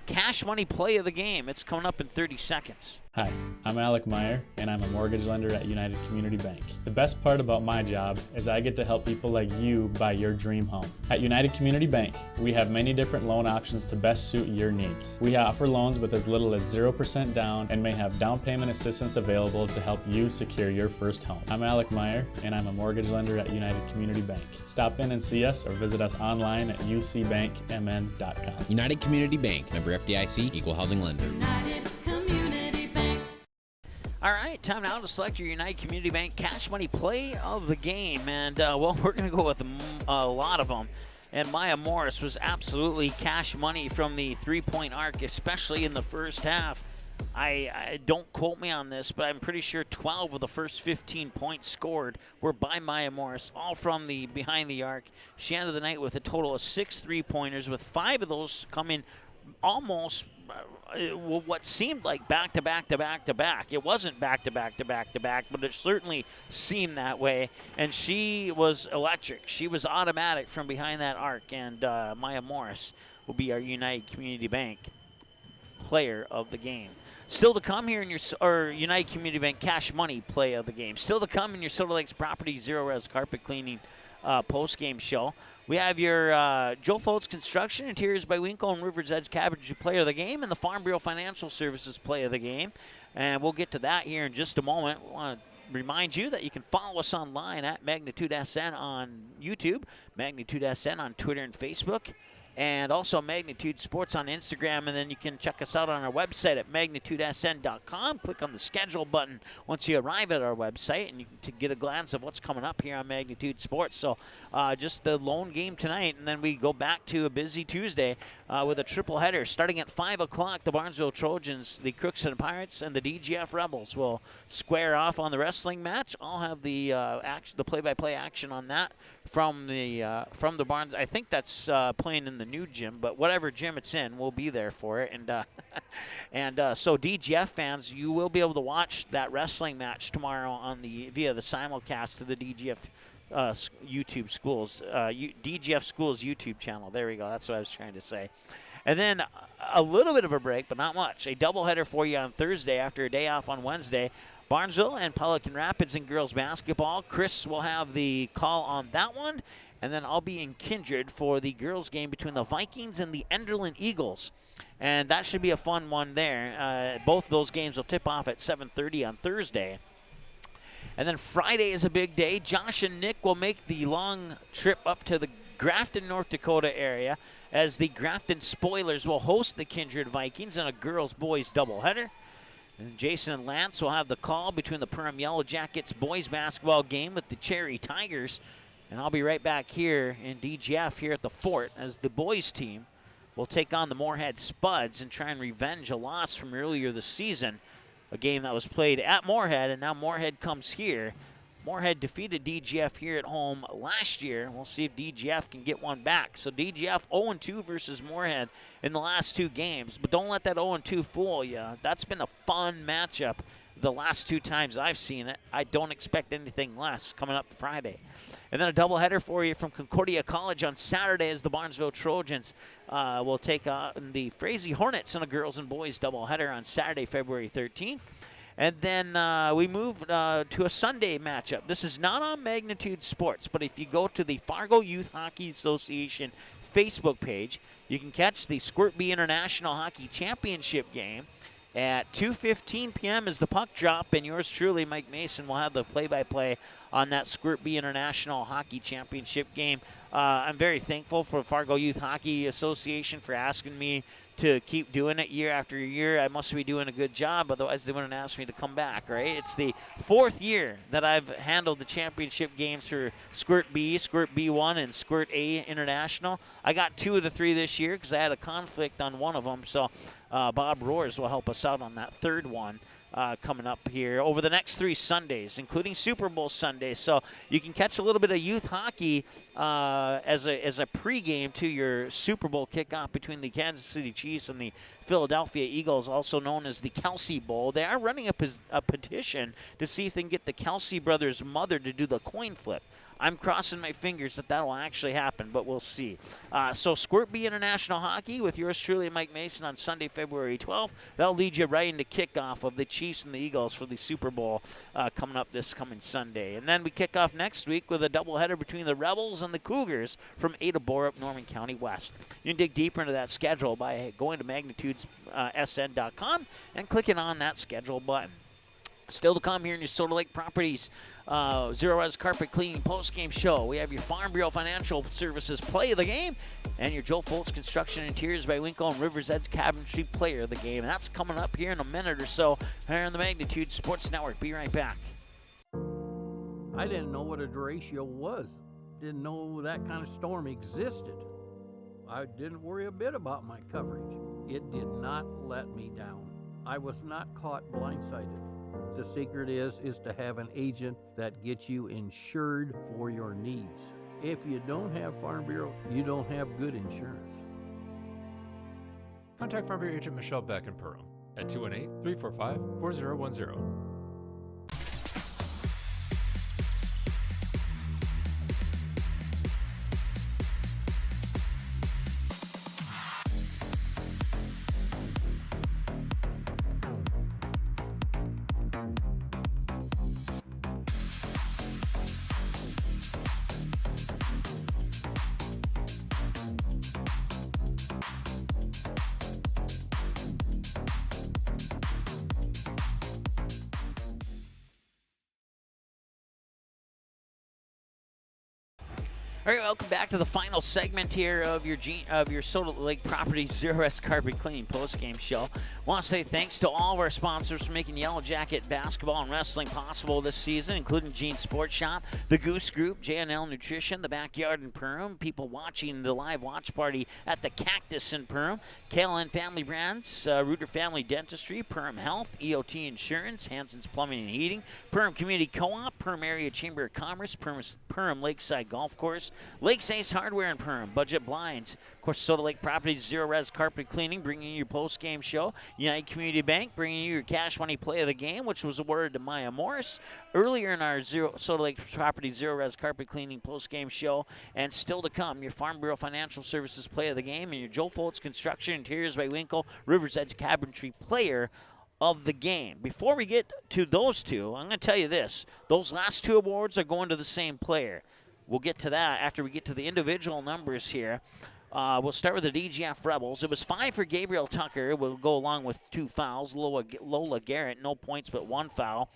cash money play of the game. It's coming up in 30 seconds. Hi, I'm Alec Meyer, and I'm a mortgage lender at United Community Bank. The best part about my job is I get to help people like you buy your dream home. At United Community Bank, we have many different loan options to best suit your needs. We offer loans with as little as 0% down and may have down payment assistance available to help you secure your first home. I'm Alec Meyer, and I'm a mortgage lender at United Community Bank. Stop in and see us or visit us online at ucbankmn.com. United Community Bank, member FDIC, equal housing lender. All right, time now to select your United Community Bank cash money play of the game. And, well, we're going to go with a lot of them. And Maya Morris was absolutely cash money from the three-point arc, especially in the first half. I don't quote me on this, but I'm pretty sure 12 of the first 15 points scored were by Maya Morris, all from the behind the arc. She ended the night with a total of 6 3-pointers, with 5 of those coming almost what seemed like back-to-back-to-back-to-back. It wasn't back-to-back-to-back-to-back, but it certainly seemed that way. And she was electric. She was automatic from behind that arc. And Maya Morris will be our United Community Bank player of the game. Still to come here in your United Community Bank cash money play of the game. Still to come in your Silver Lakes Property Zero Res carpet cleaning post-game show. We have your Joe Foltz Construction, Interiors by Winkle, and River's Edge Cabbage player of the game, and the Farm Bureau Financial Services play of the game. And we'll get to that here in just a moment. We want to remind you that you can follow us online at Magnitude SN on YouTube, Magnitude SN on Twitter and Facebook, and also Magnitude Sports on Instagram. And then you can check us out on our website at magnitudesn.com. Click on the schedule button once you arrive at our website, and you can get a glance of what's coming up here on Magnitude Sports. So just the lone game tonight, and then we go back to a busy Tuesday with a triple header starting at 5 o'clock. The Barnesville Trojans, the Crookston Pirates, and the DGF Rebels will square off on the wrestling match. I'll have the play-by-play action on that from the Barnes. I think that's playing in the new gym, but whatever gym it's in, we'll be there for it. And so DGF fans, you will be able to watch that wrestling match tomorrow via the simulcast to the DGF YouTube Schools, DGF Schools YouTube channel. There we go. That's what I was trying to say. And then a little bit of a break, but not much. A doubleheader for you on Thursday after a day off on Wednesday. Barnesville and Pelican Rapids in girls basketball. Chris will have the call on that one. And then I'll be in Kindred for the girls' game between the Vikings and the Enderlin Eagles. And that should be a fun one there. Both of those games will tip off at 7:30 on Thursday. And then Friday is a big day. Josh and Nick will make the long trip up to the Grafton, North Dakota area, as the Grafton Spoilers will host the Kindred Vikings in a girls-boys doubleheader. And Jason and Lance will have the call between the Perham Yellowjackets boys basketball game with the Cherry Tigers. And I'll be right back here in DGF here at the Fort as the boys team will take on the Moorhead Spuds and try and revenge a loss from earlier this season, a game that was played at Moorhead, and now Moorhead comes here. Moorhead defeated DGF here at home last year. We'll see if DGF can get one back. So DGF 0-2 versus Moorhead in the last 2 games. But don't let that 0-2 fool you. That's been a fun matchup the last 2 times I've seen it. I don't expect anything less coming up Friday. And then a doubleheader for you from Concordia College on Saturday as the Barnesville Trojans will take on the Frazee Hornets in a girls and boys doubleheader on Saturday, February 13th. And then we move to a Sunday matchup. This is not on Magnitude Sports, but if you go to the Fargo Youth Hockey Association Facebook page, you can catch the Squirt B International Hockey Championship game at 2:15 p.m. is the puck drop, and yours truly, Mike Mason, will have the play-by-play on that Squirt B International Hockey Championship game. I'm very thankful for Fargo Youth Hockey Association for asking me to keep doing it year after year. I must be doing a good job, otherwise they wouldn't ask me to come back, right? It's the 4th year that I've handled the championship games for Squirt B, Squirt B1, and Squirt A International. I got 2 of the 3 this year because I had a conflict on one of them, so Bob Roars will help us out on that 3rd one. coming up here over the next 3 Sundays, including Super Bowl Sunday. So you can catch a little bit of youth hockey as a pregame to your Super Bowl kickoff between the Kansas City Chiefs and the Philadelphia Eagles, also known as the Kelsey Bowl. They are running a petition to see if they can get the Kelsey brothers' mother to do the coin flip. I'm crossing my fingers that will actually happen, but we'll see. So Squirt B International Hockey with yours truly, Mike Mason, on Sunday, February 12th. That'll lead you right into kickoff of the Chiefs and the Eagles for the Super Bowl coming up this coming Sunday. And then we kick off next week with a doubleheader between the Rebels and the Cougars from Ada Borup, Norman County West. You can dig deeper into that schedule by going to magnitudesSN.com and clicking on that schedule button. Still to come here in your Soda Lake Properties Zero Res Carpet Cleaning post-game show. We have your Farm Bureau Financial Services Play of the Game and your Joe Foltz Construction Interiors by Winkle and Rivers Edge Cabinetry Player of the Game. And that's coming up here in a minute or so here on the Magnitude Sports Network. Be right back. I didn't know what a derecho was. Didn't know that kind of storm existed. I didn't worry a bit about my coverage. It did not let me down. I was not caught blindsided. The secret is to have an agent that gets you insured for your needs. If you don't have Farm Bureau, you don't have good insurance. Contact Farm Bureau agent Michelle Beck in Perham at 218-345-4010. All right, welcome back to the final segment here of your Soda Lake Properties Zero Rest Carpet Cleaning post-game show. Want to say thanks to all of our sponsors for making Yellow Jacket basketball and wrestling possible this season, including Gene Sports Shop, the Goose Group, J&L Nutrition, the Backyard in Perham, people watching the live watch party at the Cactus in Perham, KLN Family Brands, Reuter Family Dentistry, Perham Health, EOT Insurance, Hanson's Plumbing and Heating, Perham Community Co-op, Perham Area Chamber of Commerce, Perham Lakeside Golf Course, Lakes Ace Hardware in Perham, Budget Blinds, of course, Soda Lake Properties Zero Res Carpet Cleaning, bringing you your post-game show, United Community Bank, bringing you your cash money play of the game, which was awarded to Maya Morris earlier in our Soda Lake Properties Zero Res Carpet Cleaning post-game show, and still to come, your Farm Bureau Financial Services play of the game and your Joe Foltz Construction Interiors by Winkle, Rivers Edge Cabinetry player of the game. Before we get to those two, I'm going to tell you this. Those last two awards are going to the same player. We'll get to that after we get to the individual numbers here. We'll start with the DGF Rebels. It was 5 for Gabriel Tucker. We'll go along with 2 fouls. Lola Garrett, no points but 1 foul.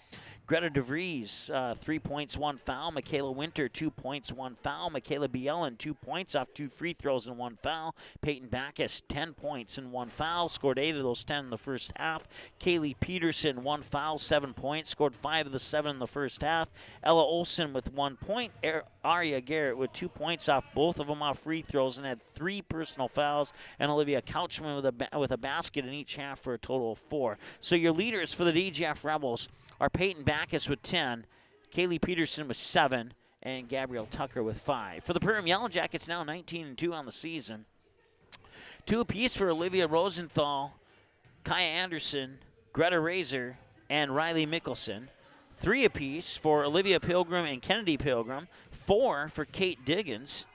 Greta DeVries, 3 points, 1 foul. Michaela Winter, 2 points, 1 foul. Michaela Bielen, 2 points off 2 free throws and 1 foul. Peyton Backus, 10 points and 1 foul. Scored 8 of those 10 in the first half. Kaylee Peterson, 1 foul, 7 points. Scored 5 of the 7 in the first half. Ella Olson with 1 point. Aria Garrett with 2 points off, both of them off free throws, and had 3 personal fouls. And Olivia Couchman with a basket in each half for a total of 4. So your leaders for the DGF Rebels are Peyton Backus with 10, Kaylee Peterson with 7, and Gabrielle Tucker with 5. For the Perham Yellowjackets, now 19-2 on the season. 2 apiece for Olivia Rosenthal, Kaya Anderson, Greta Razor, and Riley Mickelson. 3 apiece for Olivia Pilgrim and Kennedy Pilgrim. 4 for Kate Diggins.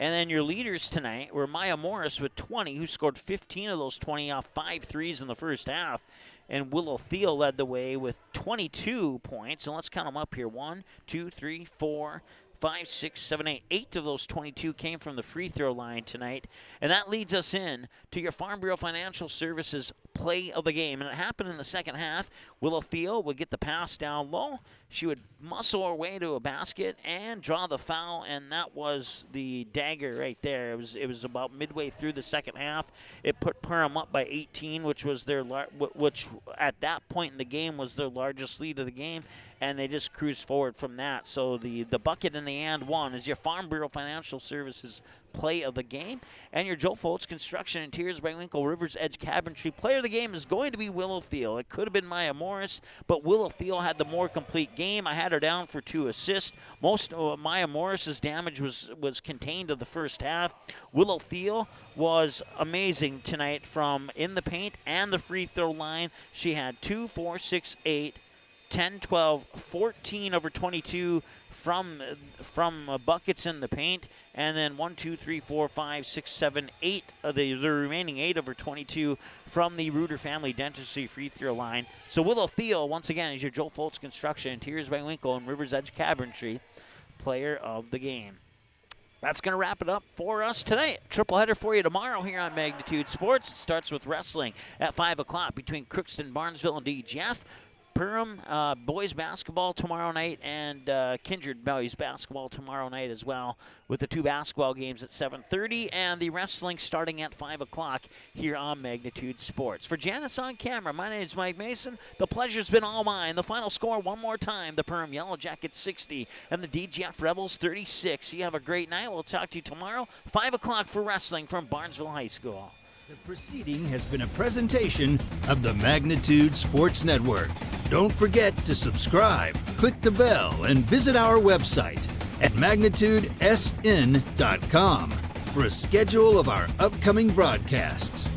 And then your leaders tonight were Maya Morris with 20, who scored 15 of those 20 off 5 threes in the first half. And Willow Thiel led the way with 22 points. And let's count them up here. 1, 2, 3, 4, 5, 6, 7, 8. 8 of those 22 came from the free throw line tonight. And that leads us in to your Farm Bureau Financial Services play of the game. And it happened in the second half. Willow Thiel would get the pass down low. She would muscle her way to a basket and draw the foul, and that was the dagger right there. It was about midway through the second half. It put Perham up by 18, which at that point in the game was their largest lead of the game, and they just cruised forward from that. So the bucket in the and one is your Farm Bureau Financial Services play of the game. And your Joe Foltz Construction Interiors by Winkle Rivers Edge Cabinetry player of the game is going to be Willow Thiel. It could have been Maya Morris, but Willow Thiel had the more complete game. I had her down for 2 assists. Most of Maya Morris's damage was contained to the first half. Willow Thiel was amazing tonight from in the paint and the free throw line. She had 2, 4, 6, 8, 10, 12, 14 over 22 from buckets in the paint, and then 1, 2, 3, 4, 5, 6, 7, 8 of the remaining 8 over 22 from the Reuter Family Dentistry free throw line. So Willow Thiel, once again, is your Joe Foltz Construction Interiors by Winkle and Rivers Edge Cabinetry player of the game. That's going to wrap it up for us tonight. Triple header for you tomorrow here on Magnitude Sports. It starts with wrestling at 5 o'clock between Crookston, Barnesville, and DGF. Perham boys basketball tomorrow night, and Kindred boys basketball tomorrow night as well, with the 2 basketball games at 7:30 and the wrestling starting at 5 o'clock here on Magnitude Sports. For Janice on camera, my name is Mike Mason. The pleasure's been all mine. The final score one more time, the Perham Yellowjackets 60 and the DGF Rebels 36. You have a great night. We'll talk to you tomorrow, 5 o'clock for wrestling from Barnesville High School. The proceeding has been a presentation of the Magnitude Sports Network. Don't forget to subscribe, click the bell, and visit our website at magnitudesn.com for a schedule of our upcoming broadcasts.